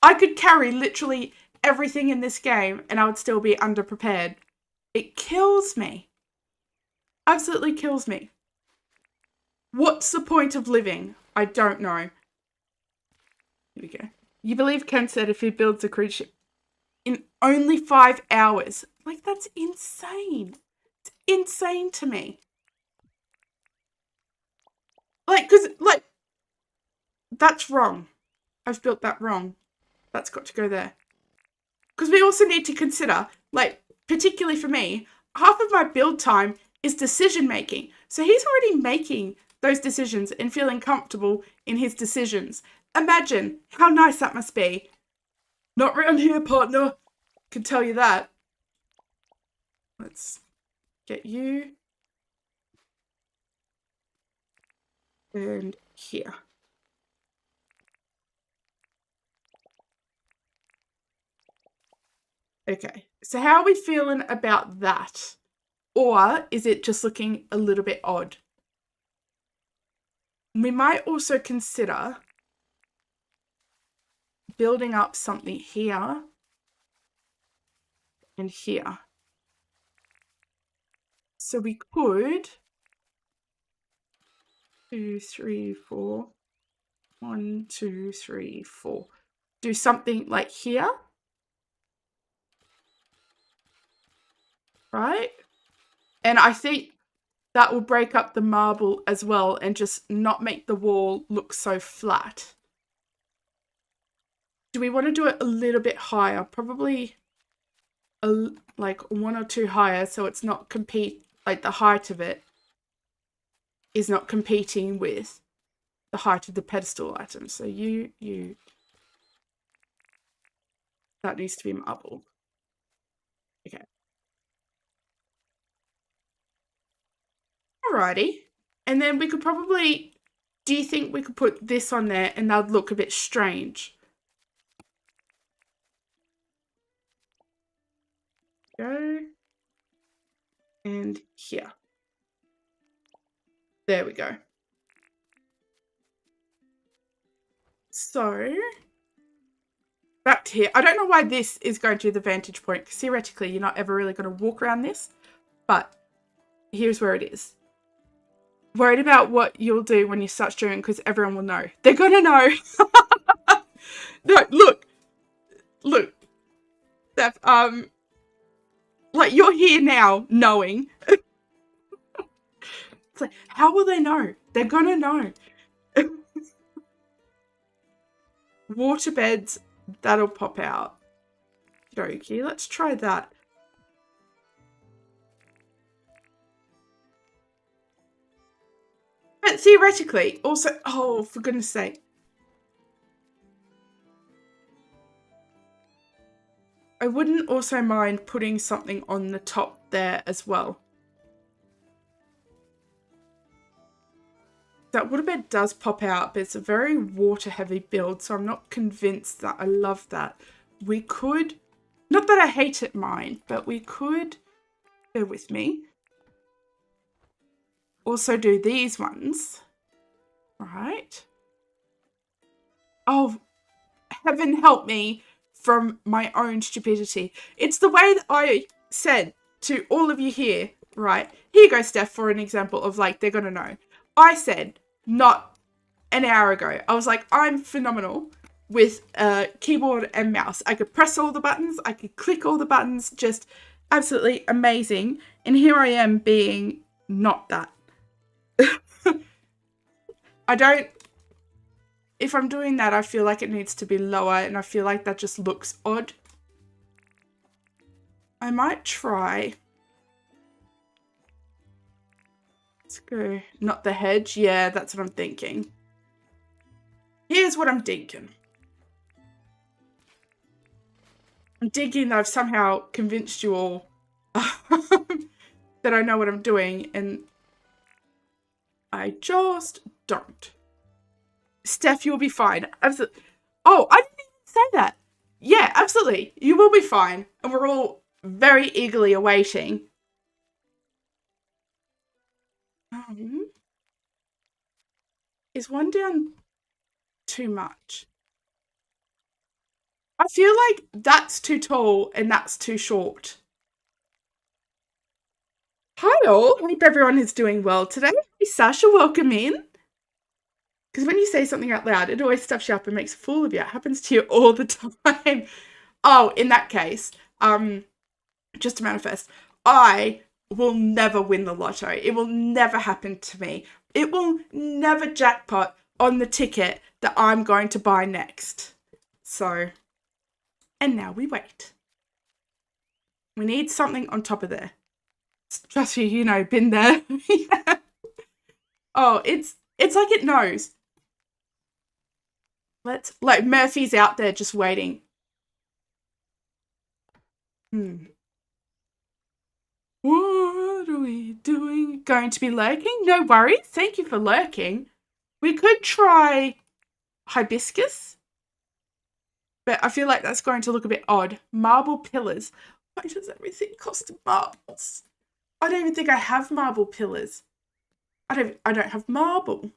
I could carry literally everything in this game and I would still be underprepared. It kills me. Absolutely kills me. What's the point of living? I don't know. Here we go. You believe Ken said if he builds a cruise ship in only 5 hours. Like, that's insane. It's insane to me. Like, because, like, that's wrong. I've built that wrong. That's got to go there. Because we also need to consider, like, particularly for me, half of my build time is decision making. So he's already making those decisions and feeling comfortable in his decisions. Imagine how nice that must be. Not round here, partner. Can tell you that. Let's get you. And here. Okay, so how are we feeling about that? Or is it just looking a little bit odd? We might also consider building up something here and here. So we could 2, 3, 4. 1, 2, 3, 4. Do something like here. Right? And I think that will break up the marble as well and just not make the wall look so flat. Do we want to do it a little bit higher? Probably like 1 or 2 higher so it's not like the height of it is not competing with the height of the pedestal item. So that needs to be marble. Okay. Alrighty. And then we could probably, do you think we could put this on there and that'd look a bit strange? Go. And here. There we go. So, back to here. I don't know why this is going to be the vantage point, because theoretically you're not ever really going to walk around this, but here's where it is. Worried about what you'll do when you start streaming, because everyone will know. They're going to know. No, look, Steph, like, you're here now knowing. It's like, how will they know? They're going to know. Water beds, that'll pop out. Okay, let's try that. But theoretically, also, oh, for goodness sake. I wouldn't also mind putting something on the top there as well. That waterbed does pop out, but it's a very water-heavy build, so I'm not convinced that I love that. We could, not that I hate it, mind, but we could, bear with me, also do these ones. Right. Oh, heaven help me from my own stupidity. It's the way that I said to all of you here, right? Here you go, Steph, for an example of, like, they're going to know. I said, not an hour ago, I was like, I'm phenomenal with keyboard and mouse. I could press all the buttons. I could click all the buttons. Just absolutely amazing. And here I am being not that. I don't, if I'm doing that, I feel like it needs to be lower, and I feel like that just looks odd. I might try. Let's go. Not the hedge. Yeah, that's what I'm thinking. Here's what I'm thinking. I'm thinking that I've somehow convinced you all that I know what I'm doing, and I just don't. Steph, you'll be fine. Absolutely. Oh, I didn't even say that. Yeah, absolutely. You will be fine. And we're all very eagerly awaiting. Is one down too much? I feel like that's too tall and that's too short. Hi all. Hope everyone is doing well today. Hey, Sasha, welcome in. Because when you say something out loud, it always stuffs you up and makes a fool of you. It happens to you all the time. Oh, in that case, just to manifest, I will never win the lotto. It will never happen to me. It will never jackpot on the ticket that I'm going to buy next. So, and now we wait. We need something on top of there. Trust you, you know, been there. Yeah. Oh, it's like it knows. Let's, like, Murphy's out there just waiting. What are we doing? Going to be lurking? No worries. Thank you for lurking. We could try hibiscus, but I feel like that's going to look a bit odd. Marble pillars. Why does everything cost marbles? I don't even think I have marble pillars. I don't have marble.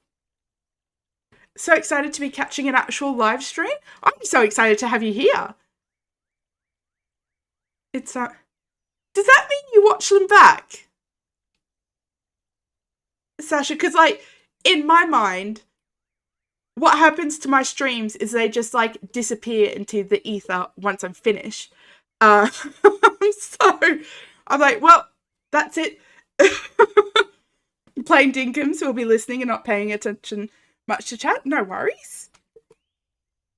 So excited to be catching an actual live stream. I'm so excited to have you here. It's does that mean you watch them back, Sasha? Because, like, in my mind, what happens to my streams is they just, like, disappear into the ether once I'm finished. So I'm like, well, that's it. Playing Dinkum, so we'll be listening and not paying attention much to chat. No worries.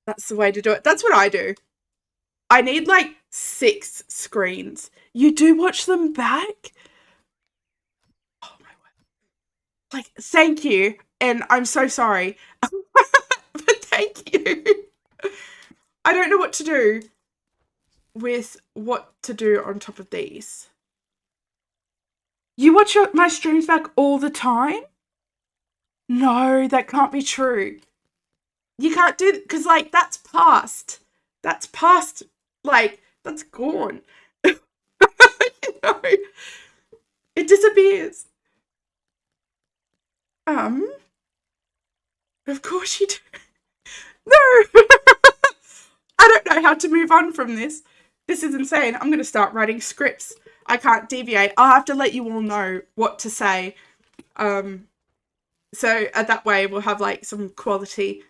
That's the way to do it. That's what I do. I need, like, 6 screens. You do watch them back? Oh my word. Like, thank you. And I'm so sorry. But thank you. I don't know what to do with what to do on top of these. You watch my streams back all the time? No, that can't be true. You can't do it because, like, that's past. That's past. Like, that's gone. You know, it disappears. Um, of course you do. No! I don't know how to move on from this. This is insane. I'm going to start writing scripts. I can't deviate. I'll have to let you all know what to say. So that way we'll have like some quality.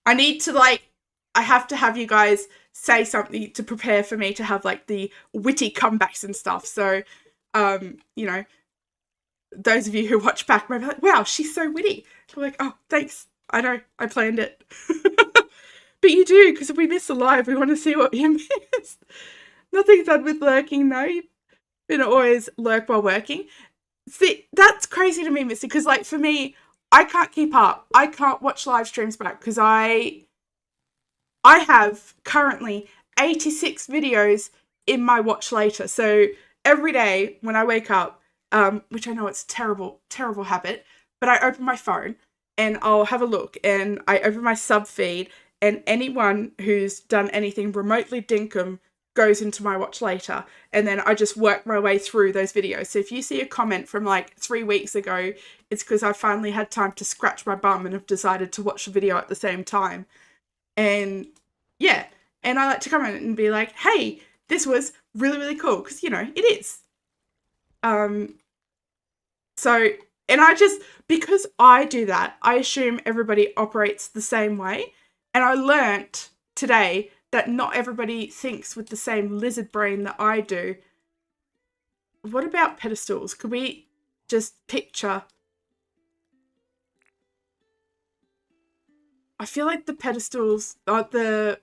I need to I have to have you guys say something to prepare for me to have like the witty comebacks and stuff. So, you know, those of you who watch back might be like, wow, she's so witty. I'm like, oh, thanks. I know, I planned it. But you do, because if we miss a live, we want to see what you missed. Nothing's done with lurking, though. You don't always lurk while working. See, that's crazy to me, Missy, because, like, for me, I can't keep up. I can't watch live streams back, because I have currently 86 videos in my watch later. So every day when I wake up, which I know it's a terrible, terrible habit, but I open my phone and I'll have a look and I open my sub feed and anyone who's done anything remotely Dinkum goes into my watch later. And then I just work my way through those videos. So if you see a comment from like 3 weeks ago, it's because I finally had time to scratch my bum and have decided to watch the video at the same time. And yeah, and I like to comment and be like, hey, this was really, really cool. Because, you know, it is. So, and I just, because I do that, I assume everybody operates the same way. And I learnt today that not everybody thinks with the same lizard brain that I do. What about pedestals? Could we just picture? I feel like the pedestals, the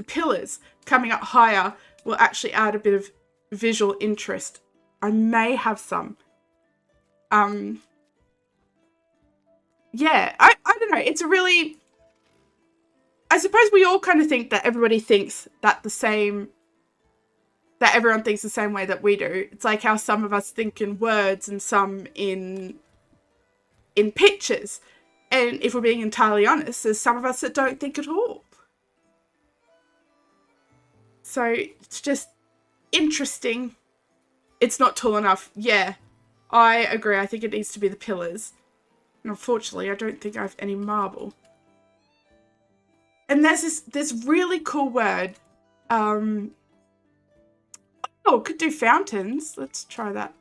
pillars coming up higher will actually add a bit of visual interest. I may have some. Yeah, I don't know. It's a really, I suppose we all kind of think that everybody thinks that that everyone thinks the same way that we do. It's like how some of us think in words and some in pictures. And if we're being entirely honest, there's some of us that don't think at all. So it's just interesting. It's not tall enough. Yeah, I agree. I think it needs to be the pillars. And unfortunately, I don't think I have any marble. And there's this really cool word. Oh, could do fountains. Let's try that.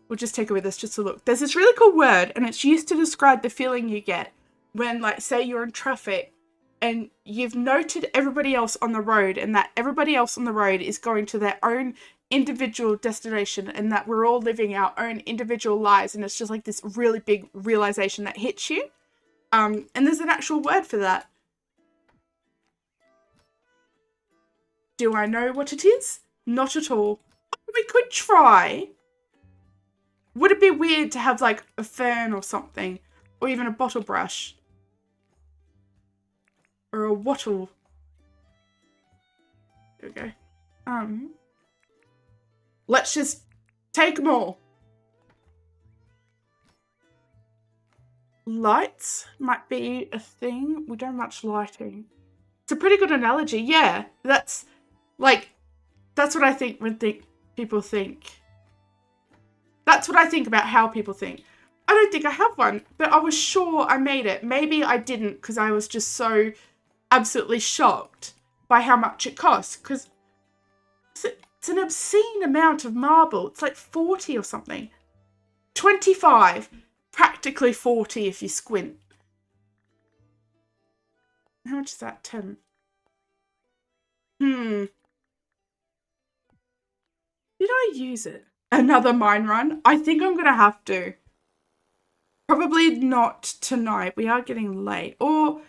We'll just take it with us just to look. There's this really cool word, and it's used to describe the feeling you get when, like, say you're in traffic and you've noted everybody else on the road and that everybody else on the road is going to their own individual destination and that we're all living our own individual lives, and it's just like this really big realization that hits you. And there's an actual word for that. Do I know what it is? Not at all. We could try. Would it be weird to have like a fern or something? Or even a bottle brush? Or a wattle? There we go. Let's just take them all. Lights might be a thing. We don't have much lighting. It's a pretty good analogy. Yeah, that's like, that's what I think when people think. That's what I think about how people think. I don't think I have one, but I was sure I made it. Maybe I didn't because I was just so absolutely shocked by how much it costs. Because it's an obscene amount of marble. It's like 40 or something. 25. Practically 40 if you squint. How much is that? 10. Did I use it? Another mine run? I think I'm going to have to. Probably not tonight. We are getting late. But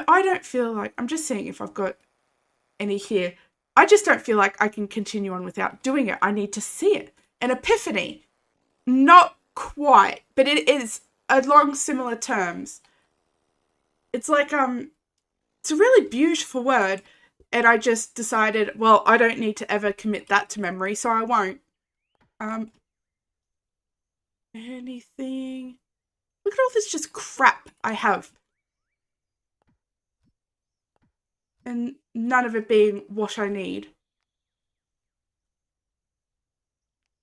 I don't feel like, I'm just seeing if I've got any here. I just don't feel like I can continue on without doing it. I need to see it. An epiphany. Not quite, but it is along similar terms. It's like, it's a really beautiful word. And I just decided, well, I don't need to ever commit that to memory, so I won't. Anything? Look at all this just crap I have. And none of it being what I need.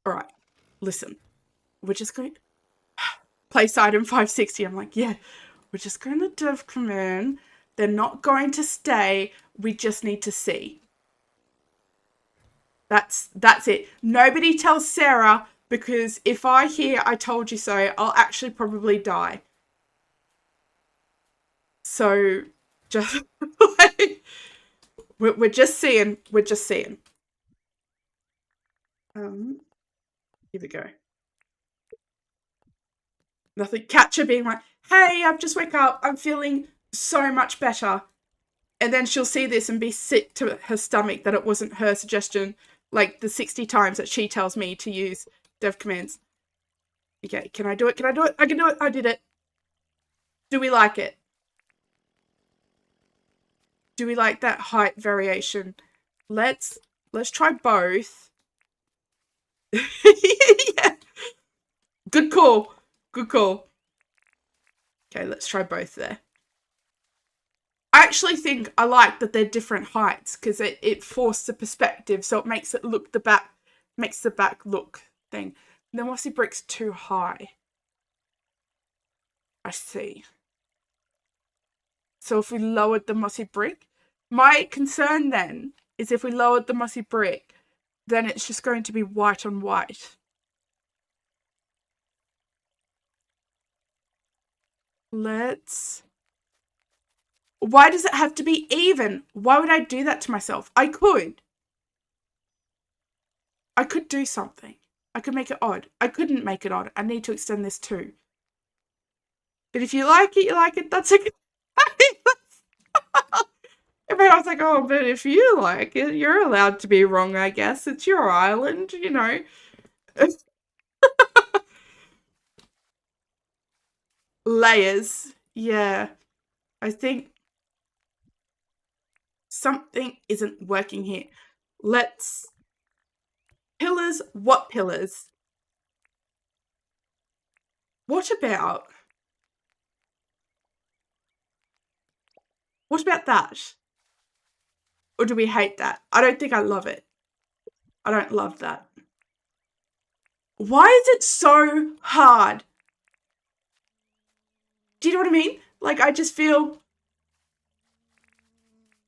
Alright, listen. We're just going... Place item 560. I'm like, yeah, we're just going to Dinkum in. They're not going to stay. We just need to see. That's it. Nobody tells Sarah, because if I hear I told you so, I'll actually probably die. So, just like, we're just seeing. We're just seeing. Here we go. Nothing. Catcher being like, hey, I've just woke up. I'm feeling so much better. And then she'll see this and be sick to her stomach that it wasn't her suggestion, like the 60 times that she tells me to use dev commands. Okay, can I do it? Can I do it? I can do it. I did it. Do we like it? Do we like that height variation? Let's try both. Yeah. Good call. Good call. Okay, let's try both there. I actually think I like that they're different heights because it forced the perspective, so it makes it look makes the back look thing. The mossy brick's too high. I see. So if we lowered the mossy brick, my concern then is if we lowered the mossy brick, then it's just going to be white on white. Why does it have to be even? Why would I do that to myself? I could do something. I could make it odd. I couldn't make it odd. I need to extend this too. But if you like it, you like it. That's okay. But I was like, oh, but if you like it, you're allowed to be wrong, I guess. It's your island, you know. Layers. Yeah. I think something isn't working here. Pillars? What pillars? What about that? Or do we hate that? I don't think I love it. I don't love that. Why is it so hard? Do you know what I mean? Like, I just feel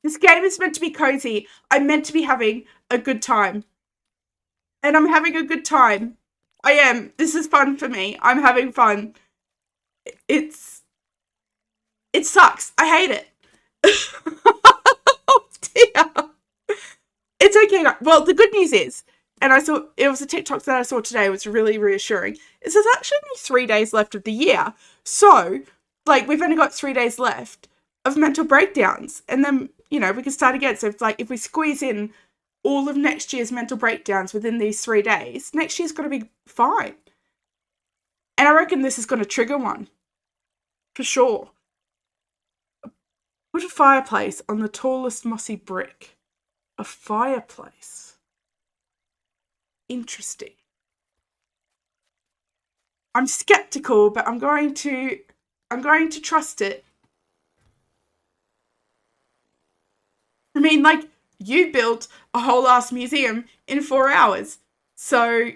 this game is meant to be cozy. I'm meant to be having a good time. And I'm having a good time. I am. This is fun for me. I'm having fun. It sucks. I hate it. Oh dear. It's okay. Well, the good news is, and it was a TikTok that I saw today, it was really reassuring, is there's actually only 3 days left of the year. So, like, we've only got 3 days left of mental breakdowns. And then, you know, we can start again. So, if we squeeze in all of next year's mental breakdowns within these 3 days, next year's going to be fine. And I reckon this is going to trigger one. For sure. Put a fireplace on the tallest mossy brick. A fireplace. Interesting. I'm skeptical, but I'm going to trust it. I mean, like, you built a whole ass museum in 4 hours. So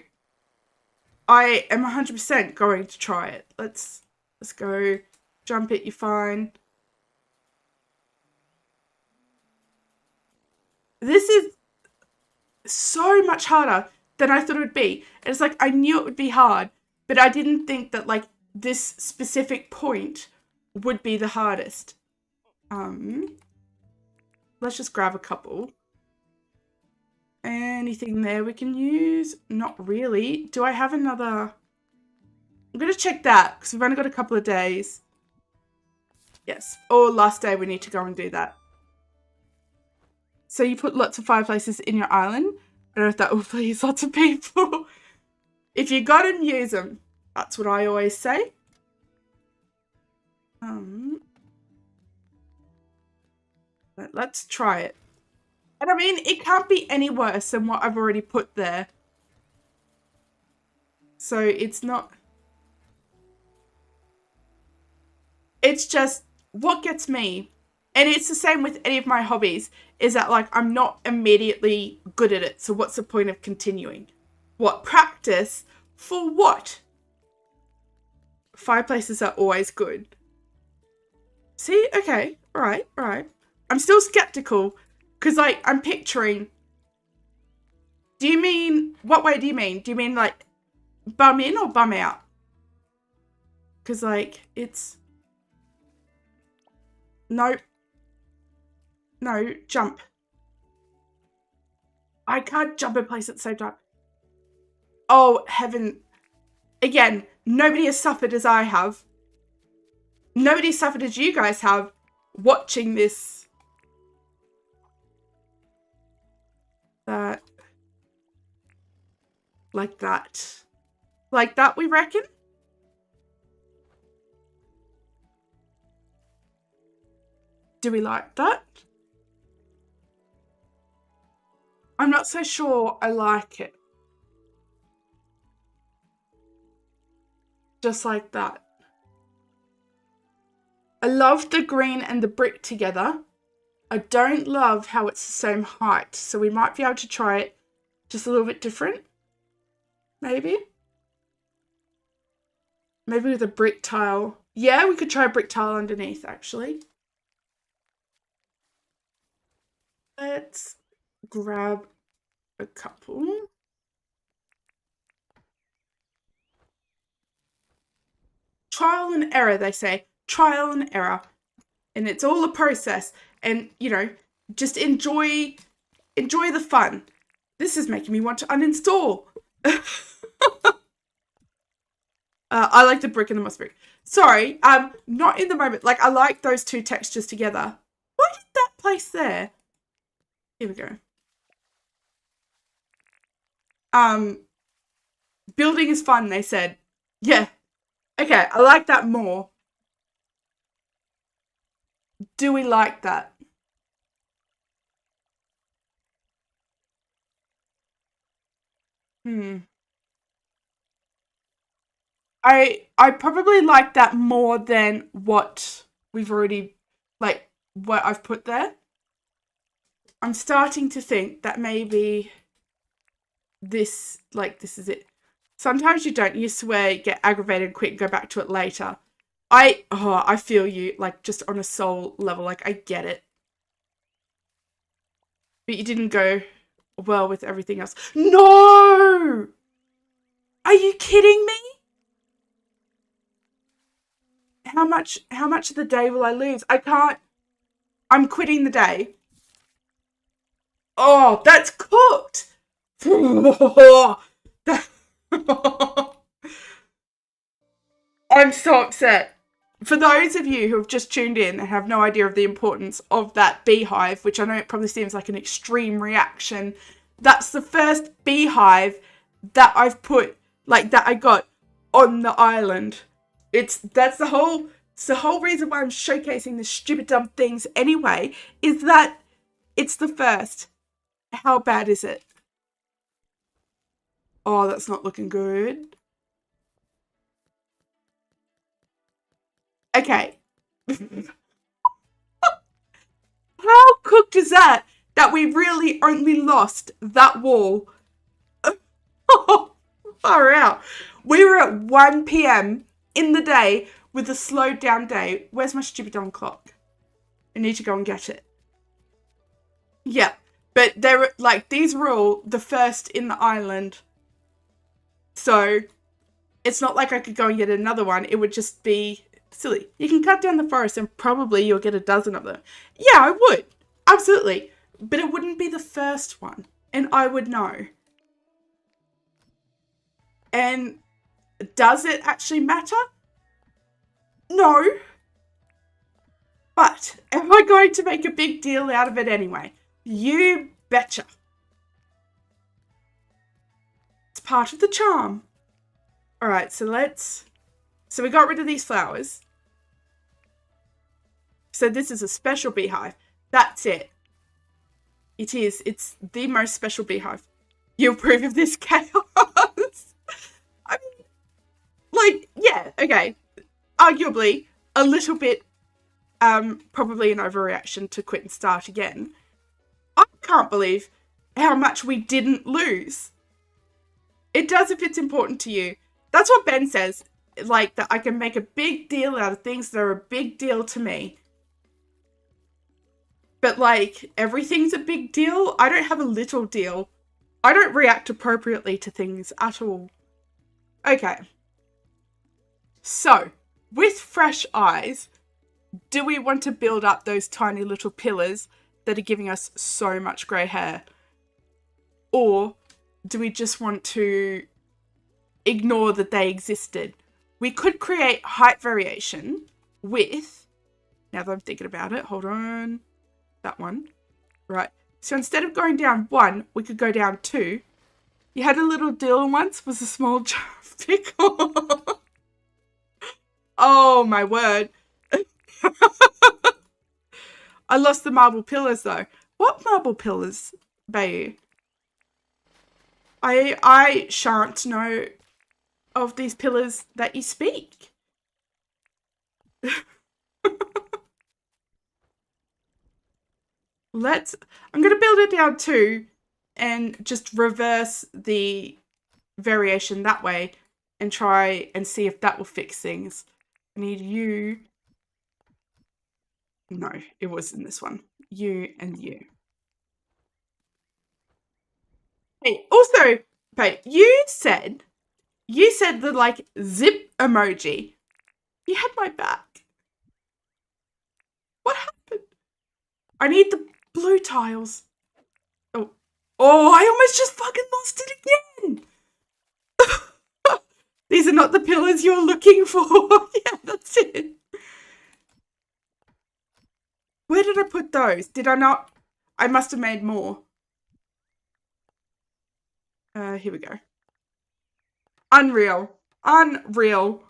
I am 100% going to try it. Let's go. Jump it, you're fine. This is so much harder than I thought it would be. It's like, I knew it would be hard, but I didn't think that, like, this specific point would be the hardest. Let's just grab a couple. Anything there we can use? Not really. Do I have another? I'm going to check that because we've only got a couple of days. Yes. Or last day we need to go and do that. So you put lots of fireplaces in your island. I don't know if that will please lots of people. If you got them, use them. That's what I always say. Let's try it. And I mean, it can't be any worse than what I've already put there. So it's not... It's just what gets me, and it's the same with any of my hobbies, is that like I'm not immediately good at it. So what's the point of continuing? What practice for what? Fireplaces are always good. See, okay, all right, all right. I'm still skeptical because like I'm picturing. Do you mean what way do you mean? Do you mean like bum in or bum out? Because like it's no, no jump. I can't jump in place at the same time. Oh heaven! Again, nobody has suffered as I have. Nobody suffered as you guys have watching this. That. Like that. Like that, we reckon? Do we like that? I'm not so sure I like it. Just like that. I love the green and the brick together. I don't love how it's the same height, so we might be able to try it just a little bit different. Maybe. Maybe with a brick tile. Yeah, we could try a brick tile underneath, actually. Let's grab a couple. Trial and error, they say. Trial and error. And it's all a process. And, you know, just enjoy the fun. This is making me want to uninstall. I like the brick and the moss brick. Sorry, not in the moment. Like, I like those two textures together. Why did that place there? Here we go. Building is fun, they said. Yeah. Okay, I like that more. Do we like that? I probably like that more than what we've already, like, what I've put there. I'm starting to think that maybe this is it. Sometimes you don't. You swear, get aggravated quick, and go back to it later. I feel you, like, just on a soul level. Like, I get it. But you didn't go well with everything else. No! Are you kidding me? How much of the day will I lose? I can't. I'm quitting the day. Oh, that's cooked. I'm so upset. For those of you who have just tuned in and have no idea of the importance of that beehive, which I know it probably seems like an extreme reaction, that's the first beehive that I've put, like, that I got on the island. It's the whole reason why I'm showcasing the stupid dumb things anyway, is that it's the first. How bad is it? Oh, that's not looking good. Okay. How cooked is that? That we really only lost that wall. Far out. We were at 1 p.m. in the day with a slowed down day. Where's my stupid dumb clock? I need to go and get it. Yeah. But they're like, these were all the first in the island. So it's not like I could go and get another one. It would just be silly. You can cut down the forest and probably you'll get a dozen of them. Yeah, I would. Absolutely. But it wouldn't be the first one. And I would know. And does it actually matter? No. But am I going to make a big deal out of it anyway? You betcha. It's part of the charm. Alright, so we got rid of these flowers. So this is a special beehive. That's it. It is. It's the most special beehive. You approve of this chaos? I mean, like, yeah, okay. Arguably, a little bit, probably an overreaction to quit and start again. I can't believe how much we didn't lose. It does if it's important to you. That's what Ben says. Like, that I can make a big deal out of things that are a big deal to me. But, like, everything's a big deal. I don't have a little deal. I don't react appropriately to things at all. Okay. So, with fresh eyes, do we want to build up those tiny little pillars that are giving us so much grey hair? Or do we just want to ignore that they existed? We could create height variation with, now that I'm thinking about it, hold on, that one, right. So instead of going down 1, we could go down 2. You had a little deal once, was a small jar of pickle. Oh my word. I lost the marble pillars though. What marble pillars, Bayou? I shan't know of these pillars that you speak. I'm going to build it down 2 and just reverse the variation that way and try and see if that will fix things. I need you. No, it wasn't this one. You and you. Hey, also, babe, you said the like zip emoji. You had my back. What happened? I need the blue tiles. Oh, I almost just fucking lost it again. These are not the pillars you're looking for. Yeah, that's it. Where did I put those? Did I not? I must have made more. Here we go. Unreal. Unreal.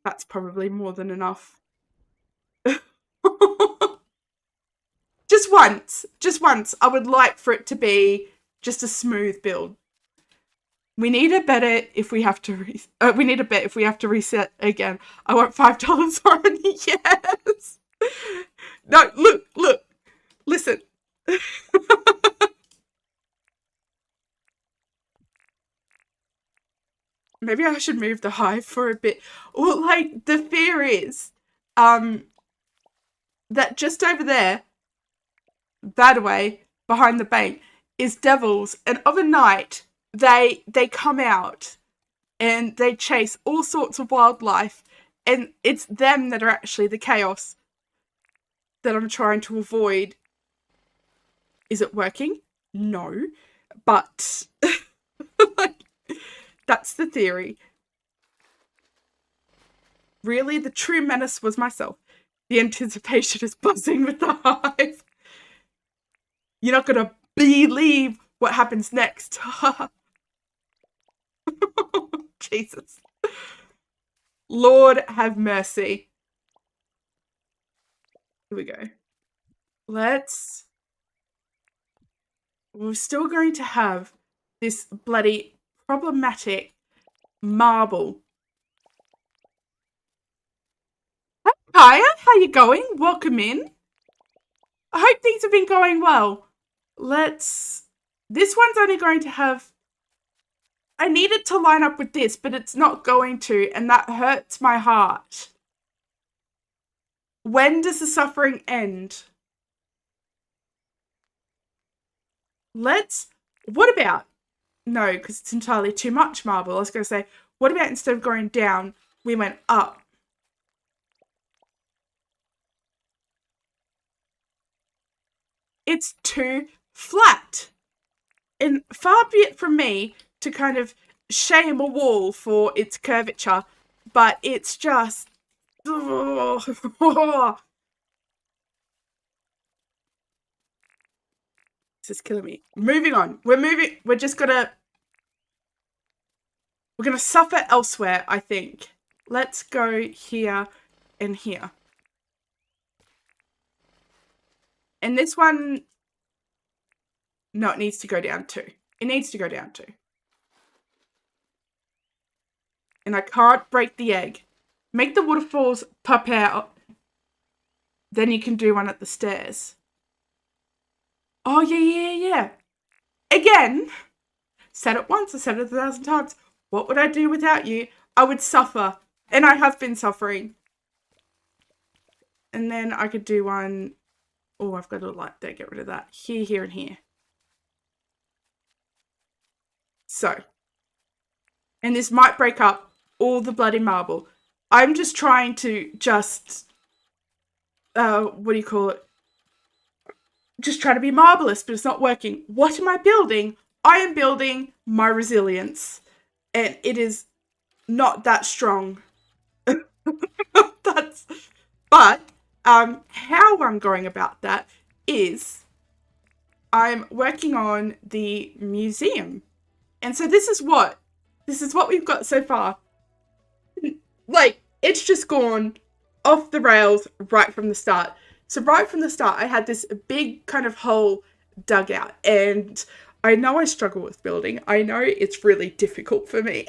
That's probably more than enough. Just once. I would like for it to be just a smooth build. We need a better if we have to. We need a bet if we have to reset again. I want $5 on. Yes. No, look. Listen. Maybe I should move the hive for a bit. Or like the fear is, that just over there, that way behind the bank, is devils, and of a night they come out and they chase all sorts of wildlife, and it's them that are actually the chaos that I'm trying to avoid. Is it working? No, but that's the theory. Really, the true menace was myself. The anticipation is buzzing with the hive. You're not gonna believe what happens next. Jesus. Lord have mercy. Here we go. We're still going to have this bloody problematic marble. Hiya, how you going? Welcome in. I hope things have been going well. This one's only going to have, I need it to line up with this, but it's not going to, and that hurts my heart. When does the suffering end? What about, no, because it's entirely too much marble. I was going to say, what about instead of going down, we went up? It's too flat. And far be it from me to kind of shame a wall for its curvature, but it's just... This is killing me. Moving on. We're just gonna... We're gonna suffer elsewhere, I think. Let's go here and here. And this one, no, it needs to go down 2. It needs to go down 2. And I can't break the egg. Make the waterfalls pop out. Then you can do one at the stairs. Oh, yeah. Again, said it once, I said it 1,000 times. What would I do without you? I would suffer. And I have been suffering. And then I could do one. Oh, I've got a light there. Get rid of that. Here, and here. So. And this might break up all the bloody marble. I'm just trying to what do you call it? Just try to be marvelous, but it's not working. What am I building? I am building my resilience. And it is not that strong. But how I'm going about that is I'm working on the museum. And so this is what we've got so far. Like, it's just gone off the rails right from the start. So right from the start, I had this big kind of hole dug out. And I know I struggle with building. I know it's really difficult for me.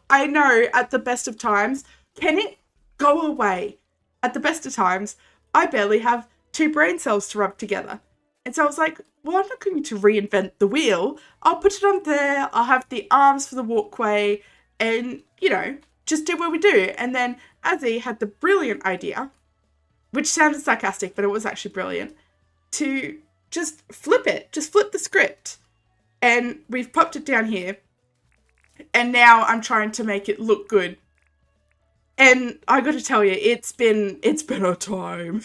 I know at the best of times, can it go away? At the best of times, I barely have 2 brain cells to rub together. And so I was like, well, I'm not going to reinvent the wheel. I'll put it on there. I'll have the arms for the walkway and, just do what we do. And then Azzy had the brilliant idea, which sounded sarcastic, but it was actually brilliant, to just flip it. Just flip the script. And we've popped it down here. And now I'm trying to make it look good. And I got to tell you, it's been a time.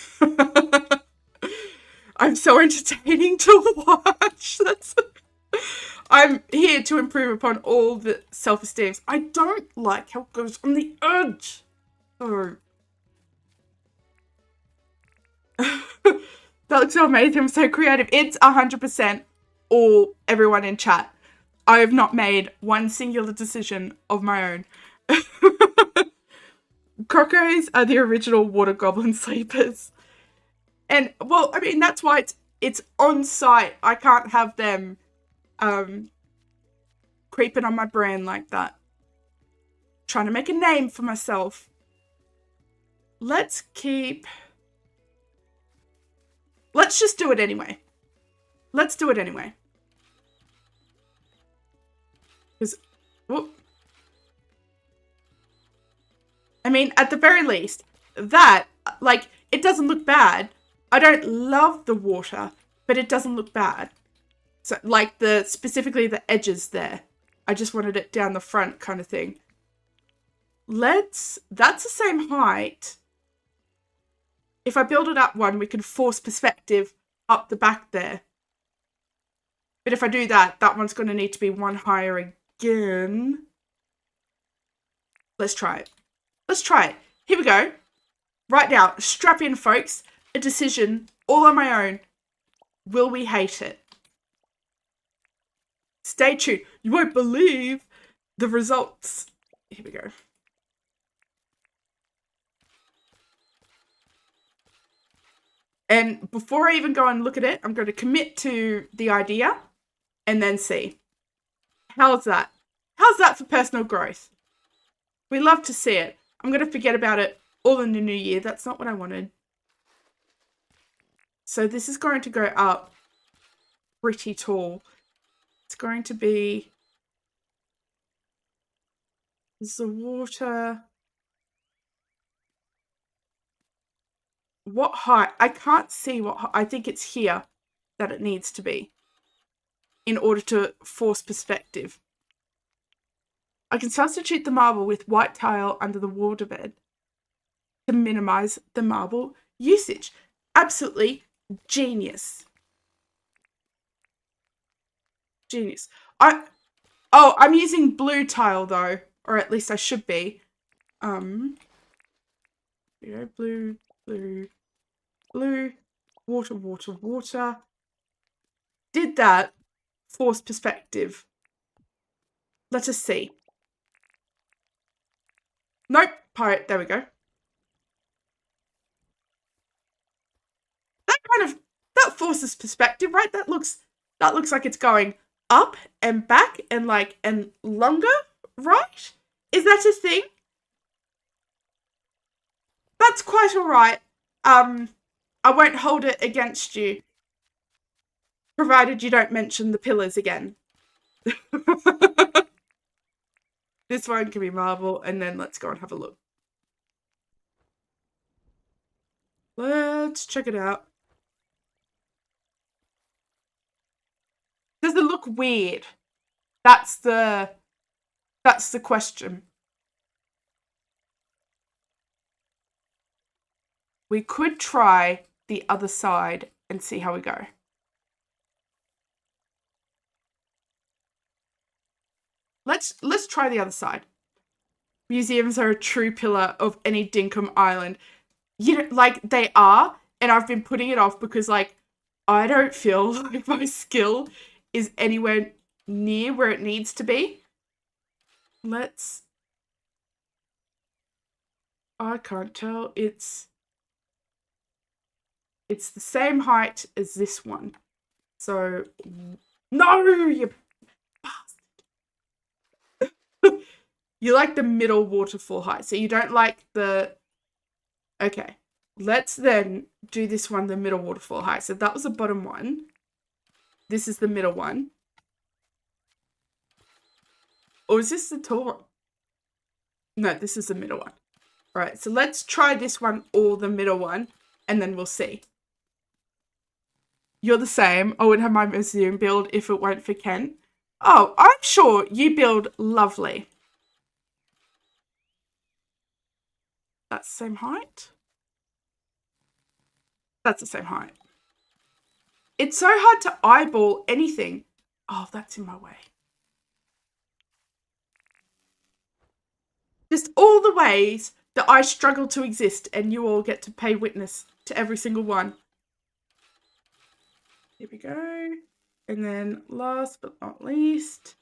I'm so entertaining to watch. I'm here to improve upon all the self-esteems. I don't like how it goes on the edge. Oh. That looks so amazing. I'm so creative. It's 100% all everyone in chat. I have not made one singular decision of my own. Crocos are the original water goblin sleepers. And, well, I mean, that's why it's on site. I can't have them creeping on my brain like that. Trying to make a name for myself. Let's just do it anyway. Let's do it anyway. Because, I mean, at the very least, that, like, it doesn't look bad. I don't love the water, but it doesn't look bad. So, like, specifically the edges there. I just wanted it down the front kind of thing. That's the same height. If I build it up one, we can force perspective up the back there. But if I do that, that one's going to need to be one higher again. Let's try it. Let's try it. Here we go. Right now, strap in, folks. A decision all on my own. Will we hate it? Stay tuned. You won't believe the results. Here we go. And before I even go and look at it, I'm going to commit to the idea and then see. How's that? How's that for personal growth? We love to see it. I'm going to forget about it all in the new year. That's not what I wanted. So this is going to go up pretty tall. It's going to be... Is the water... What height? I can't see what height. I think it's here that it needs to be in order to force perspective. I can substitute the marble with white tile under the waterbed to minimize the marble usage. Absolutely genius. Genius. I'm using blue tile though, or at least I should be. Blue, water. Did that. Force perspective. Let us see. Nope. Pirate. There we go. That forces perspective, right? That looks like it's going up and back and like and longer, right? Is that a thing? That's quite all right. I won't hold it against you, provided you don't mention the pillars again. This one can be marble, and then let's go and have a look. Let's check it out. Does it look weird? That's the question. We could try the other side and see how we go. Let's try the other side. Museums are a true pillar of any Dinkum island. You know, like they are, and I've been putting it off because like I don't feel like my skill is anywhere near where it needs to be. I can't tell. It's the same height as this one. So no, you bastard. You like the middle waterfall height, so you don't like the... Okay, let's then do this one, the middle waterfall height. So that was the bottom one. This is the middle one. Or is this the tall one? No, this is the middle one. All right, so let's try this one or the middle one, and then we'll see. You're the same. I wouldn't have my museum build if it weren't for Kent. Oh, I'm sure you build lovely. That's the same height? That's the same height. It's so hard to eyeball anything. Oh, that's in my way. Just all the ways that I struggle to exist, and you all get to pay witness to every single one. Here we go. And then last but not least,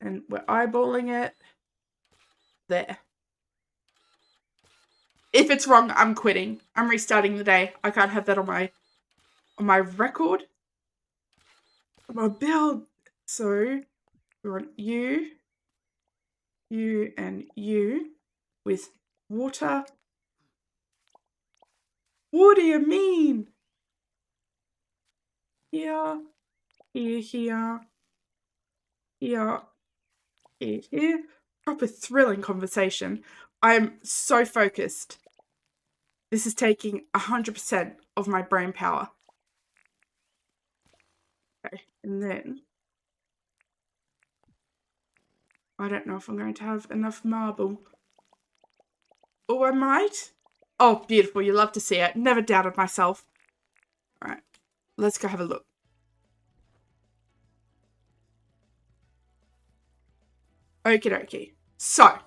and we're eyeballing it. There. If it's wrong, I'm quitting. I'm restarting the day. I can't have that on my record. On my build. So we want you, and you with water. What do you mean? Here, here, here, here, here, here. Proper thrilling conversation. I'm so focused. This is taking 100% of my brain power. Okay, and then I don't know if I'm going to have enough marble. Oh, I might. Oh, beautiful. You love to see it. Never doubted myself. All right, let's go have a look. Okie dokie. So,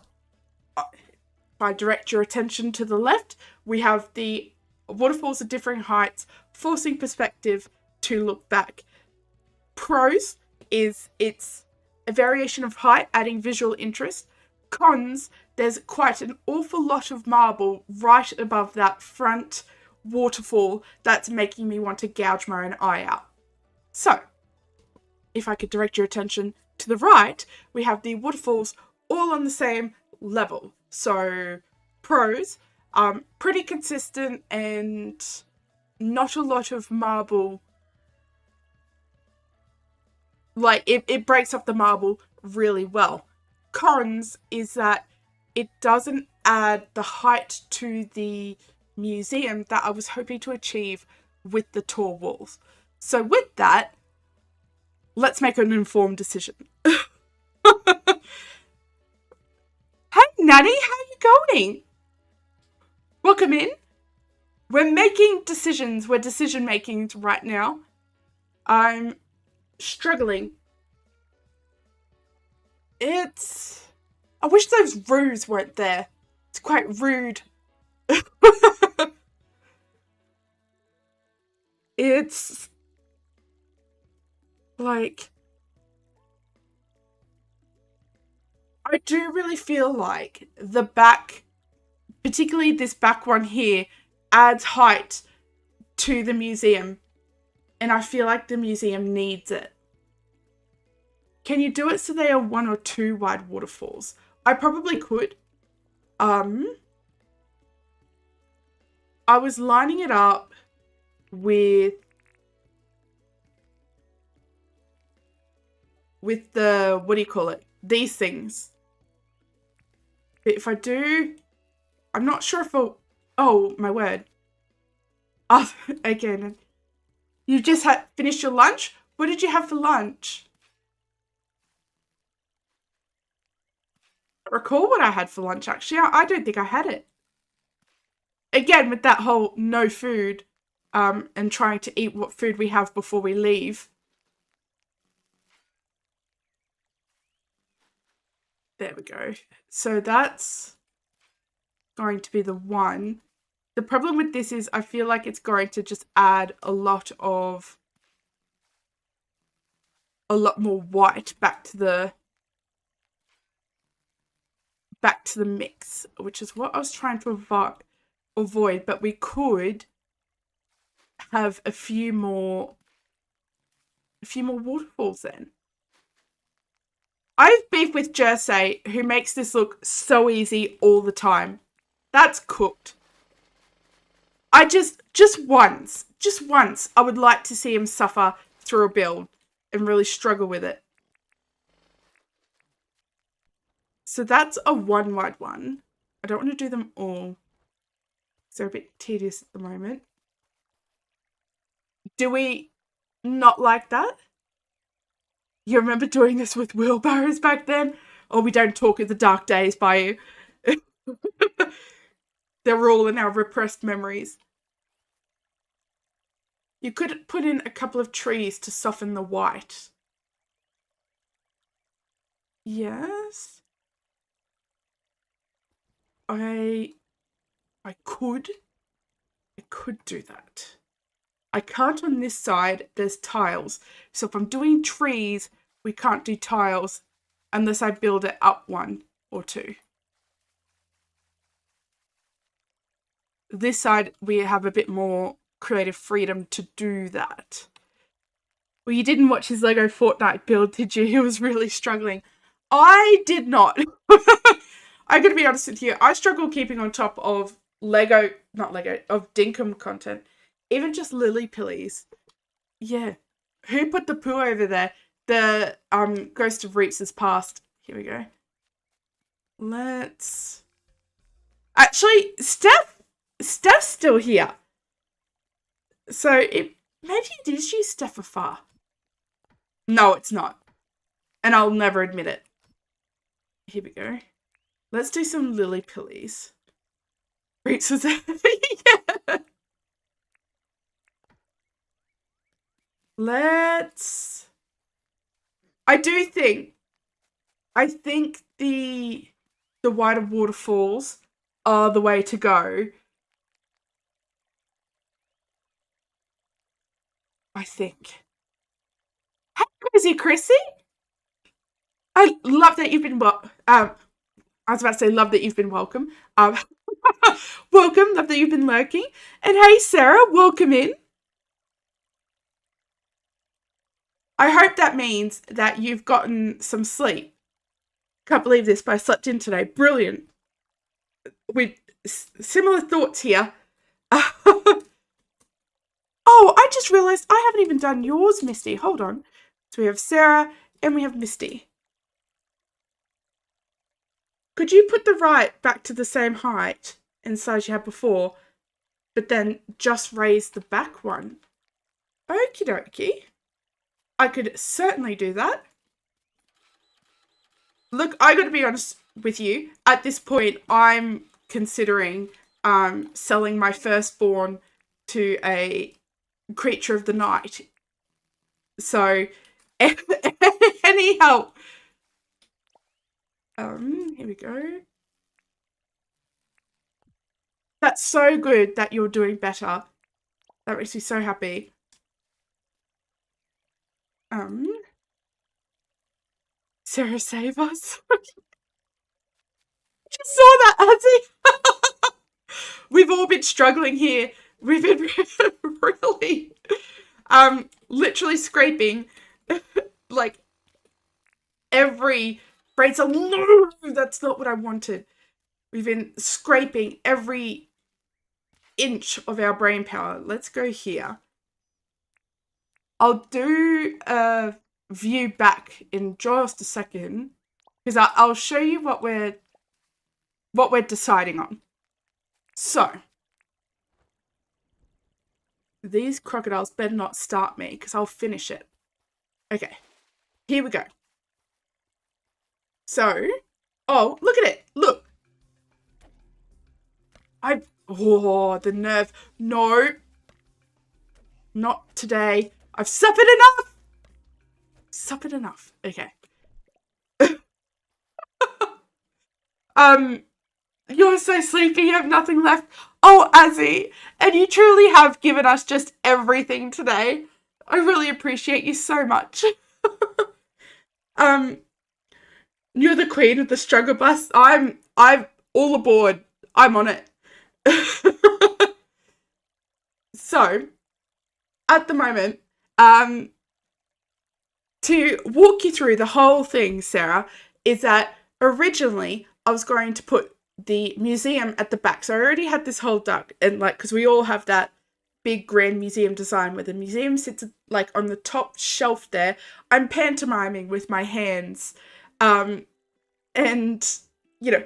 if I direct your attention to the left, we have the waterfalls at differing heights, forcing perspective to look back. Pros is it's a variation of height, adding visual interest. Cons, there's quite an awful lot of marble right above that front waterfall that's making me want to gouge my own eye out. So, if I could direct your attention to the right, we have the waterfalls all on the same level. So, pros, pretty consistent and not a lot of marble. Like, it breaks up the marble really well. Cons is that it doesn't add the height to the museum that I was hoping to achieve with the tall walls. So with that, let's make an informed decision. Hey, Nanny, how are you going? Welcome in. We're making decisions. We're decision making right now. I'm struggling. I wish those roos weren't there. It's quite rude. It's like, I do really feel like the back, particularly this back one here, adds height to the museum. and I feel like the museum needs it. Can you do it so they are 1 or 2 wide waterfalls? I probably could. I was lining it up with the, what do you call it? These things. If I do, I'm not sure if I'll, oh, my word. Oh, again. You just had finished your lunch? What did you have for lunch? I recall what I had for lunch, actually. I don't think I had it. Again, with that whole no food, and trying to eat what food we have before we leave. There we go. So that's going to be the one. The problem with this is I feel like it's going to just add a lot more white back to the mix, which is what I was trying to avoid, but we could have a few more waterfalls then. I have beef with Jersey, who makes this look so easy all the time. That's cooked. I just once, I would like to see him suffer through a build and really struggle with it. So that's a 1 wide one. I don't want to do them all. They're a bit tedious at the moment. Do we not like that? You remember doing this with wheelbarrows back then? Or we don't talk of the dark days by you. They're all in our repressed memories. You could put in a couple of trees to soften the white. Yes. I could do that. I can't on this side, there's tiles. So if I'm doing trees, we can't do tiles unless I build it up 1 or 2. This side, we have a bit more creative freedom to do that. Well, you didn't watch his Lego Fortnite build, did you? He was really struggling. I did not. I gotta be honest with you. I struggle keeping on top of of Dinkum content. Even just lily pillies. Yeah. Who put the poo over there? The Ghost of Reaps has passed. Here we go. Let's... Actually, Steph's still here. So maybe it is you, Stephafar. No, it's not. And I'll never admit it. Here we go. Let's do some lily pillies. Reaps was yeah. Let's... I think the wider waterfalls are the way to go. I think. Hey, Crazy Chrissy! I love that you've been I was about to say love that you've been welcome. Welcome, love that you've been lurking. And hey, Sarah, welcome in. I hope that means that you've gotten some sleep. Can't believe this, but I slept in today. Brilliant. With similar thoughts here. Oh, I just realised I haven't even done yours, Misty. Hold on. So we have Sarah and we have Misty. Could you put the right back to the same height and size you had before, but then just raise the back one? Okie dokie. I could certainly do that. Look, I gotta be honest with you. At this point, I'm considering selling my firstborn to a creature of the night. So, any help? Here we go. That's so good that you're doing better. That makes me so happy. Sarah, save us. You saw that, Azzy? We've all been struggling here. We've been really... Literally scraping like every brain cell. No, that's not what I wanted. We've been scraping every inch of our brain power. Let's go here. I'll do a view back in just a second because I'll show you what we're deciding on. So these crocodiles better not start me because I'll finish it. Okay, here we go. So, oh, look at it. Look. Oh, the nerve. No. Not today. I've suffered enough. Suffered enough. Okay. You're so sleepy, you have nothing left. Oh, Azzy, and you truly have given us just everything today. I really appreciate you so much. um, you're the queen of the struggle bus. I'm all aboard. I'm on it. So, at the moment, to walk you through the whole thing, Sarah, is that originally I was going to put the museum at the back. So I already had this whole duck, and like, because we all have that big grand museum design where the museum sits like on the top shelf there. I'm pantomiming with my hands. And, you know,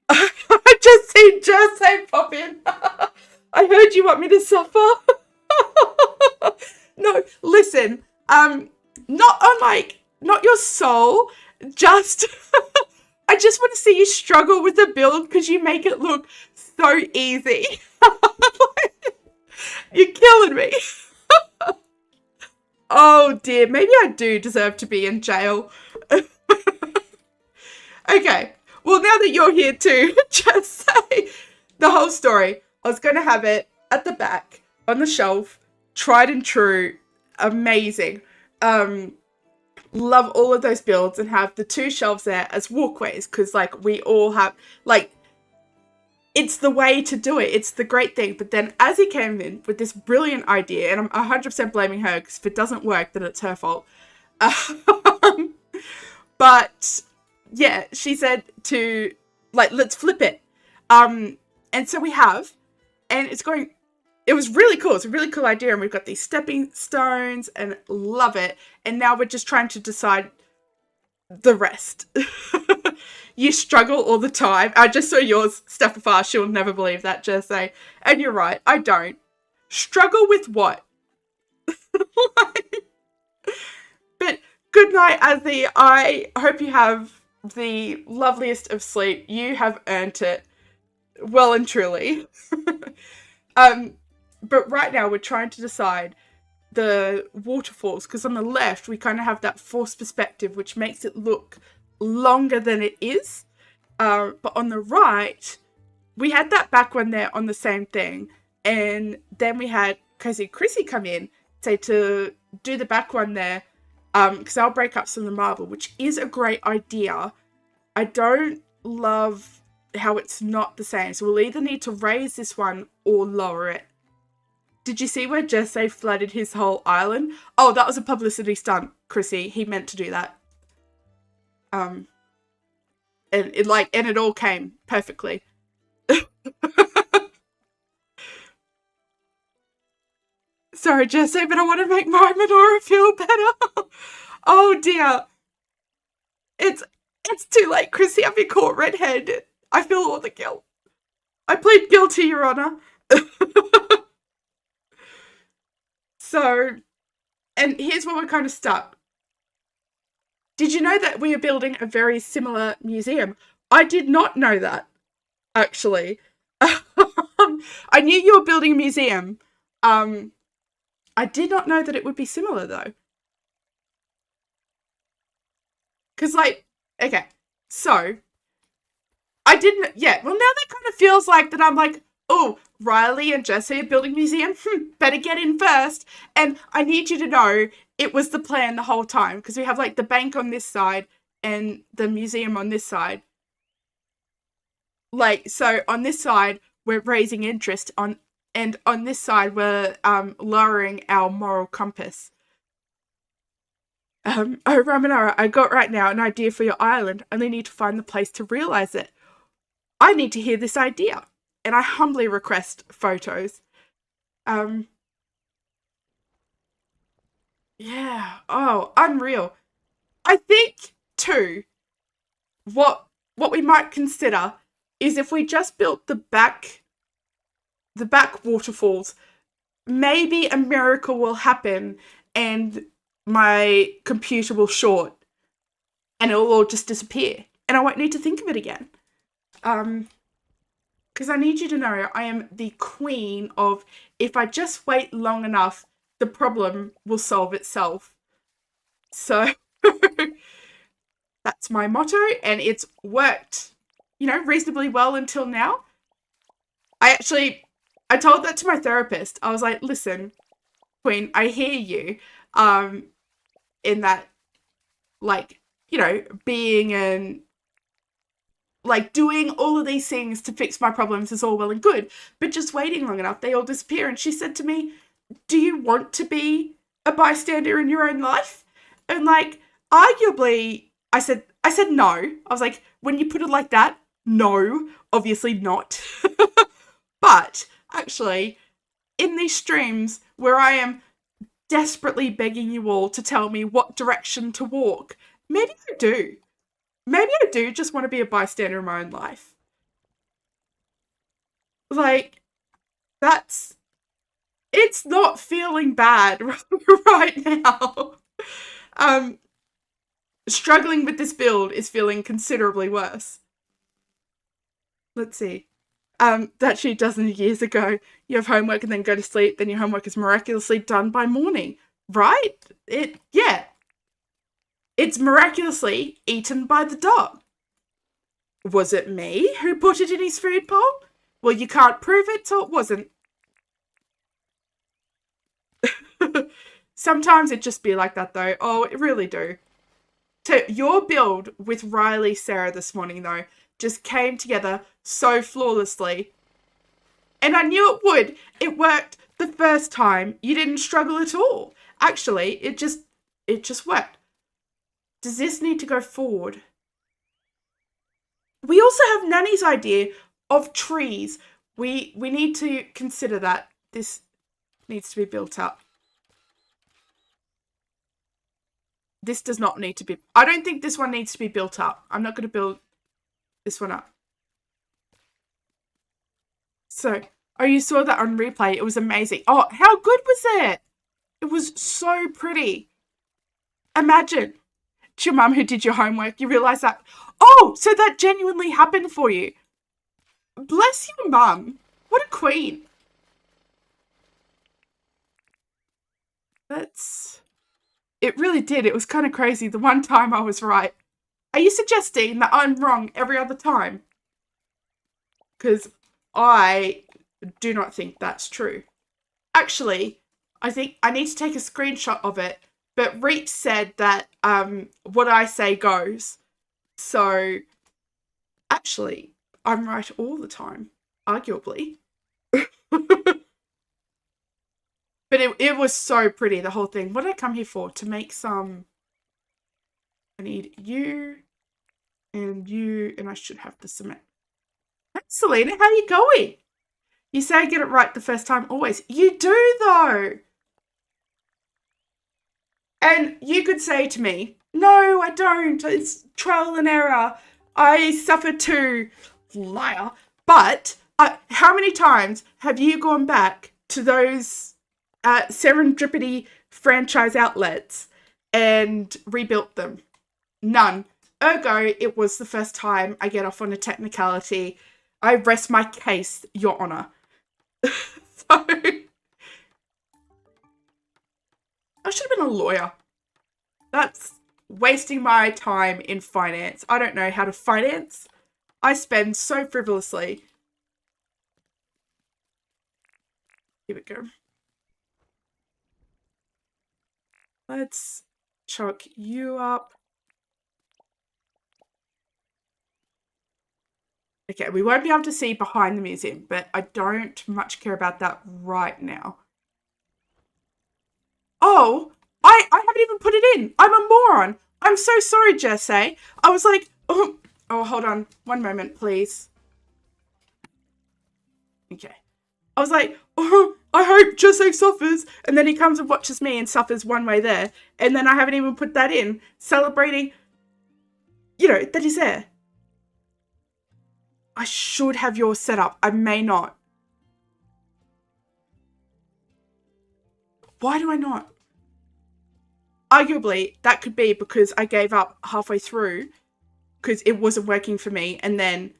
I just seen Jersey pop in. I heard you want me to suffer. No, listen, not your soul, just, I just want to see you struggle with the build because you make it look so easy. You're killing me. Oh dear, maybe I do deserve to be in jail. Okay, well, now that you're here too, just say the whole story. I was going to have it at the back on the shelf, tried and true, amazing. Love all of those builds and have the two shelves there as walkways because, like, we all have, like, it's the way to do it. It's the great thing. But then as he came in with this brilliant idea, and I'm 100% blaming her because if it doesn't work, then it's her fault. But yeah, she said to, like, let's flip it. And so we have, and it was really cool. It's a really cool idea. And we've got these stepping stones and love it. And now we're just trying to decide the rest. You struggle all the time. I just saw yours, Stephafar. She'll never believe that, Jersey. And you're right, I don't. Struggle with what? But good night, Azzy. I hope you have the loveliest of sleep. You have earned it. Well and truly. But right now we're trying to decide the waterfalls because on the left we kind of have that forced perspective which makes it look longer than it is. But on the right, we had that back one there on the same thing. And then we had Chrissy come in, say to do the back one there, because I'll break up some of the marble, which is a great idea. I don't love how it's not the same. So we'll either need to raise this one or lower it. Did you see where Jesse flooded his whole island? Oh, that was a publicity stunt, Chrissy. He meant to do that. And it all came perfectly. Sorry, Jesse, but I want to make my Menorah feel better. Oh dear. It's too late, Chrissy. I've been caught red-handed. I feel all the guilt. I plead guilty, Your Honor. So, and here's where we're kind of stuck. Did you know that we are building a very similar museum? I did not know that, actually. I knew you were building a museum. I did not know that it would be similar, though. Because, like, okay, so, I didn't, yeah, well, now that kind of feels like that I'm like, oh, Riley and Jesse are building a museum. Better get in first. And I need you to know it was the plan the whole time because we have like the bank on this side and the museum on this side. Like, so on this side, we're raising interest on, and on this side we're lowering our moral compass. Oh, Ramanara, I got right now an idea for your island. Only need to find the place to realize it. I need to hear this idea. And I humbly request photos. Um, yeah. Oh, unreal. I think, too, what we might consider is if we just built the back waterfalls, maybe a miracle will happen and my computer will short and it'll all just disappear and I won't need to think of it again. Um, because I need you to know I am the queen of if I just wait long enough, the problem will solve itself. So that's my motto, and it's worked, reasonably well until now. I told that to my therapist. I was like, listen, Queen, I hear you, um, in that, like, being an like doing all of these things to fix my problems is all well and good, but just waiting long enough, they all disappear. And she said to me, do you want to be a bystander in your own life? And like, arguably, I said no. I was like, when you put it like that, no, obviously not. But actually, in these streams where I am desperately begging you all to tell me what direction to walk, maybe I do. Maybe I do just want to be a bystander in my own life. Like, that's it's not feeling bad right now. Um, Struggling with this build is feeling considerably worse. Let's see. That she dozen years ago, you have homework and then go to sleep, then your homework is miraculously done by morning. Right? Yeah. It's miraculously eaten by the dog. Was it me who put it in his food bowl? Well, you can't prove it, so it wasn't. Sometimes it just be like that, though. Oh, it really do. Your build with Riley Sarah this morning, though, just came together so flawlessly. And I knew it would. It worked the first time. You didn't struggle at all. Actually, it just worked. Does this need to go forward? We also have Nanny's idea of trees. We need to consider that. This needs to be built up. This does not need to be... I don't think this one needs to be built up. I'm not going to build this one up. So, oh, you saw that on replay. It was amazing. Oh, how good was it? It was so pretty. Imagine. It's your mum who did your homework. You realise that. Oh, so that genuinely happened for you. Bless your mum. What a queen. It really did. It was kind of crazy. The one time I was right. Are you suggesting that I'm wrong every other time? Because I do not think that's true. Actually, I think I need to take a screenshot of it. But Reach said that what I say goes. So, actually, I'm right all the time, arguably. But it was so pretty, the whole thing. What did I come here for? To make some... I need you, and I should have the cement. Hey, Selena, how are you going? You say I get it right the first time, always. You do, though. And you could say to me, no, I don't. It's trial and error. I suffer too. Liar. But how many times have you gone back to those serendipity franchise outlets and rebuilt them? None. Ergo, it was the first time I get off on a technicality. I rest my case, Your Honour. So, I should have been a lawyer. That's wasting my time in finance. I don't know how to finance. I spend so frivolously. Here we go. Let's chuck you up. Okay, we won't be able to see behind the museum, but I don't much care about that right now. Oh, I haven't even put it in. I'm a moron. I'm so sorry, Jesse. I was like, oh, hold on. One moment, please. Okay. I was like, oh, I hope Jesse suffers. And then he comes and watches me and suffers one way there. And then I haven't even put that in. Celebrating, that he's there. I should have yours set up. I may not. Why do I not? Arguably, that could be because I gave up halfway through because it wasn't working for me. And then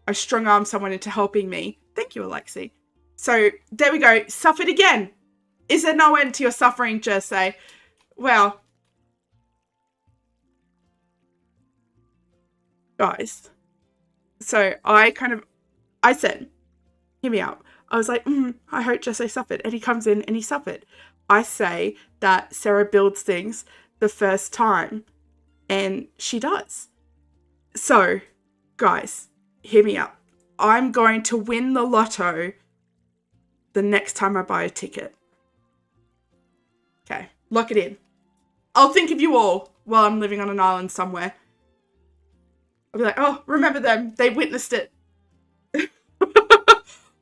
I strong armed someone into helping me. Thank you, Alexi. So there we go. Suffered again. Is there no end to your suffering, Jesse? Well, guys. So I said, hear me out. I was like, I hope Jesse suffered. And he comes in and he suffered. I say that Sarah builds things the first time, and she does. So, guys, hear me out. I'm going to win the lotto the next time I buy a ticket. Okay, lock it in. I'll think of you all while I'm living on an island somewhere. I'll be like, oh, remember them. They witnessed it.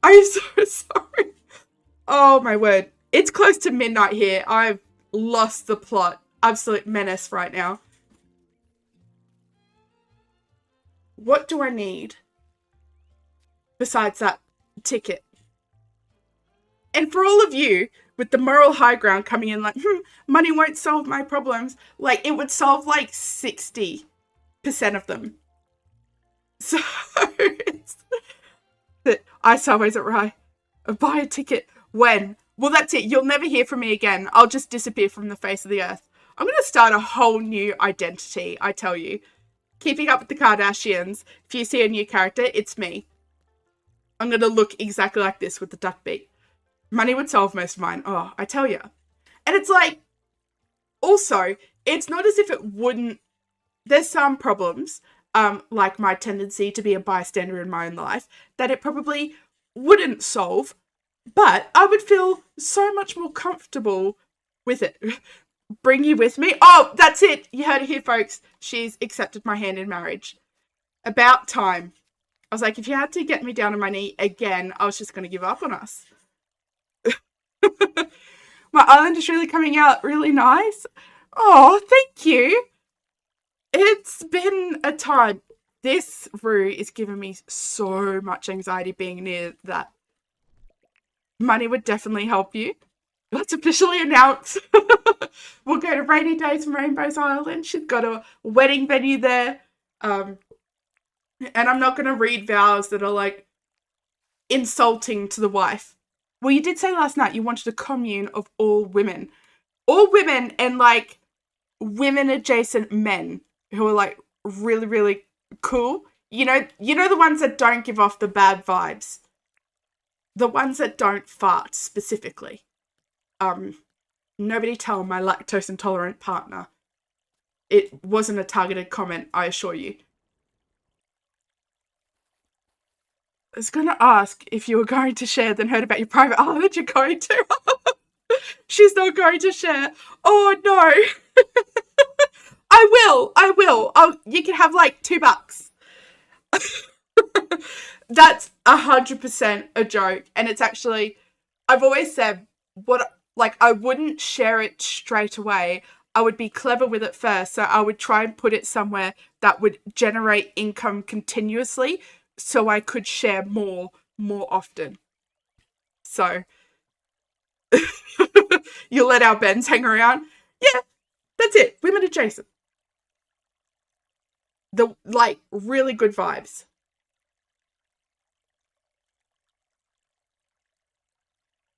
I'm so sorry. Oh, my word. It's close to midnight here. I've lost the plot. Absolute menace right now. What do I need besides that ticket? And for all of you with the moral high ground coming in like, money won't solve my problems. Like, it would solve like 60% of them. So, I always it right. Buy a ticket. When? Well, that's it. You'll never hear from me again. I'll just disappear from the face of the earth. I'm going to start a whole new identity, I tell you. Keeping Up with the Kardashians. If you see a new character, it's me. I'm going to look exactly like this with the duck beak. Money would solve most of mine. Oh, I tell you. And it's like, also, it's not as if it wouldn't. There's some problems, like my tendency to be a bystander in my own life, that it probably wouldn't solve, but I would feel so much more comfortable with it. Bring you with me? Oh, that's it. You heard it here, folks. She's accepted my hand in marriage. About time. I was like, if you had to get me down on my knee again, I was just going to give up on us. My island is really coming out really nice. Oh, thank you. It's been a time. This Rue is giving me so much anxiety being near that. Money would definitely help you. Let's officially announce. We'll go to Rainy Days from Rainbow's Island. She's got a wedding venue there. And I'm not going to read vows that are like insulting to the wife. Well, you did say last night you wanted a commune of all women. All women and like women adjacent men who are like really, really cool. You know the ones that don't give off the bad vibes. The ones that don't fart specifically. Nobody tell my lactose intolerant partner. It wasn't a targeted comment, I assure you. I was going to ask if you were going to share, then heard about your private island you're going to. She's not going to share. Oh, no. I will. You can have like $2. That's 100% a joke. And it's actually, I've always said, I wouldn't share it straight away. I would be clever with it first. So I would try and put it somewhere that would generate income continuously so I could share more often. So you let our Bens hang around. Yeah, that's it. Women adjacent. The really good vibes.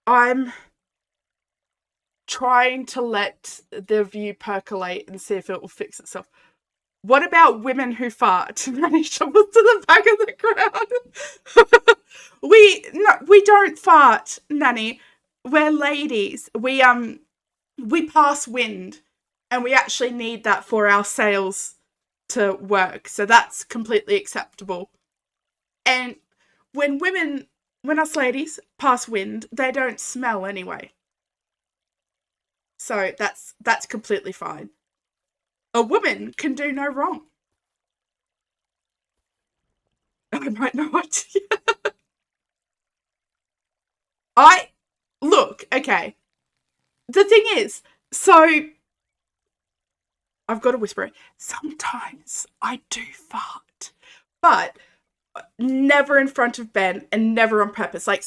I'm trying to let the view percolate and see if it will fix itself. What about women who fart and run shovels to the back of the crowd? we don't fart, Nanny. We're ladies. We pass wind, and we actually need that for our sails to work. So that's completely acceptable. And when us ladies pass wind, they don't smell anyway. So that's completely fine. A woman can do no wrong. I might know what. I look, okay. The thing is, so I've got to whisper it. Sometimes I do fart, but never in front of Ben and never on purpose. Like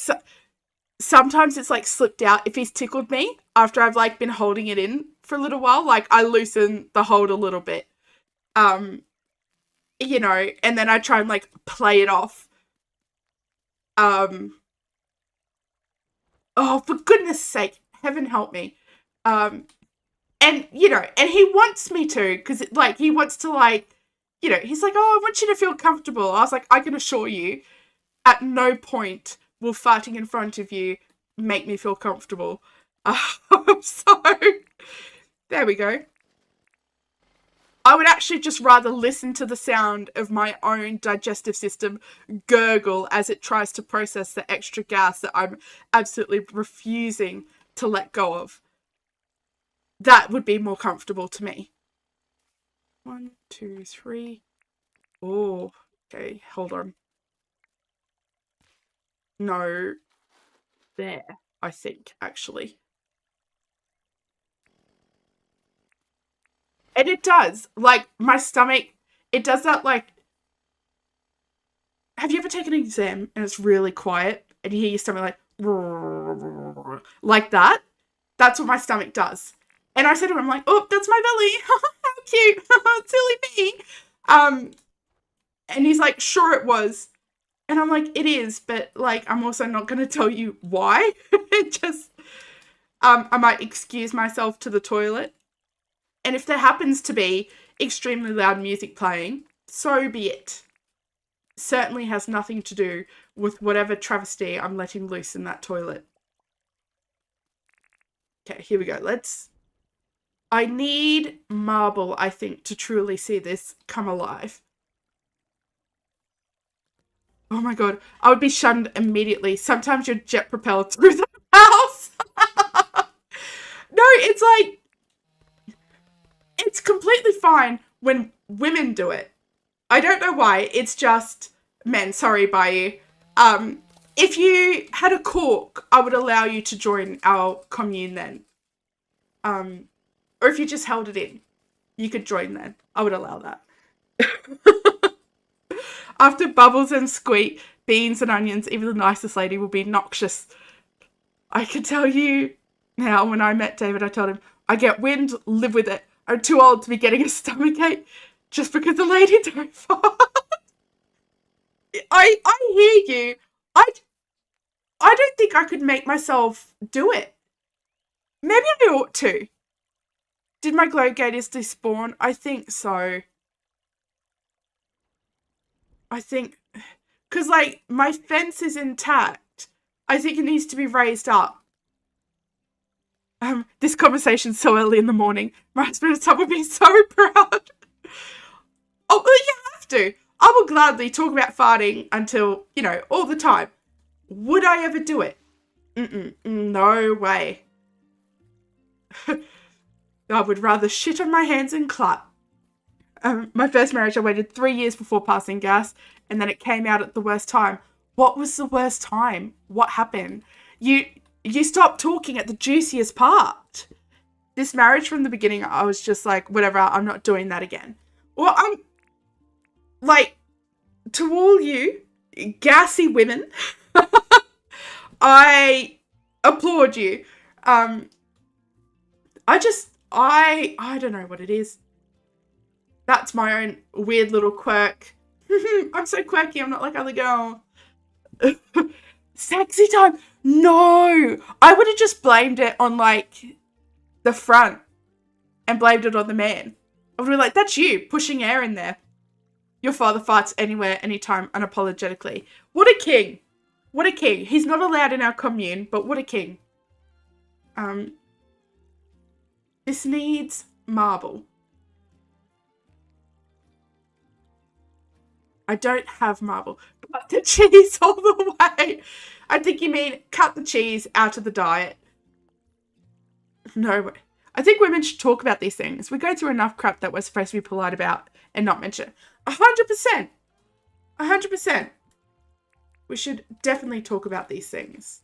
sometimes it's like slipped out if he's tickled me after I've like been holding it in for a little while. Like I loosen the hold a little bit, um, and then I try and like play it off. Um, oh, for goodness sake, heaven help me. Um, and and he wants me to, because like he wants to like, he's like, oh, I want you to feel comfortable. I was like, I can assure you, at no point will farting in front of you make me feel comfortable. So there we go. I would actually just rather listen to the sound of my own digestive system gurgle as it tries to process the extra gas that I'm absolutely refusing to let go of. That would be more comfortable to me. 1, 2, 3. Oh, okay, hold on. No, there, I think, actually. And it does. Like, my stomach, it does that, like... Have you ever taken an exam and it's really quiet and you hear your stomach like that? That's what my stomach does. And I said to him, I'm like, oh, that's my belly. How cute. Silly me. And he's like, sure it was. And I'm like, it is, but like, I'm also not going to tell you why. Just, I might excuse myself to the toilet. And if there happens to be extremely loud music playing, so be it. Certainly has nothing to do with whatever travesty I'm letting loose in that toilet. Okay, here we go. I need marble, I think, to truly see this come alive. Oh my god, I would be shunned immediately. Sometimes you're jet propelled through the house. No, it's like, it's completely fine when women do it. I don't know why. It's just men. Sorry, Bayou. If you had a cork, I would allow you to join our commune then. Or if you just held it in, you could join then. I would allow that. After bubbles and squeak, beans and onions, even the nicest lady will be noxious. I can tell you now, when I met David, I told him, I get wind, live with it. I'm too old to be getting a stomachache just because the lady don't fart. I hear you. I don't think I could make myself do it. Maybe I ought to. Did my glow gators despawn? I think so. I think... Because, like, my fence is intact. I think it needs to be raised up. This conversation's so early in the morning. My husband and son would be so proud. Oh, well, you have to. I will gladly talk about farting until, all the time. Would I ever do it? No way. I would rather shit on my hands and clap. My first marriage, I waited 3 years before passing gas, and then it came out at the worst time. What was the worst time? What happened? You stopped talking at the juiciest part. This marriage from the beginning, I was just like, whatever, I'm not doing that again. Well, I'm like, to all you gassy women, I applaud you. I don't know what it is. That's my own weird little quirk. I'm so quirky, I'm not like other girl. Sexy time. No, I would have just blamed it on like the front and blamed it on the man. I would be like, that's you pushing air in there. Your father farts anywhere, anytime, unapologetically. What a king. What a king. He's not allowed in our commune, but what a king. This needs marble. I don't have marble. Cut the cheese all the way. I think you mean cut the cheese out of the diet. No way. I think women should talk about these things. We go through enough crap that we're supposed to be polite about and not mention. 100%. 100%. We should definitely talk about these things.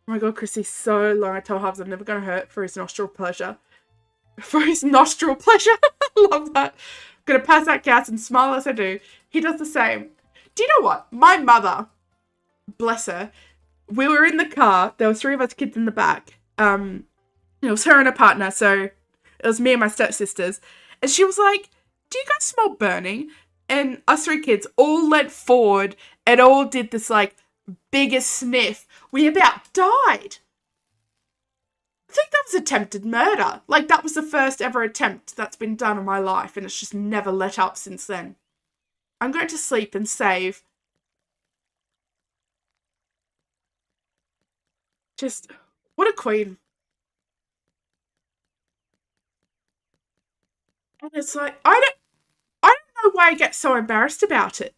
Oh my god, Chrissy's so long. I tell Hubs I'm never going to hurt for his nostril pleasure. For his nostril pleasure. Love that. I'm going to pass out gas and smile as I do. He does the same. Do you know what? My mother, bless her, we were in the car. There were 3 of us kids in the back. It was her and her partner, so it was me and my stepsisters. And she was like, do you guys smell burning? And us 3 kids all leant forward and all did this, like, biggest sniff. We about died. I think that was attempted murder. Like, that was the first ever attempt that's been done in my life, and it's just never let up since then. I'm going to sleep and save. Just, what a queen. And it's like, I don't know why I get so embarrassed about it.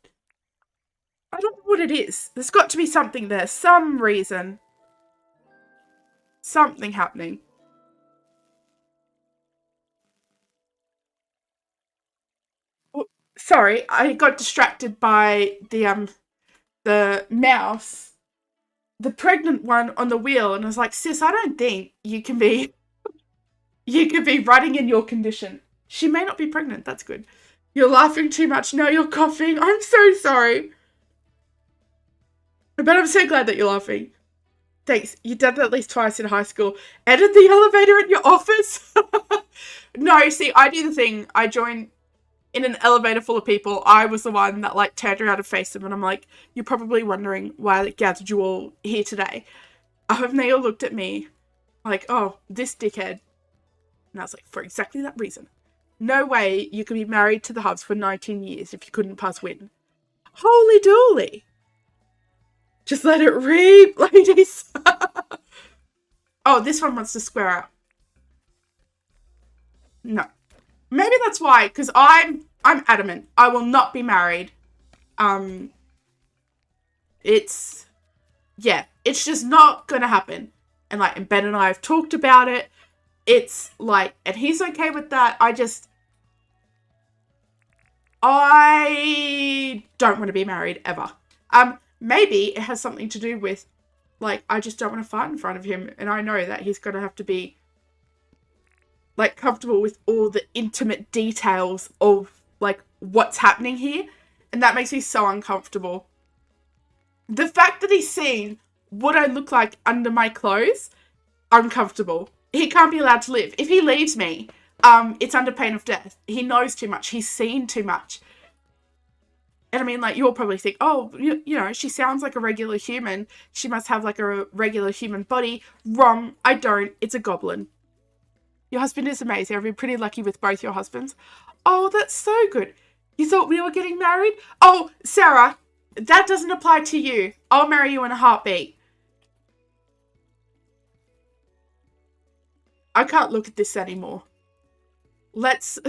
I don't know what it is. There's got to be something there. Some reason. Something happening. Oh, sorry, I got distracted by the mouse. The pregnant one on the wheel, and I was like, sis, I don't think you can be running in your condition. She may not be pregnant, that's good. You're laughing too much. No, you're coughing. I'm so sorry. But I'm so glad that you're laughing. Thanks. You did that at least twice in high school. Edit the elevator in your office? No, see, I do the thing. I join in an elevator full of people. I was the one that, like, turned around and faced them, and I'm like, you're probably wondering why I gathered you all here today. And they all looked at me like, oh, this dickhead. And I was like, for exactly that reason. No way you could be married to the Hubs for 19 years if you couldn't pass win. Holy dooly. Just let it reap, ladies. Oh, this one wants to square up. No. Maybe that's why, because I'm adamant. I will not be married. It's just not gonna happen. And like, and Ben and I have talked about it. It's like, and he's okay with that. I don't want to be married ever. Maybe it has something to do with, like, I just don't want to fight in front of him, and I know that he's going to have to be, like, comfortable with all the intimate details of, like, what's happening here, and that makes me so uncomfortable. The fact that he's seen what I look like under my clothes, uncomfortable. He can't be allowed to live. If he leaves me, it's under pain of death. He knows too much. He's seen too much. And I mean, like, you'll probably think, oh, you know, she sounds like a regular human. She must have, like, a regular human body. Wrong. I don't. It's a goblin. Your husband is amazing. I've been pretty lucky with both your husbands. Oh, that's so good. You thought we were getting married? Oh, Sarah, that doesn't apply to you. I'll marry you in a heartbeat. I can't look at this anymore. Let's...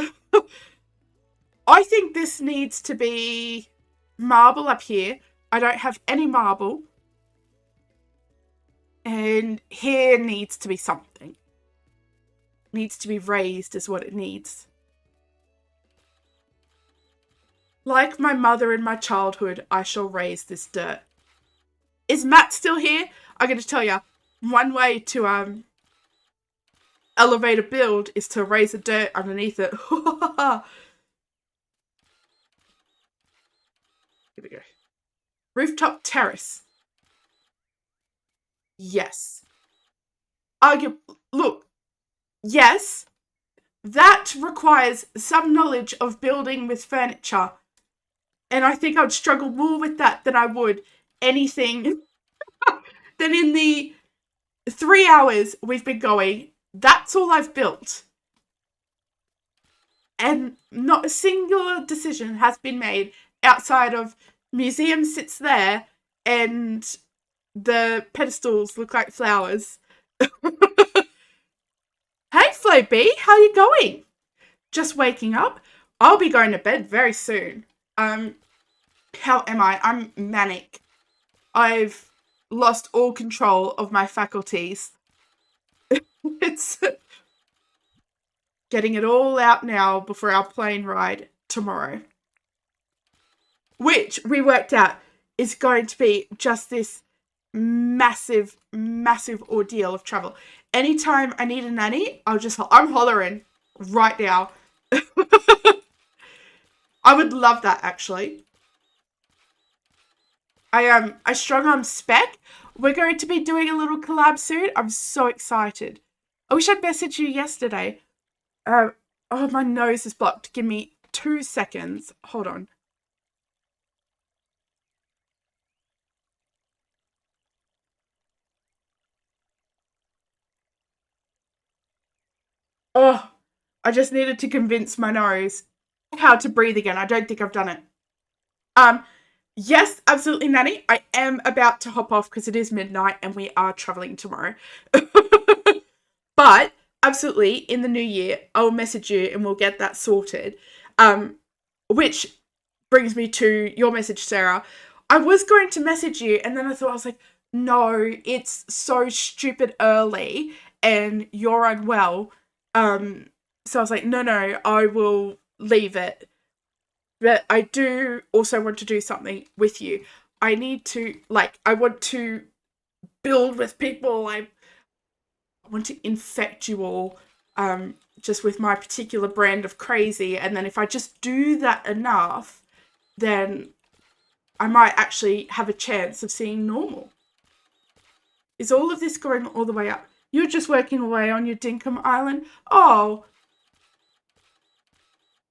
I think this needs to be marble up here. I don't have any marble. And here needs to be something. Needs to be raised is what it needs. Like my mother in my childhood, I shall raise this dirt. Is Matt still here? I'm going to tell you, one way to elevate a build is to raise the dirt underneath it. Here we go. Rooftop terrace. Yes. Look. Yes. That requires some knowledge of building with furniture. And I think I would struggle more with that than I would anything. Than in the 3 hours we've been going. That's all I've built. And not a single decision has been made outside of museum sits there and the pedestals look like flowers. Hey, Flo B, how you going? Just waking up? I'll be going to bed very soon. Um, how am I? I'm manic. I've lost all control of my faculties. It's getting it all out now before our plane ride tomorrow, which we worked out is going to be just this massive, massive ordeal of travel. Anytime I need a nanny, I'm hollering right now. I would love that actually. I strung on spec. We're going to be doing a little collab soon. I'm so excited. I wish I'd messaged you yesterday. Uh, oh, my nose is blocked. Give me 2 seconds. Hold on. Oh, I just needed to convince my nose how to breathe again. I don't think I've done it. Um, yes, absolutely, Nanny. I am about to hop off because it is midnight and we are traveling tomorrow. But absolutely, in the new year, I'll message you and we'll get that sorted. Which brings me to your message, Sarah. I was going to message you, and then I was like, no, it's so stupid early, and you're unwell. So I was like, no, I will leave it. But I do also want to do something with you. I want to build with people. I want to infect you all just with my particular brand of crazy. And then if I just do that enough, then I might actually have a chance of seeing normal. Is all of this going all the way up? You're just working away on your Dinkum Island? Oh,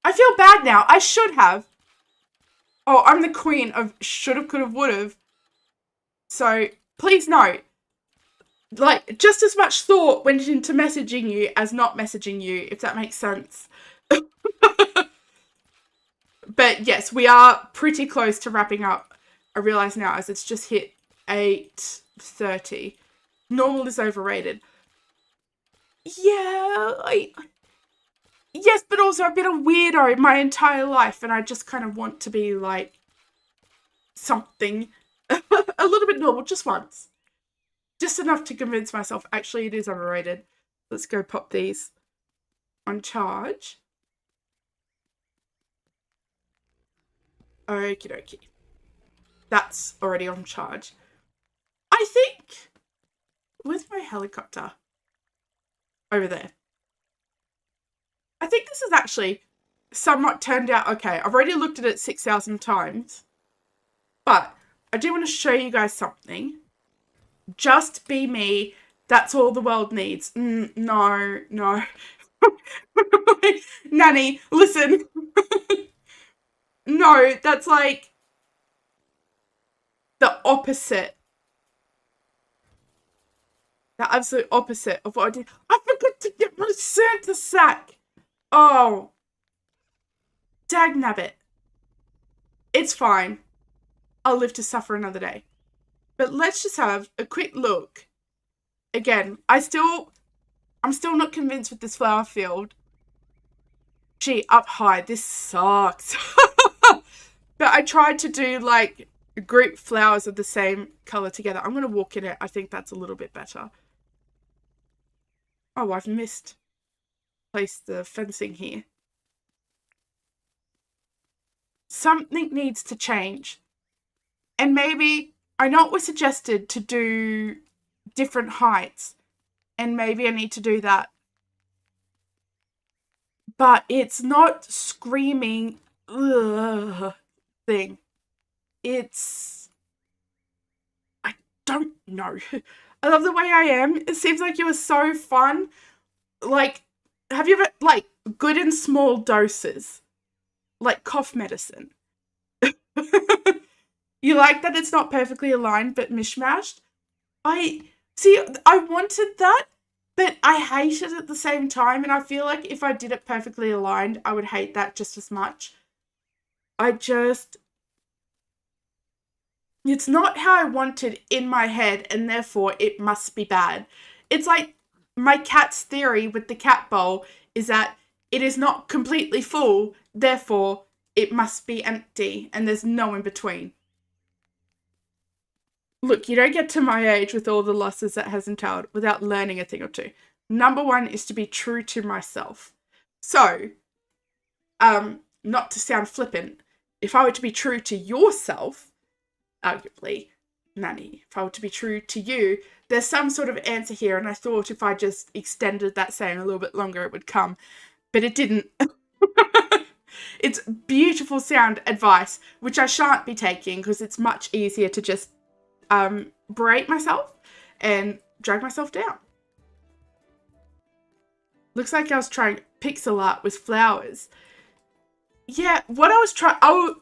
I feel bad now. I should have. Oh, I'm the queen of should've, could've, would've. So please note, like, just as much thought went into messaging you as not messaging you, if that makes sense. But yes, we are pretty close to wrapping up. I realise now as it's just hit 8:30. Normal is overrated. Yeah, yes, but also I've been a weirdo my entire life and I just kind of want to be like something a little bit normal just once. Just enough to convince myself actually it is overrated. Let's go pop these on charge. Okie dokie. That's already on charge. I think. Where's my helicopter? Over there. I think this is actually somewhat turned out okay. I've already looked at it 6,000 times. But I do want to show you guys something. Just be me. That's all the world needs. No. Nanny, listen. No, that's like the opposite. The absolute opposite of what I did. I forgot to get my Santa sack. Oh. Dagnabbit. It's fine. I'll live to suffer another day. But let's just have a quick look. Again, I'm still not convinced with this flower field. Gee, up high, this sucks. But I tried to do like group flowers of the same colour together. I'm going to walk in it. I think that's a little bit better. Oh, I've missed place the fencing here. Something needs to change. And maybe, I know it was suggested to do different heights. And maybe I need to do that. But it's not screaming ugh thing. It's, I don't know. I love the way I am. It seems like you were so fun. Like, have you ever, like, good in small doses? Like cough medicine. You like that it's not perfectly aligned but mishmashed? I wanted that, but I hate it at the same time, and I feel like if I did it perfectly aligned, I would hate that just as much. It's not how I wanted in my head, and therefore it must be bad. It's like my cat's theory with the cat bowl is that it is not completely full, therefore it must be empty, and there's no in between. Look, you don't get to my age with all the losses that has entailed without learning a thing or two. Number one is to be true to myself. So, not to sound flippant, if I were to be true to yourself, arguably, Nanny, if I were to be true to you, there's some sort of answer here, and I thought if I just extended that saying a little bit longer, it would come, but it didn't. It's beautiful sound advice, which I shan't be taking because it's much easier to just berate myself and drag myself down. Looks like I was trying pixel art with flowers. Yeah, what I was trying, I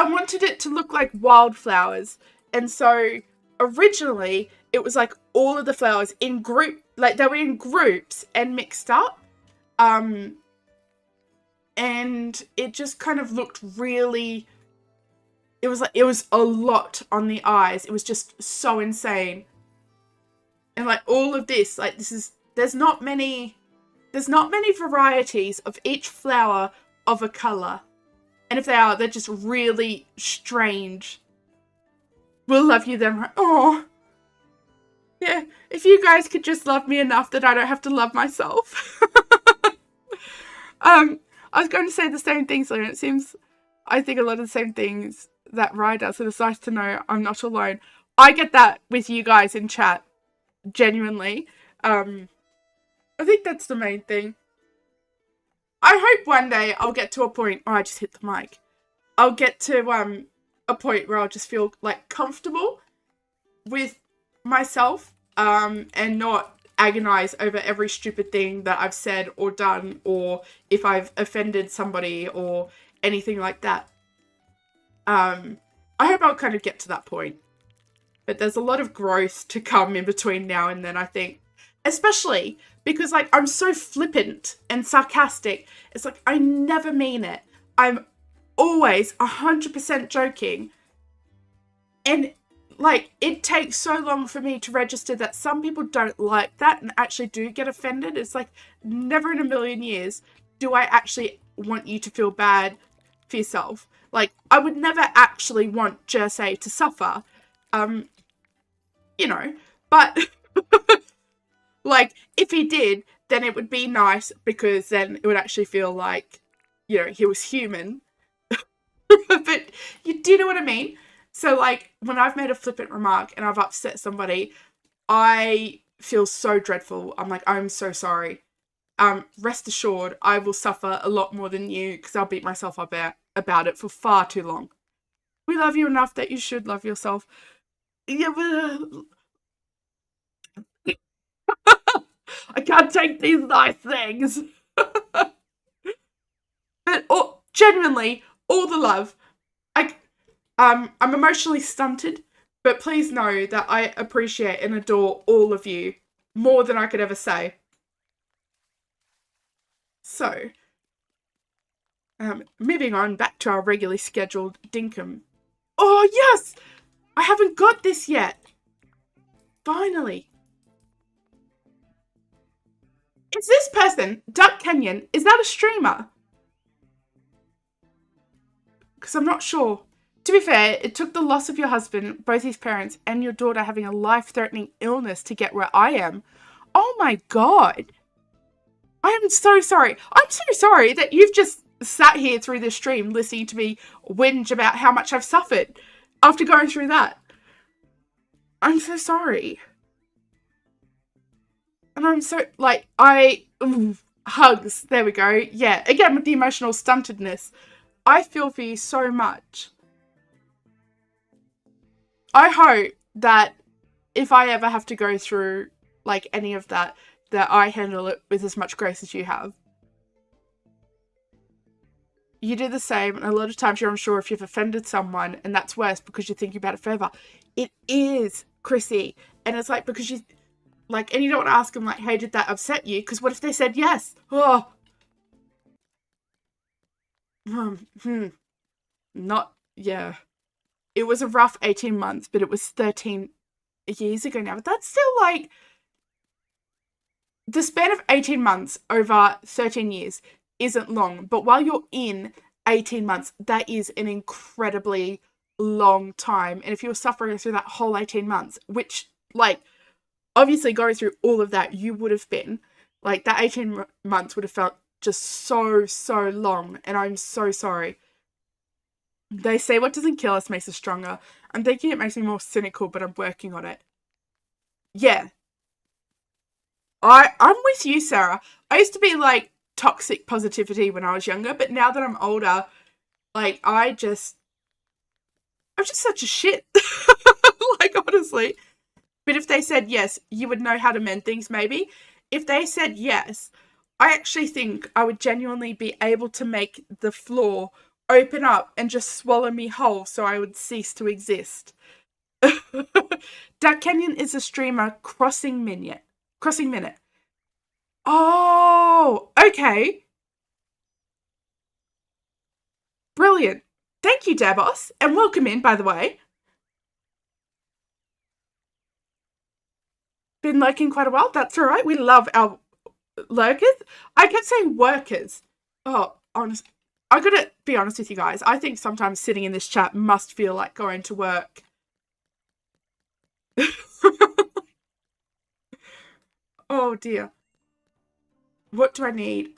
wanted it to look like wildflowers. And so originally it was like all of the flowers in group, like they were in groups and mixed up. And it just kind of looked really, it was a lot on the eyes. It was just so insane. And like all of this, like there's not many varieties of each flower of a color. And if they are, they're just really strange. We'll love you then. Oh, yeah. If you guys could just love me enough that I don't have to love myself. I was going to say the same things, and it seems I think a lot of the same things that Rye does. So it's nice to know I'm not alone. I get that with you guys in chat, genuinely. I think that's the main thing. I hope one day I'll get to a point. Oh, I just hit the mic. I'll get to a point where I'll just feel like comfortable with myself, and not agonize over every stupid thing that I've said or done, or if I've offended somebody or anything like that. I hope I'll kind of get to that point. But there's a lot of growth to come in between now and then, I think. Especially because, like, I'm so flippant and sarcastic. It's like, I never mean it. I'm always 100% joking. And, like, it takes so long for me to register that some people don't like that and actually do get offended. It's like, never in a million years do I actually want you to feel bad for yourself. Like, I would never actually want Jersey to suffer. You know, but... Like, if he did, then it would be nice because then it would actually feel like, you know, he was human. But you do know what I mean? So, like, when I've made a flippant remark and I've upset somebody, I feel so dreadful. I'm like, I'm so sorry. Rest assured, I will suffer a lot more than you because I'll beat myself up about it for far too long. We love you enough that you should love yourself. Yeah, but... I can't take these nice things. But genuinely, all the love. I'm emotionally stunted, but please know that I appreciate and adore all of you more than I could ever say. So, moving on back to our regularly scheduled Dinkum. Oh, yes! I haven't got this yet. Finally. Is this person, Duck Kenyon, is that a streamer? Because I'm not sure. To be fair, it took the loss of your husband, both his parents, and your daughter having a life-threatening illness to get where I am. Oh my god. I am so sorry. I'm so sorry that you've just sat here through this stream listening to me whinge about how much I've suffered after going through that. I'm so sorry. And I'm so, like, hugs, there we go. Yeah, again, with the emotional stuntedness. I feel for you so much. I hope that if I ever have to go through, like, any of that, that I handle it with as much grace as you have. You do the same, and a lot of times you're unsure if you've offended someone, and that's worse because you're thinking about it forever. It is, Chrissy. And it's like, because you... Like, and you don't want to ask them, like, hey, did that upset you? Because what if they said yes? Oh. Not, yeah. It was a rough 18 months, but it was 13 years ago now. But that's still, like, the span of 18 months over 13 years isn't long. But while you're in 18 months, that is an incredibly long time. And if you're suffering through that whole 18 months, which, like, obviously going through all of that, you would have been, like, that 18 months would have felt just so, so long. And I'm so sorry. They say what doesn't kill us makes us stronger. I'm thinking it makes me more cynical, but I'm working on it. Yeah, I'm with you, Sarah. I used to be like toxic positivity when I was younger, but now that I'm older, like I'm just such a shit. Like, honestly. But if they said yes, you would know how to mend things, maybe. If they said yes, I actually think I would genuinely be able to make the floor open up and just swallow me whole so I would cease to exist. Duck Canyon is a streamer crossing minute. Crossing minute. Oh, okay. Brilliant. Thank you, Dabos. And welcome in, by the way. Been lurking quite a while. That's all right. We love our lurkers. I kept saying workers. Oh, honest. I gotta be honest with you guys. I think sometimes sitting in this chat must feel like going to work. Oh dear. What do I need?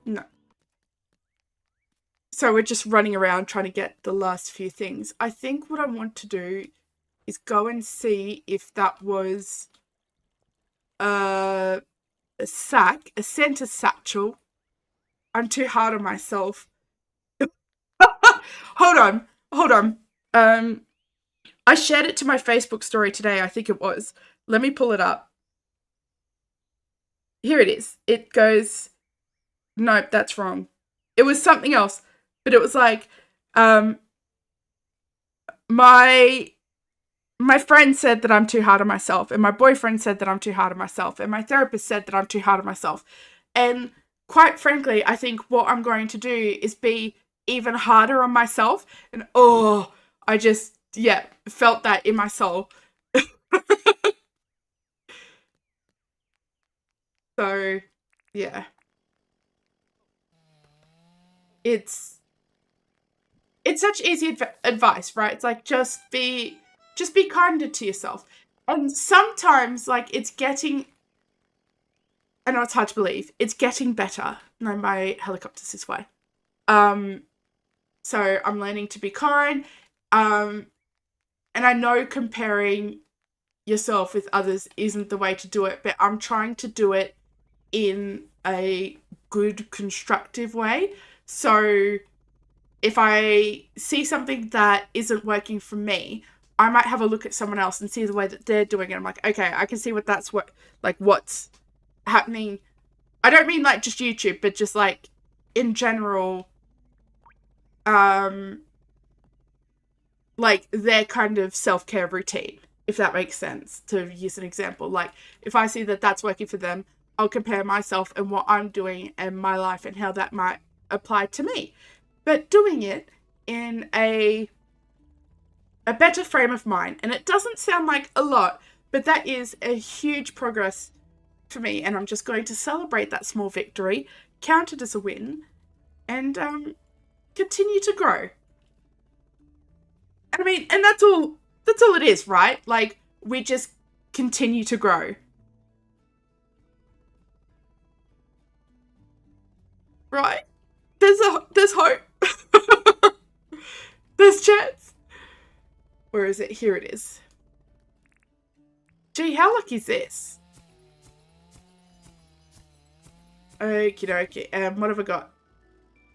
No. So we're just running around trying to get the last few things. I think what I want to do is go and see if that was a sack, a center satchel. I'm too hard on myself. Hold on. I shared it to my Facebook story today, I think it was. Let me pull it up. Here it is. It goes, nope, that's wrong. It was something else, but it was like, my friend said that I'm too hard on myself, and my boyfriend said that I'm too hard on myself, and my therapist said that I'm too hard on myself. And quite frankly, I think what I'm going to do is be even harder on myself. And I just, felt that in my soul. So, yeah. It's such easy advice, right? It's like, just be kinder to yourself. And sometimes, like, I know it's hard to believe, it's getting better. No, my helicopter's this way. So I'm learning to be kind. And I know comparing yourself with others isn't the way to do it, but I'm trying to do it in a good, constructive way. So if I see something that isn't working for me, I might have a look at someone else and see the way that they're doing it. I'm like, okay, I can see what's happening. I don't mean like just YouTube, but just like in general, like their kind of self-care routine, if that makes sense, to use an example. Like, if I see that that's working for them, I'll compare myself and what I'm doing and my life and how that might apply to me. But doing it in a better frame of mind. And it doesn't sound like a lot, but that is a huge progress for me. And I'm just going to celebrate that small victory, count it as a win, and continue to grow. I mean, and that's all it is, right? Like, we just continue to grow. Right? There's hope. There's chance. Where is it? Here it is. Gee, how lucky is this? Okie dokie. What have I got?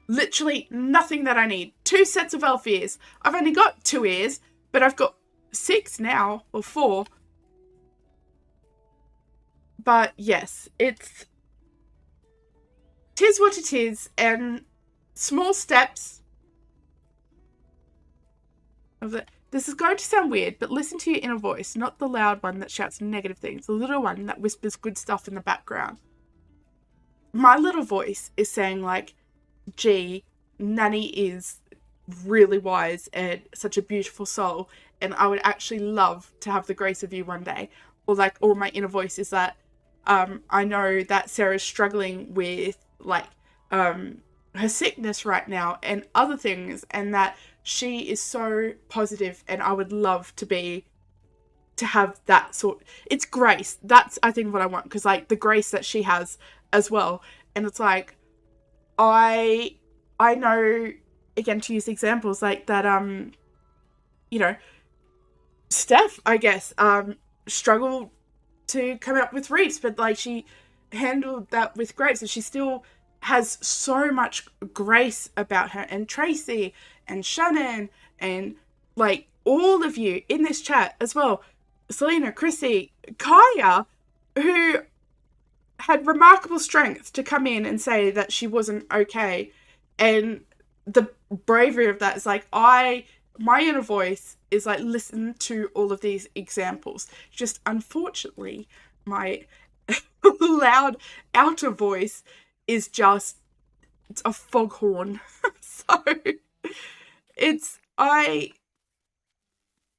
Literally nothing that I need. 2 sets of elf ears. I've only got 2 ears, but I've got 6 now, or 4. But yes, tis what it is, and small steps of it. This is going to sound weird, but listen to your inner voice, not the loud one that shouts negative things, the little one that whispers good stuff in the background. My little voice is saying, like, gee, Nanny is really wise and such a beautiful soul, and I would actually love to have the grace of you one day. Or my inner voice is that, I know that Sarah's struggling with like her sickness right now and other things, and that she is so positive, and I would love to have that sort. It's grace. That's, I think, what I want, because like the grace that she has as well. And it's like I I know, again, to use examples like that, you know, Steph, I guess, struggled to come up with reefs, but like she handled that with grace, and she still has so much grace about her. And Tracy and Shannon and like all of you in this chat as well, Selena, Chrissy, Kaya, who had remarkable strength to come in and say that she wasn't okay. And the bravery of that is like, my inner voice is like, listen to all of these examples. Just unfortunately, my loud outer voice is just, it's a foghorn. So it's, I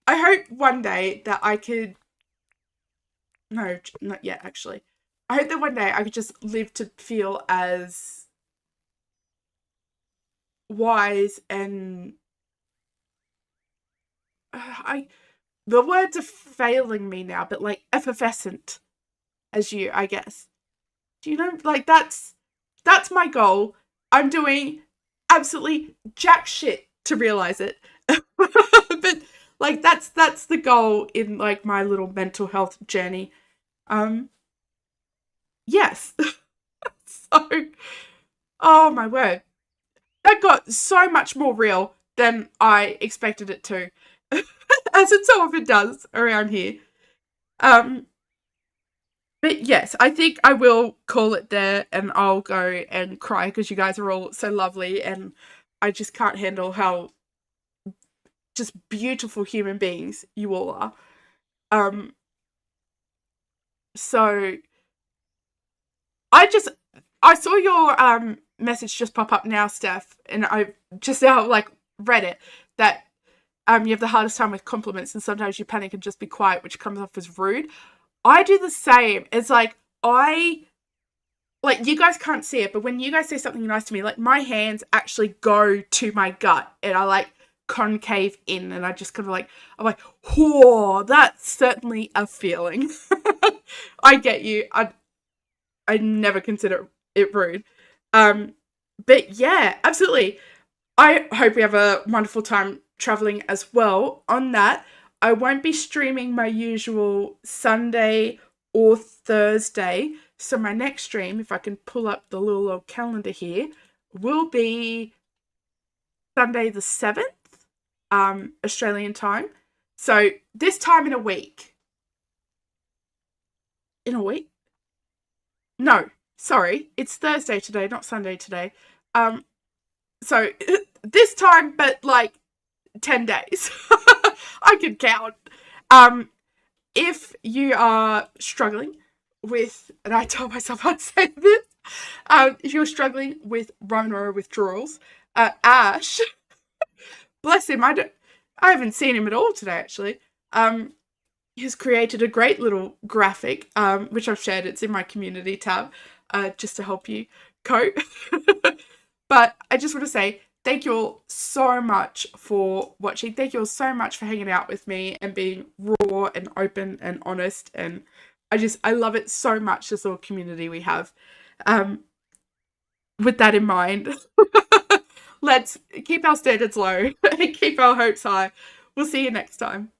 hope one day that I could, no, not yet actually. I hope that one day I could just live to feel as wise and I the words are failing me now, but like effervescent as you, I guess. Do you know, like that's my goal. I'm doing absolutely jack shit to realize it. But like that's the goal in like my little mental health journey. Um yes. So, oh my word. That got so much more real than I expected it to. As it so often does around here. Um but yes, I think I will call it there, and I'll go and cry because you guys are all so lovely, and I just can't handle how just beautiful human beings you all are. Um, so I just I saw your message just pop up now, Steph, and I just now like read it, that you have the hardest time with compliments, and sometimes you panic and just be quiet, which comes off as rude. I do the same. It's like like, you guys can't see it, but when you guys say something nice to me, like my hands actually go to my gut, and I like concave in, and I just kind of like, I'm like, whoa, that's certainly a feeling. I get you. I never consider it rude. Um, but yeah, absolutely. I hope we have a wonderful time traveling as well. On that, I won't be streaming my usual Sunday or Thursday. So my next stream, if I can pull up the little old calendar here, will be Sunday the 7th, Australian time. So this time in a week. In a week? No, sorry. It's Thursday today, not Sunday today. So this time, but like 10 days. I can count. If you are struggling with, and I told myself I'd say this, if you're struggling with Rona withdrawals, Ash, bless him, I haven't seen him at all today actually. He's created a great little graphic, which I've shared. It's in my community tab, just to help you cope. But I just want to say thank you all so much for watching. Thank you all so much for hanging out with me and being raw and open and honest. And I love it so much, this little community we have. With that in mind, let's keep our standards low and keep our hopes high. We'll see you next time.